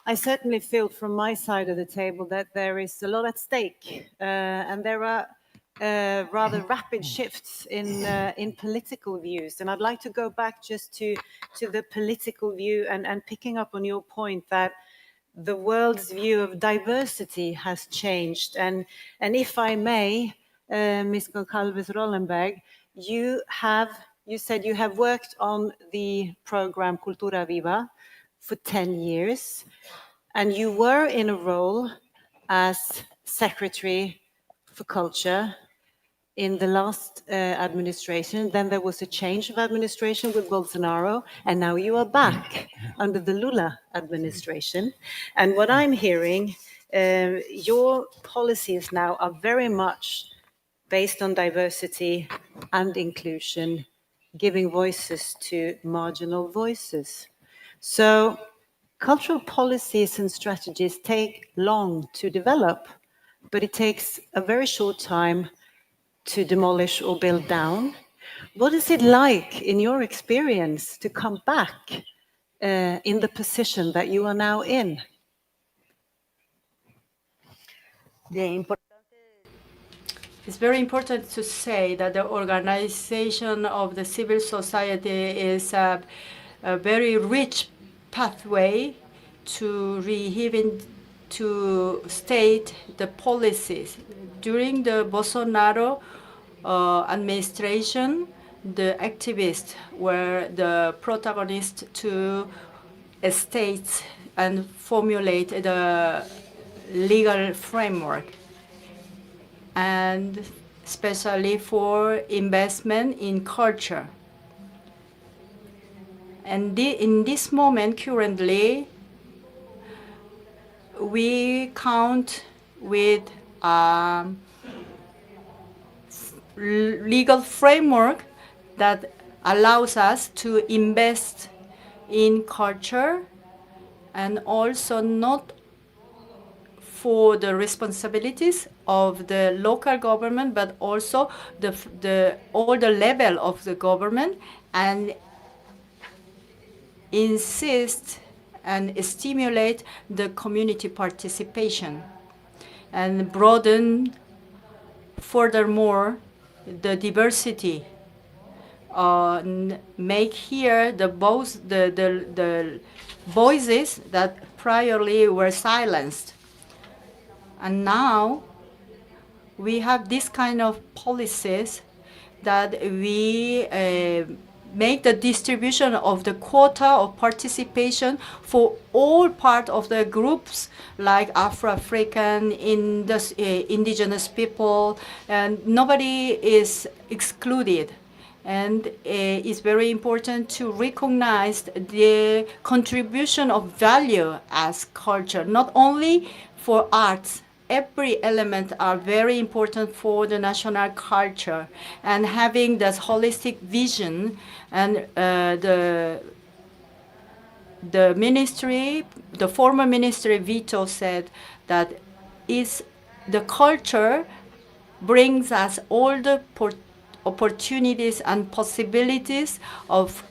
I certainly feel from my side of the table that there is a lot at stake, and there are rather rapid shifts in political views. And I'd like to go back just to the political view and picking up on your point that the world's view of diversity has changed. And if I may, Ms. Gonçalves Rollenberg, you said you have worked on the program Cultura Viva for 10 years, and you were in a role as Secretary for Culture in the last administration. Then there was a change of administration with Bolsonaro, and now you are back under the Lula administration. And what I'm hearing, your policies now are very much based on diversity and inclusion, giving voices to marginal voices. So cultural policies and strategies take long to develop, but it takes a very short time to demolish or build down. What is it like, in your experience, to come back in the position that you are now in? It's very important to say that the organization of the civil society is a very rich pathway to state the policies. During the Bolsonaro administration, the activists were the protagonists to state and formulate the legal framework, and especially for investment in culture. And in this moment, currently, we count with legal framework that allows us to invest in culture, and also not for the responsibilities of the local government, but also all the level of the government, and insist and stimulate the community participation, and broaden furthermore the diversity. Make here the voices that priorly were silenced. And now we have this kind of policies that we make the distribution of the quota of participation for all part of the groups, like Afro-African, indigenous people, and nobody is excluded. And it's very important to recognize the contribution of value as culture, not only for arts. Every element are very important for the national culture, and having this holistic vision. And the ministry, the former ministry Vito said that the culture brings us all the opportunities and possibilities of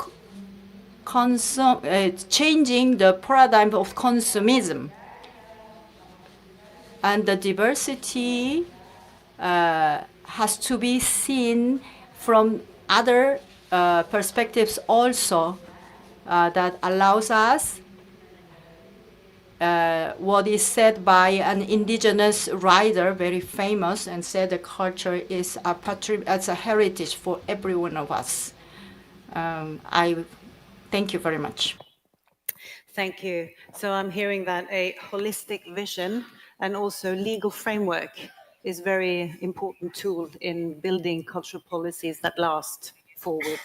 changing the paradigm of consumism. And the diversity has to be seen from other perspectives also that allows us what is said by an indigenous writer, very famous, and said the culture is as a heritage for every one of us. I thank you very much. Thank you. So I'm hearing that a holistic vision and also legal framework is a very important tool in building cultural policies that last forward.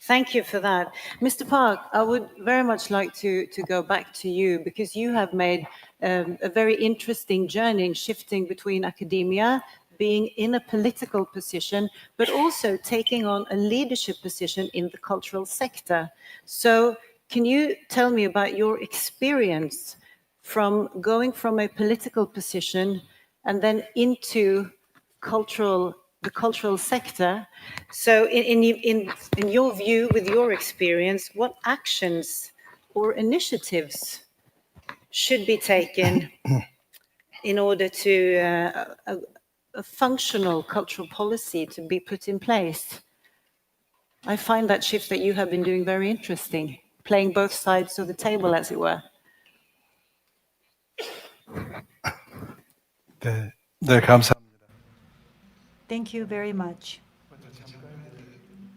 Thank you for that. Mr. Park, I would very much like to go back to you because you have made a very interesting journey in shifting between academia, being in a political position, but also taking on a leadership position in the cultural sector. So can you tell me about your experience from going from a political position and then into the cultural sector? So in your view, with your experience, what actions or initiatives should be taken in order to a functional cultural policy to be put in place? I find that shift that you have been doing very interesting, playing both sides of the table, as it were. 네, 감사합니다. Thank you very much.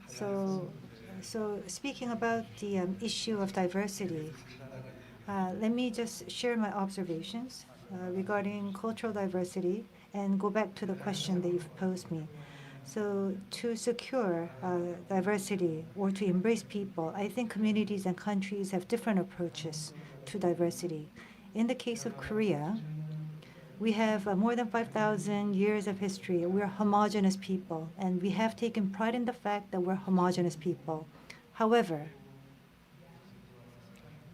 So speaking about the issue of diversity, let me just share my observations regarding cultural diversity and go back to the question that you've posed me. So to secure diversity or to embrace people, I think communities and countries have different approaches to diversity. In the case of Korea, we have more than 5,000 years of history. We're homogenous people, and we have taken pride in the fact that we're homogenous people. However,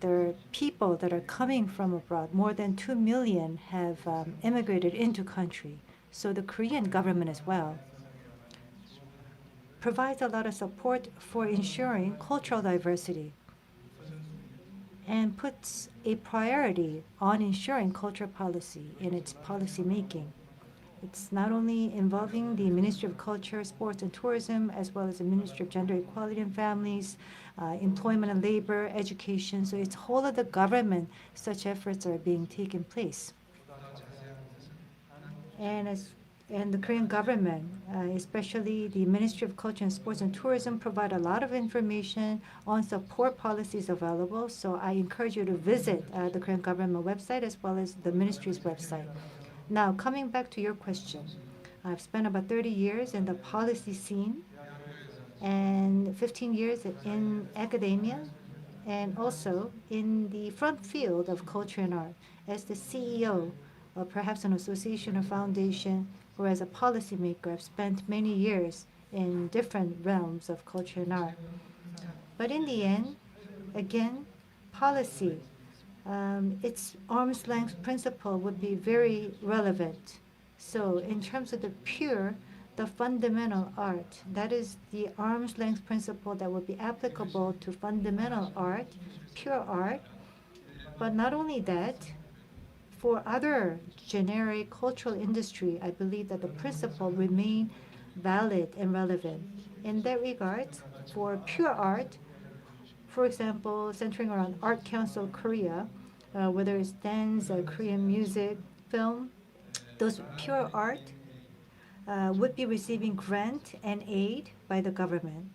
there are people that are coming from abroad. More than 2 million have immigrated into country. So the Korean government as well provides a lot of support for ensuring cultural diversity and puts a priority on ensuring cultural policy in its policy making. It's not only involving the Ministry of Culture, Sports and Tourism, as well as the Ministry of Gender Equality and Families, Employment and Labor, Education. So it's whole of the government such efforts are being taken place. And the Korean government, especially the Ministry of Culture and Sports and Tourism, provide a lot of information on support policies available. So I encourage you to visit the Korean government website as well as the ministry's website. Now, coming back to your question, I've spent about 30 years in the policy scene and 15 years in academia and also in the front field of culture and art as the CEO of perhaps an association or foundation or as a policymaker. I've spent many years in different realms of culture and art. But in the end, again, policy, its arm's length principle would be very relevant. So in terms of the fundamental art, that is the arm's length principle that would be applicable to fundamental art, pure art. But not only that, for other generic cultural industry, I believe that the principle remain valid and relevant. In that regard, for pure art, for example, centering around Art Council Korea, whether it's dance, Korean music, film, those pure art would be receiving grant and aid by the government.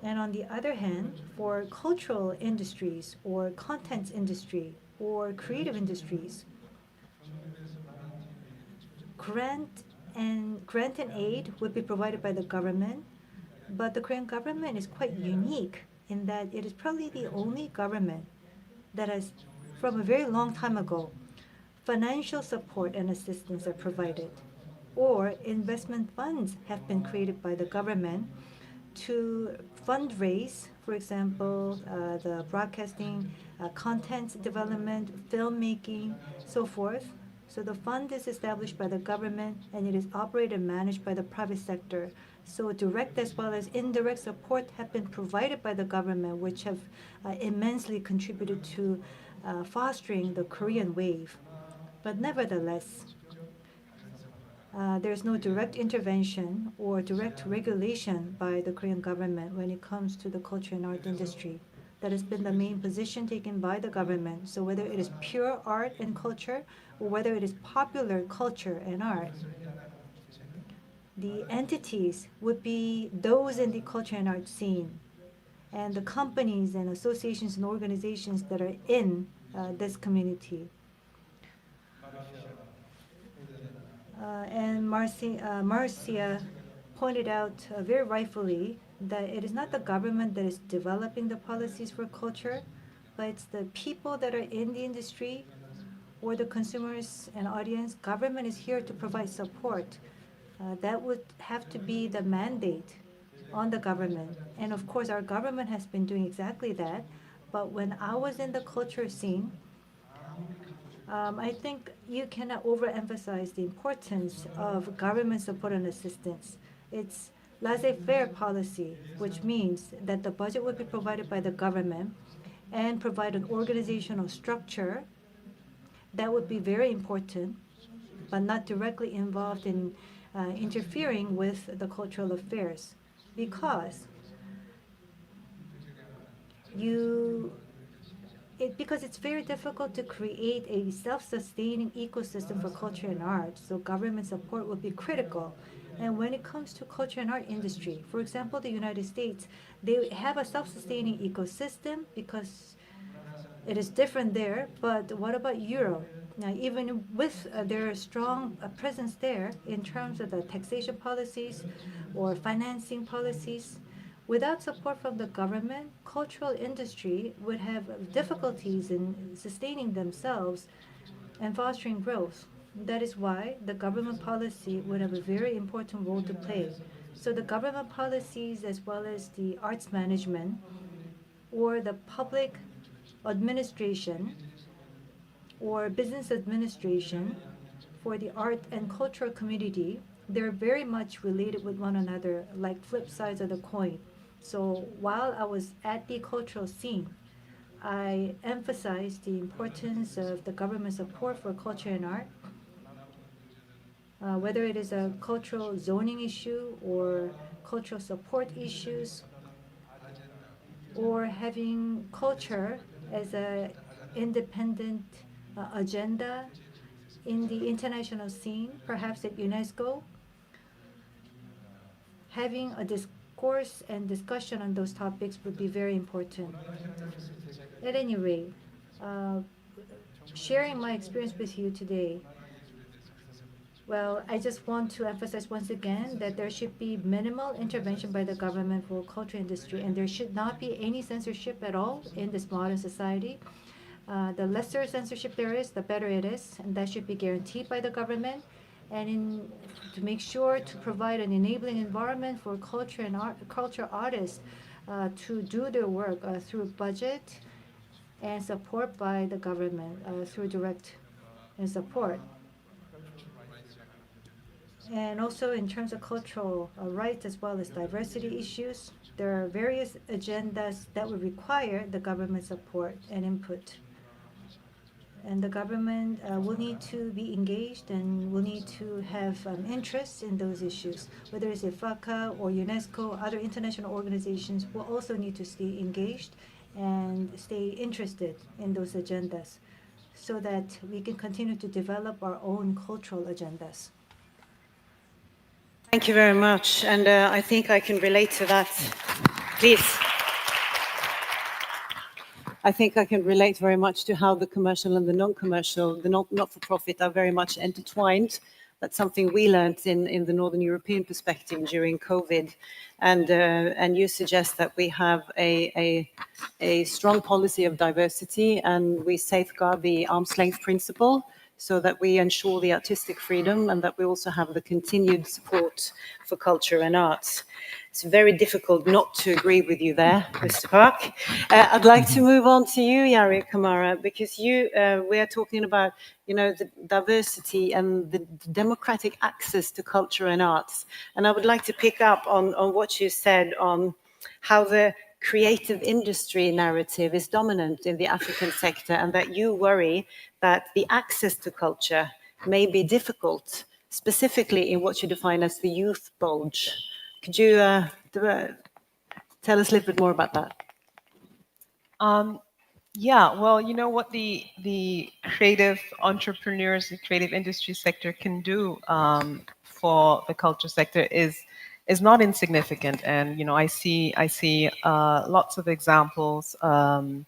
And on the other hand, for cultural industries or content industry or creative industries, grant and aid would be provided by the government, but the Korean government is quite unique in that it is probably the only government that has, from a very long time ago, financial support and assistance are provided, or investment funds have been created by the government to fundraise, for example, the broadcasting, content development, filmmaking, so forth. So the fund is established by the government and it is operated and managed by the private sector. So direct as well as indirect support have been provided by the government, which have immensely contributed to fostering the Korean wave. But nevertheless, there's no direct intervention or direct regulation by the Korean government when it comes to the culture and art industry. That has been the main position taken by the government. So whether it is pure art and culture or whether it is popular culture and art, the entities would be those in the culture and art scene and the companies and associations and organizations that are in this community. And Marcia pointed out very rightfully that it is not the government that is developing the policies for culture, but it's the people that are in the industry or the consumers and audience. Government is here to provide support. That would have to be the mandate on the government. And of course, our government has been doing exactly that. But when I was in the culture scene, I think you cannot overemphasize the importance of government support and assistance. It's laissez-faire policy, which means that the budget would be provided by the government and provide an organizational structure that would be very important, but not directly involved in interfering with the cultural affairs, because because it's very difficult to create a self-sustaining ecosystem for culture and art, so government support would be critical. And when it comes to culture and art industry, for example, the United States, they have a self-sustaining ecosystem because it is different there. But what about Europe? Now, even with their strong presence there in terms of the taxation policies or financing policies, without support from the government, cultural industry would have difficulties in sustaining themselves and fostering growth. That is why the government policy would have a very important role to play. So the government policies as well as the arts management or the public administration or business administration for the art and cultural community, they're very much related with one another, like flip sides of the coin. So while I was at the cultural scene, I emphasized the importance of the government support for culture and art, whether it is a cultural zoning issue or cultural support issues, or having culture as an independent agenda in the international scene, perhaps at UNESCO. Having a discourse and discussion on those topics would be very important. At any rate, sharing my experience with you today, well, I just want to emphasize once again that there should be minimal intervention by the government for culture industry, and there should not be any censorship at all in this modern society. The lesser censorship there is, the better it is, and that should be guaranteed by the government. And to make sure to provide an enabling environment for culture and culture artists to do their work through budget and support by the government through direct support. And also in terms of cultural rights as well as diversity issues, there are various agendas that would require the government support and input. And the government will need to be engaged and will need to have interest in those issues. Whether it's IFACA or UNESCO, other international organizations will also need to stay engaged and stay interested in those agendas so that we can continue to develop our own cultural agendas. Thank you very much. And I think I can relate to that. Please. I think I can relate very much to how the commercial and the non-commercial, the not-for-profit are very much intertwined. That's something we learned in the Northern European perspective during COVID. And you suggest that we have a strong policy of diversity and we safeguard the arm's length principle so that we ensure the artistic freedom and that we also have the continued support for culture and arts. It's very difficult not to agree with you there, Mr. Park. I'd like to move on to you, Yari Kamara, because we are talking about, the diversity and the democratic access to culture and arts. And I would like to pick up on what you said on how the creative industry narrative is dominant in the African sector, and that you worry that the access to culture may be difficult, specifically in what you define as the youth bulge. Could you tell us a little bit more about that? Yeah, well, you know what the creative entrepreneurs, the creative industry sector can do for the culture sector is not insignificant. And I see lots of examples from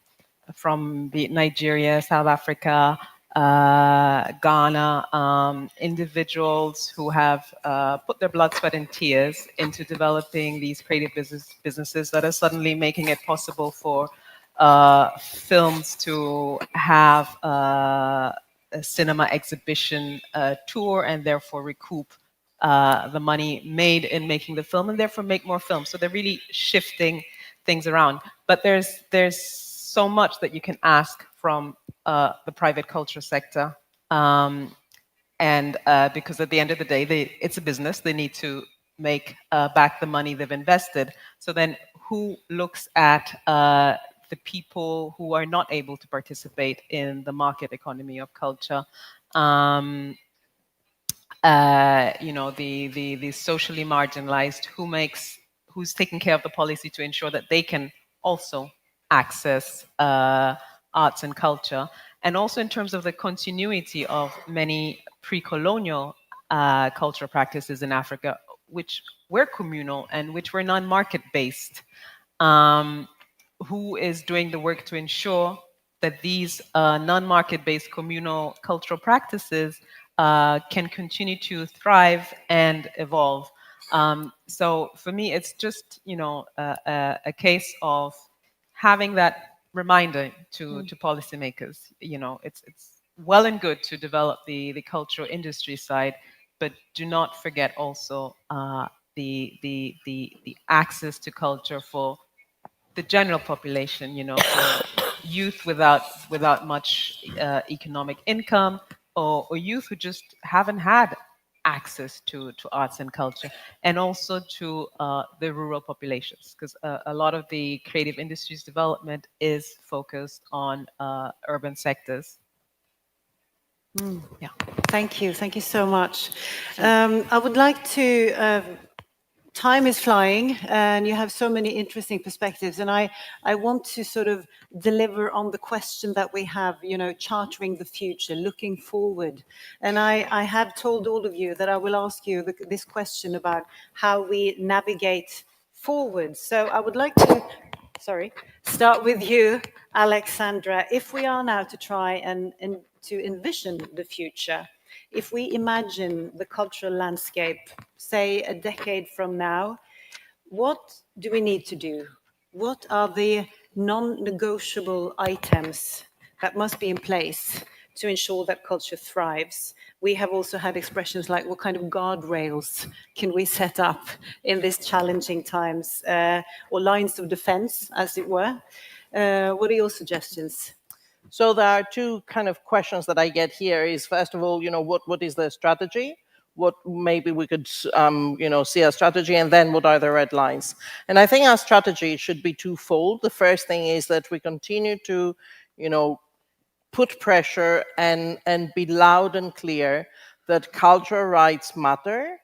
Nigeria, South Africa, Ghana, individuals who have put their blood, sweat, and tears into developing these creative businesses that are suddenly making it possible for films to have a cinema exhibition tour and therefore recoup the money made in making the film and therefore make more films. So they're really shifting things around. But there's so much that you can ask from the private culture sector. And because at the end of the day, it's a business. They need to make back the money they've invested. So then who looks at the people who are not able to participate in the market economy of culture? The socially marginalized, who's taking care of the policy to ensure that they can also access arts and culture, and also in terms of the continuity of many pre-colonial cultural practices in Africa, which were communal and which were non-market based. Who is doing the work to ensure that these non-market based communal cultural practices can continue to thrive and evolve? So for me, it's just a case of having that reminder to policymakers. It's well and good to develop the cultural industry side, but do not forget also the access to culture for the general population. For youth without much economic income, or youth who just haven't had access to arts and culture, and also to the rural populations, because a lot of the creative industries development is focused on urban sectors. Yeah. Thank you so much. I would like to, time is flying and you have so many interesting perspectives, and I want to sort of deliver on the question that we have, chartering the future, looking forward. And I have told all of you that I will ask you this question about how we navigate forward. So I would like to, start with you, Alexandra. If we are now to try and to envision the future, if we imagine the cultural landscape, say a decade from now, what do we need to do? What are the non-negotiable items that must be in place to ensure that culture thrives? We have also had expressions like, what kind of guardrails can we set up in these challenging times, or lines of defense, as it were? What are your suggestions? So there are two kind of questions that I get here is, first of all, what is the strategy? What maybe we could, see a strategy, and then what are the red lines? And I think our strategy should be twofold. The first thing is that we continue to, put pressure and be loud and clear that cultural rights matter.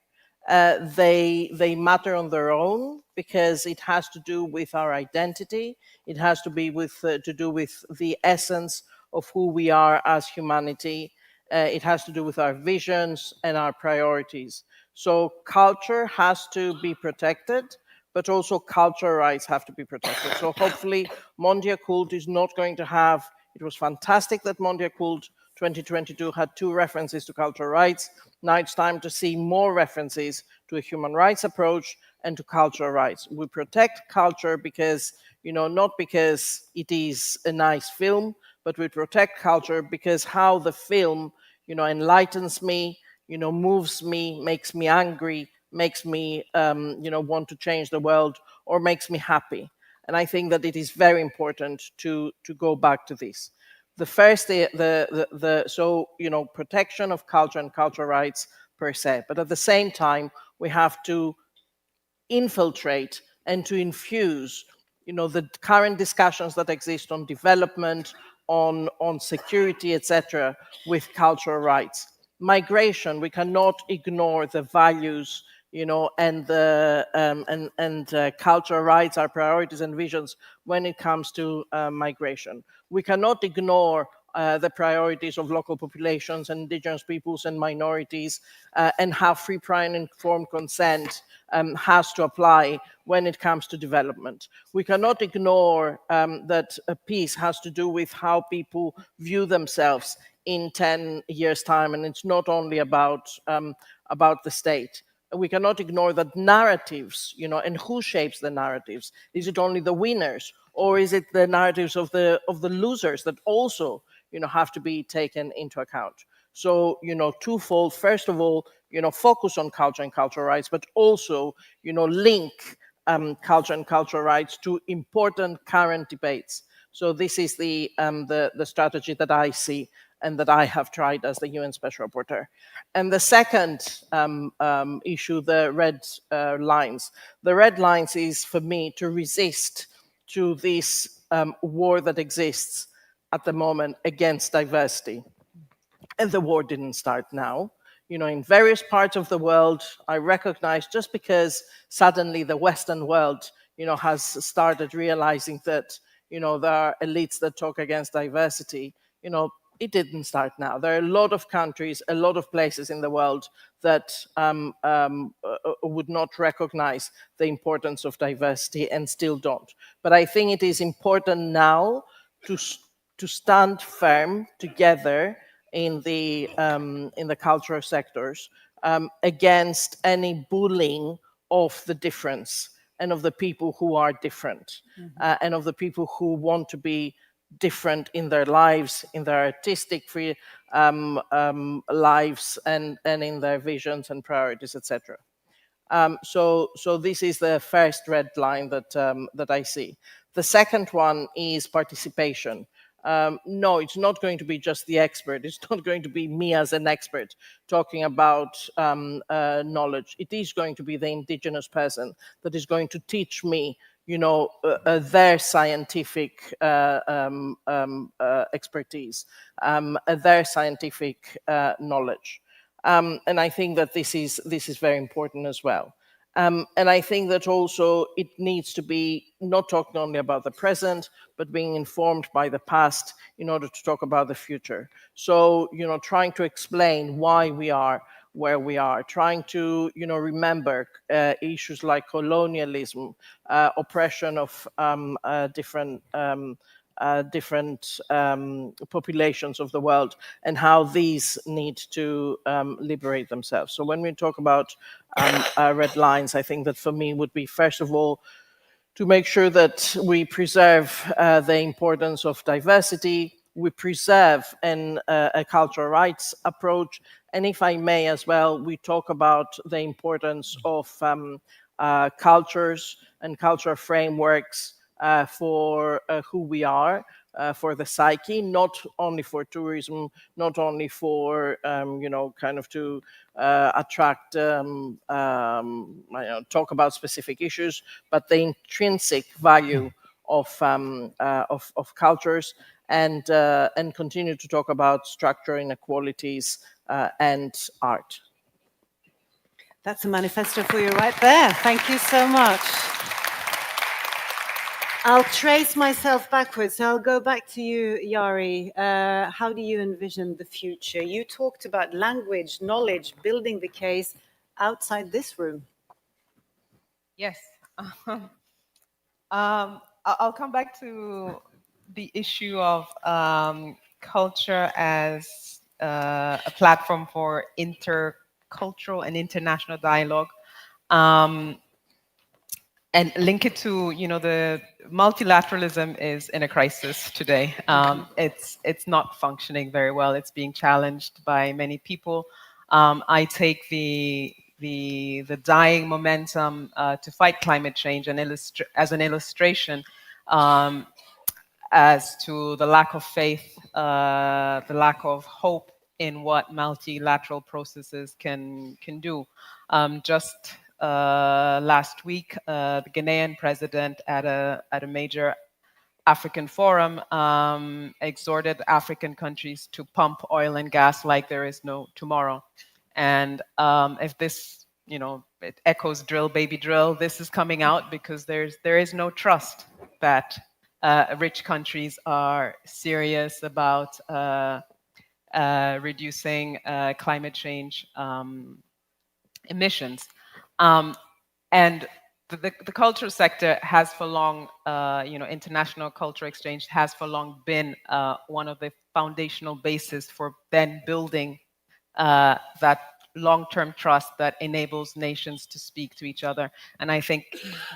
They matter on their own because it has to do with our identity. It has to be to do with the essence of who we are as humanity. It has to do with our visions and our priorities. So culture has to be protected, but also cultural rights have to be protected. So hopefully Mondia Cult is not going to have, it was fantastic that Mondia Cult 2022 had 2 references to cultural rights. Now it's time to see more references to a human rights approach and to cultural rights. We protect culture because, not because it is a nice film, but we protect culture because how the film, enlightens me, moves me, makes me angry, makes me, want to change the world, or makes me happy. And I think that it is very important to go back to this. The first, protection of culture and cultural rights per se, but at the same time, we have to infiltrate and to infuse, the current discussions that exist on development, on security, etc., with cultural rights. Migration, we cannot ignore the values, and the cultural rights, our priorities and visions when it comes to migration. We cannot ignore the priorities of local populations, indigenous peoples and minorities, and how free, prior and informed consent has to apply when it comes to development. We cannot ignore that peace has to do with how people view themselves in 10 years' time, and it's not only about the state. We cannot ignore that narratives, and who shapes the narratives? Is it only the winners, or is it the narratives of the losers that also, have to be taken into account? So, twofold. First of all, focus on culture and cultural rights, but also, link culture and cultural rights to important current debates. So this is the strategy that I see and that I have tried as the UN Special Rapporteur. And the second issue, the red lines. The red lines is for me to resist to this war that exists at the moment against diversity. And the war didn't start now. In various parts of the world, I recognize just because suddenly the Western world, has started realizing that, there are elites that talk against diversity, it didn't start now. There are a lot of countries, a lot of places in the world that would not recognize the importance of diversity and still don't. But I think it is important now to stand firm together in the cultural sectors against any bullying of the difference and of the people who are different, and of the people who want to be different in their lives, in their artistic lives, and in their visions and priorities, etc. So this is the first red line that I see. The second one is participation. No, it's not going to be just the expert. It's not going to be me as an expert talking about knowledge. It is going to be the indigenous person that is going to teach me, their scientific expertise, their scientific knowledge. And I think that this is very important as well. And I think that also it needs to be not talking only about the present, but being informed by the past in order to talk about the future. So, trying to explain why we are where we are, trying to, remember issues like colonialism, oppression of different populations of the world, and how these need to liberate themselves. So when we talk about red lines, I think that for me would be, first of all, to make sure that we preserve the importance of diversity, we preserve a cultural rights approach, and if I may as well, we talk about the importance of cultures and cultural frameworks for who we are, for the psyche, not only for tourism, not only for, kind of to attract, talk about specific issues, but the intrinsic value of cultures, and continue to talk about structural inequalities and art. That's a manifesto for you right there. Thank you so much. I'll trace myself backwards. So I'll go back to you, Jari. How do you envision the future? You talked about language, knowledge, building the case outside this room. Yes. I'll come back to the issue of culture as a platform for intercultural and international dialogue. and link it to, you know, the multilateralism is in a crisis today. It's not functioning very well. It's being challenged by many people. I take the dying momentum to fight climate change and as an illustration as to the lack of faith, the lack of hope in what multilateral processes can do. Just last week, the Ghanaian president at a major African forum exhorted African countries to pump oil and gas like there is no tomorrow. And if this, you know, it echoes drill, baby drill, this is coming out because there is no trust that rich countries are serious about reducing climate change emissions. And the cultural sector has for long, you know, international cultural exchange has for long been one of the foundational bases for then building that long-term trust that enables nations to speak to each other. And I think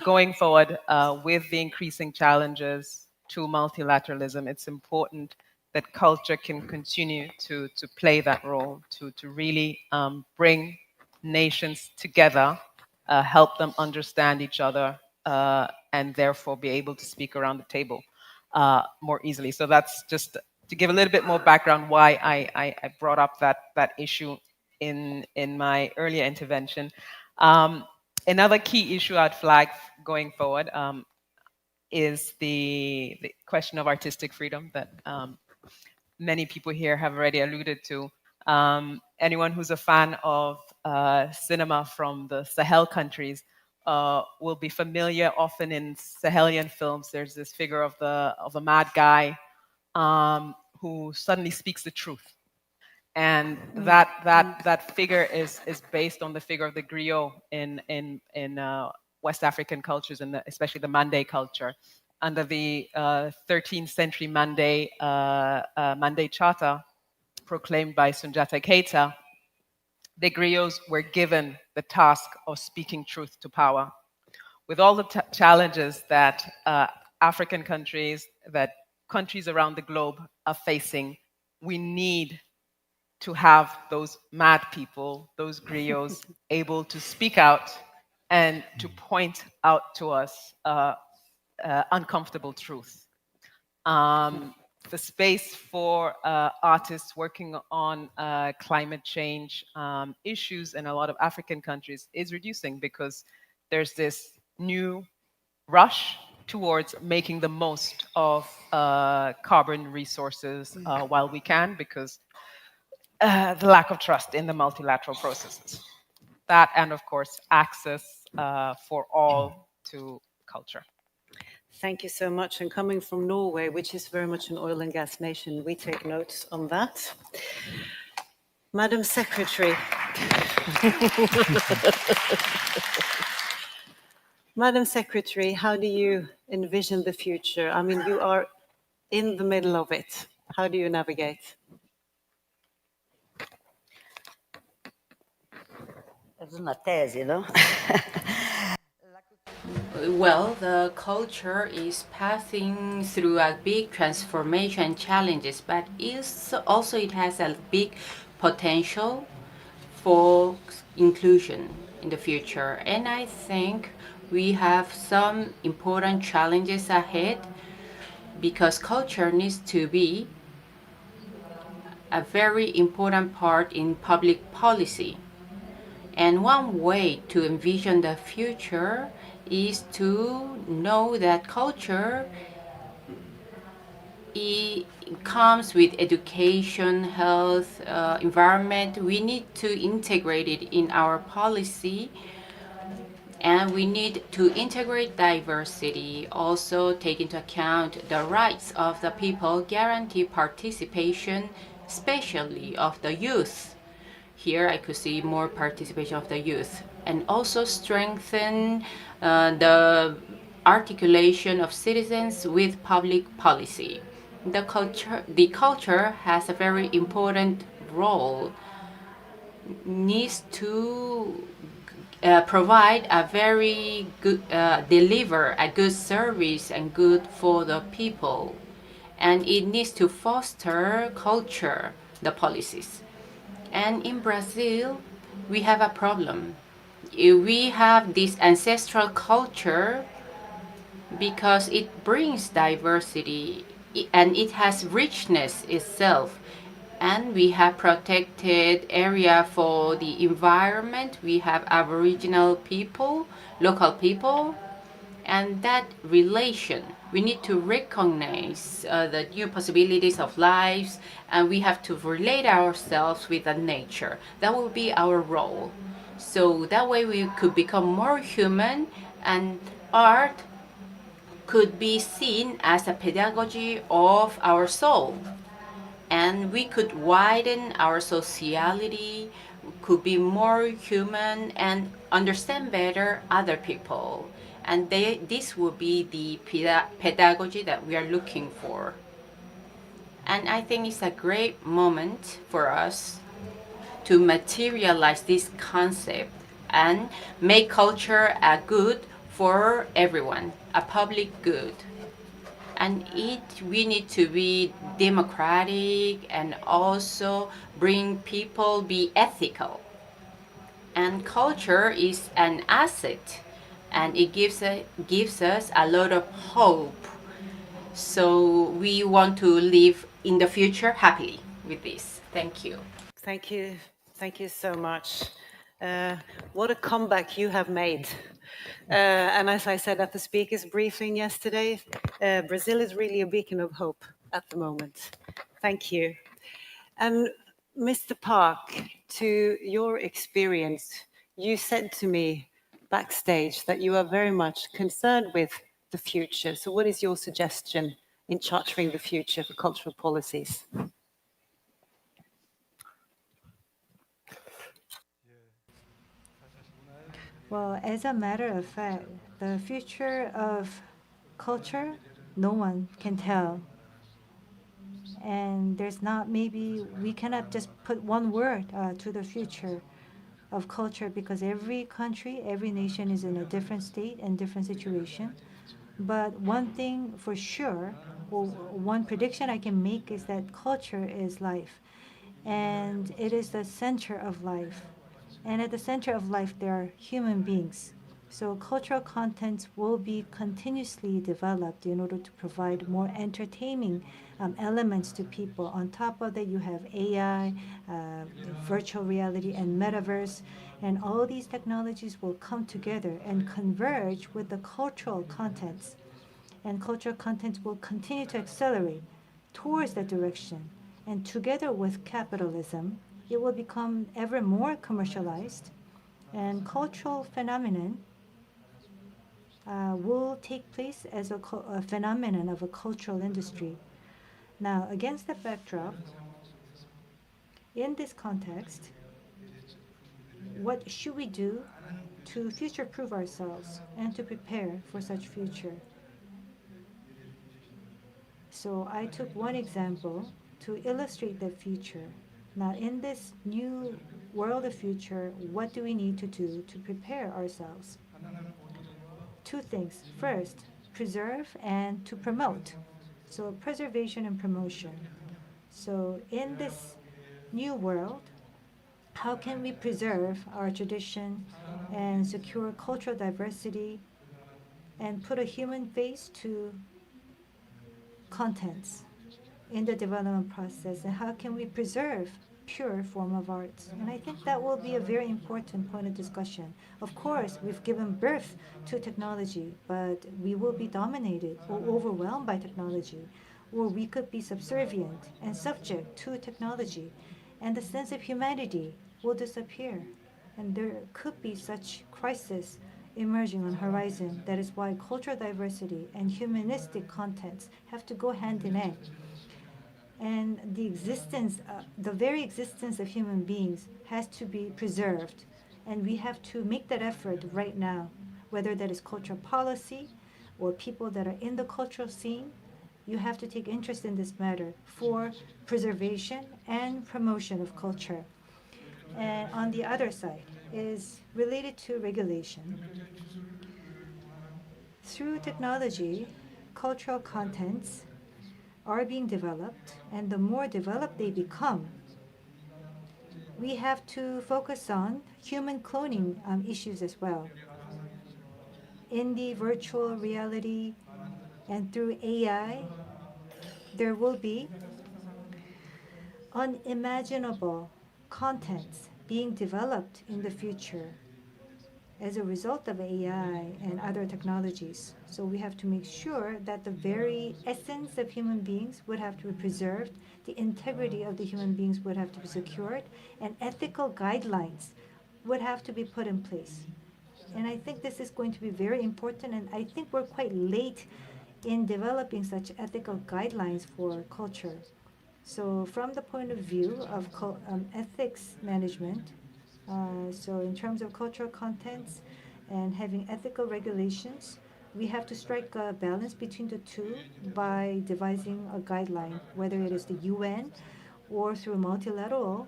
going forward with the increasing challenges to multilateralism, it's important that culture can continue to play that role, to really bring nations together, help them understand each other, and therefore be able to speak around the table more easily. So that's just to give a little bit more background why I brought up that issue in my earlier intervention. Another key issue I'd flag going forward is the question of artistic freedom that many people here have already alluded to. Anyone who's a fan of cinema from the Sahel countries will be familiar. Often in Sahelian films, there's this figure of a mad guy who suddenly speaks the truth. And that figure is based on the figure of the griot in West African cultures, and especially the Mande culture. Under the 13th century Mande Charter, proclaimed by Sunjata Keita, the griots were given the task of speaking truth to power. With all the challenges that African countries, that countries around the globe are facing, we need to have those mad people, those griots, able to speak out and to point out to us uncomfortable truth. The space for artists working on climate change issues in a lot of African countries is reducing because there's this new rush towards making the most of carbon resources while we can, because the lack of trust in the multilateral processes. That, and of course, access for all to culture. Thank you so much. And coming from Norway, which is very much an oil and gas nation, we take notes on that. Madam Secretary. Madam Secretary, how do you envision the future? I mean, you are in the middle of it. How do you navigate? It's una tesi, no? Well, the culture is passing through a big transformation challenges, but it has a big potential for inclusion in the future. And I think we have some important challenges ahead because culture needs to be a very important part in public policy. And one way to envision the future is to know that culture comes with education, health, environment. We need to integrate it in our policy, and we need to integrate diversity, also take into account the rights of the people, guarantee participation, especially of the youth. Here I could see more participation of the youth, and also strengthen the articulation of citizens with public policy. The culture has a very important role, needs to provide a very good, deliver a good service and good for the people. And it needs to foster culture, the policies. And in Brazil, we have a problem. We have this ancestral culture because it brings diversity and it has richness itself. And we have protected area for the environment. We have Aboriginal people, local people, and that relation. We need to recognize the new possibilities of lives, and we have to relate ourselves with the nature. That will be our role. So that way we could become more human, and art could be seen as a pedagogy of our soul. And we could widen our sociality, could be more human and understand better other people. And this will be the pedagogy that we are looking for. And I think it's a great moment for us to materialize this concept and make culture a good for everyone, a public good. And we need to be democratic and also bring people be ethical. And culture is an asset, and it gives us a lot of hope. So we want to live in the future happily with this. Thank you. Thank you. Thank you so much. What a comeback you have made. And as I said at the speakers briefing yesterday, Brazil is really a beacon of hope at the moment. Thank you. And Mr. Park, to your experience, you said to me backstage that you are very much concerned with the future. So what is your suggestion in chartering the future for cultural policies? Well, as a matter of fact, the future of culture, no one can tell. And there's not, maybe we cannot just put one word to the future of culture, because every country, every nation is in a different state and different situation. But one thing for sure, or one prediction I can make, is that culture is life. And it is the center of life. And at the center of life, there are human beings. So cultural contents will be continuously developed in order to provide more entertaining elements to people. On top of that, you have AI, virtual reality, and metaverse. And all these technologies will come together and converge with the cultural contents. And cultural contents will continue to accelerate towards that direction. And together with capitalism, it will become ever more commercialized, and cultural phenomenon will take place as a phenomenon of a cultural industry. Now, against that backdrop, in this context, what should we do to future-proof ourselves and to prepare for such future? So I took one example to illustrate the future. Now, in this new world of future, what do we need to do to prepare ourselves? Two things. First, preserve and to promote. So preservation and promotion. So in this new world, how can we preserve our tradition and secure cultural diversity and put a human face to contents in the development process, and how can we preserve pure form of arts? And I think that will be a very important point of discussion. Of course, we've given birth to technology, but we will be dominated or overwhelmed by technology, or we could be subservient and subject to technology, and the sense of humanity will disappear. And there could be such crisis emerging on horizon. That is why cultural diversity and humanistic contents have to go hand in hand. And the existence, the very existence of human beings has to be preserved. And we have to make that effort right now, whether that is cultural policy or people that are in the cultural scene. You have to take interest in this matter for preservation and promotion of culture. And on the other side, is related to regulation. Through technology, cultural contents are being developed, and the more developed they become, we have to focus on human cloning issues as well. In the virtual reality and through AI, there will be unimaginable contents being developed in the future as a result of AI and other technologies. So we have to make sure that the very essence of human beings would have to be preserved, the integrity of the human beings would have to be secured, and ethical guidelines would have to be put in place. And I think this is going to be very important, and I think we're quite late in developing such ethical guidelines for culture. So from the point of view of ethics management, so in terms of cultural contents and having ethical regulations, we have to strike a balance between the two by devising a guideline, whether it is the UN or through multilateral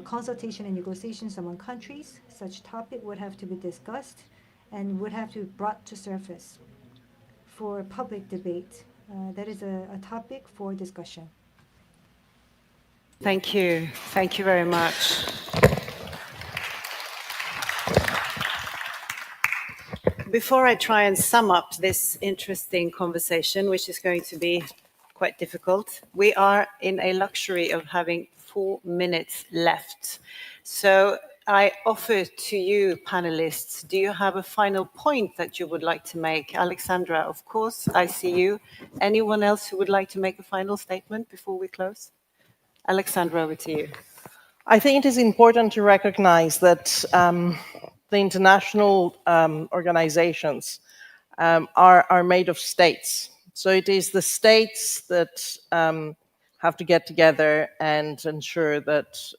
consultation and negotiations among countries. Such topic would have to be discussed and would have to be brought to surface for public debate. That is a topic for discussion. Thank you. Thank you very much. Before I try and sum up this interesting conversation, which is going to be quite difficult, we are in a luxury of having 4 minutes left. So I offer to you, panelists, do you have a final point that you would like to make? Alexandra, of course, I see you. Anyone else who would like to make a final statement before we close? Alexandra, over to you. I think it is important to recognize that the international organizations are made of states. So it is the states that have to get together and ensure that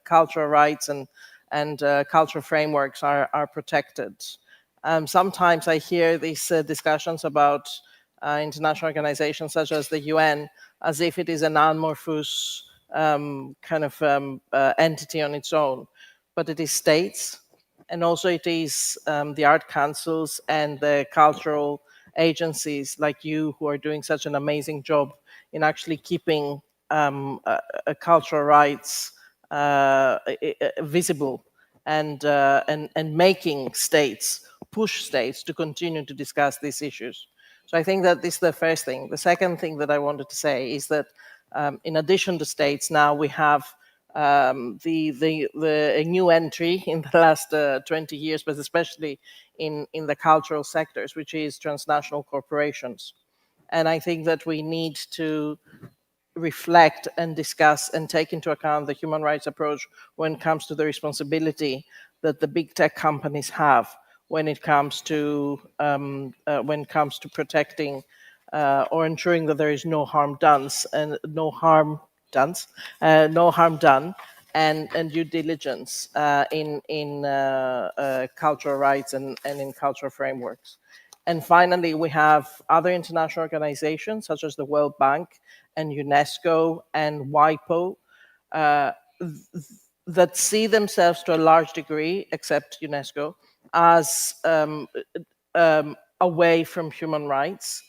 cultural rights and cultural frameworks are protected. Sometimes I hear these discussions about international organizations such as the UN as if it is an amorphous entity on its own, but it is states, and also it is the art councils and the cultural agencies like you who are doing such an amazing job in actually keeping cultural rights visible and making states, push states to continue to discuss these issues. So I think that this is the first thing. The second thing that I wanted to say is that in addition to states, now we have a new entry in the last 20 years, but especially in the cultural sectors, which is transnational corporations. And I think that we need to reflect and discuss and take into account the human rights approach when it comes to the responsibility that the big tech companies have when it comes to protecting or ensuring that there is no harm done and due diligence in cultural rights and in cultural frameworks. And finally, we have other international organizations such as the World Bank and UNESCO and WIPO that see themselves to a large degree, except UNESCO, as away from human rights.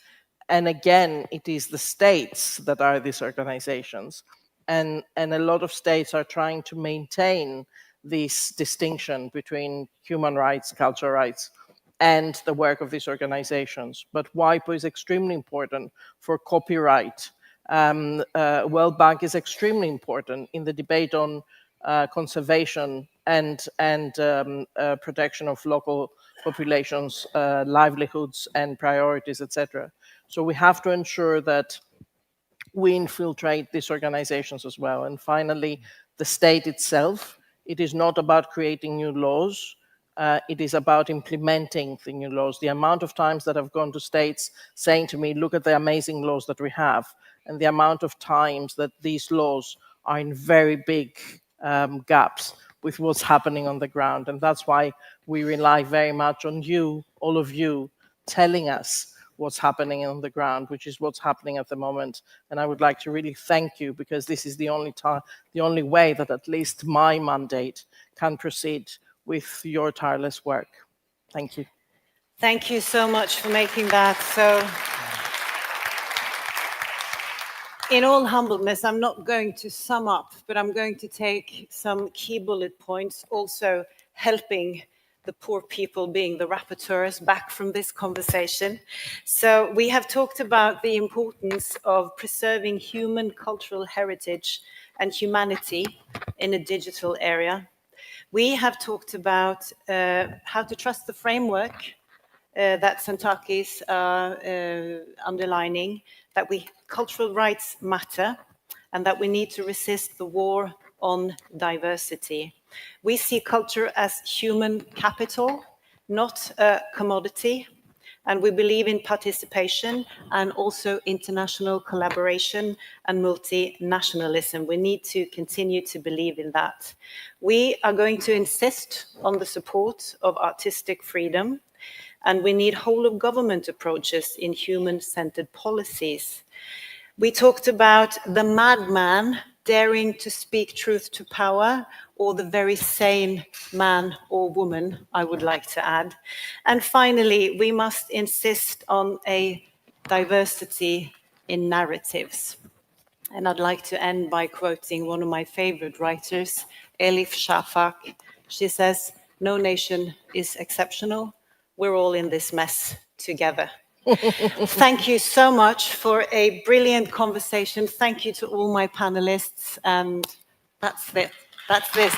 And again, it is the states that are these organizations. And a lot of states are trying to maintain this distinction between human rights, cultural rights, and the work of these organizations. But WIPO is extremely important for copyright. World Bank is extremely important in the debate on conservation and protection of local populations, livelihoods and priorities, etc. So we have to ensure that we infiltrate these organizations as well. And finally, the state itself, it is not about creating new laws. It is about implementing the new laws. The amount of times that I've gone to states saying to me, look at the amazing laws that we have, and the amount of times that these laws are in very big gaps with what's happening on the ground. And that's why we rely very much on you, all of you, telling us what's happening on the ground, which is what's happening at the moment. And I would like to really thank you, because this is the only way that at least my mandate can proceed with your tireless work. Thank you. Thank you so much for making that so. In all humbleness, I'm not going to sum up, but I'm going to take some key bullet points, also helping the poor people being the rapporteurs back from this conversation. So we have talked about the importance of preserving human cultural heritage and humanity in a digital area. We have talked about how to trust the framework that Santakis underlining, that cultural rights matter and that we need to resist the war on diversity. We see culture as human capital, not a commodity, and we believe in participation and also international collaboration and multinationalism. We need to continue to believe in that. We are going to insist on the support of artistic freedom, and we need whole-of-government approaches in human-centered policies. We talked about the madman daring to speak truth to power, or the very sane man or woman, I would like to add. And finally, we must insist on a diversity in narratives. And I'd like to end by quoting one of my favorite writers, Elif Shafak. She says, "No nation is exceptional. We're all in this mess together." Thank you so much for a brilliant conversation. Thank you to all my panelists. And that's it. That's this.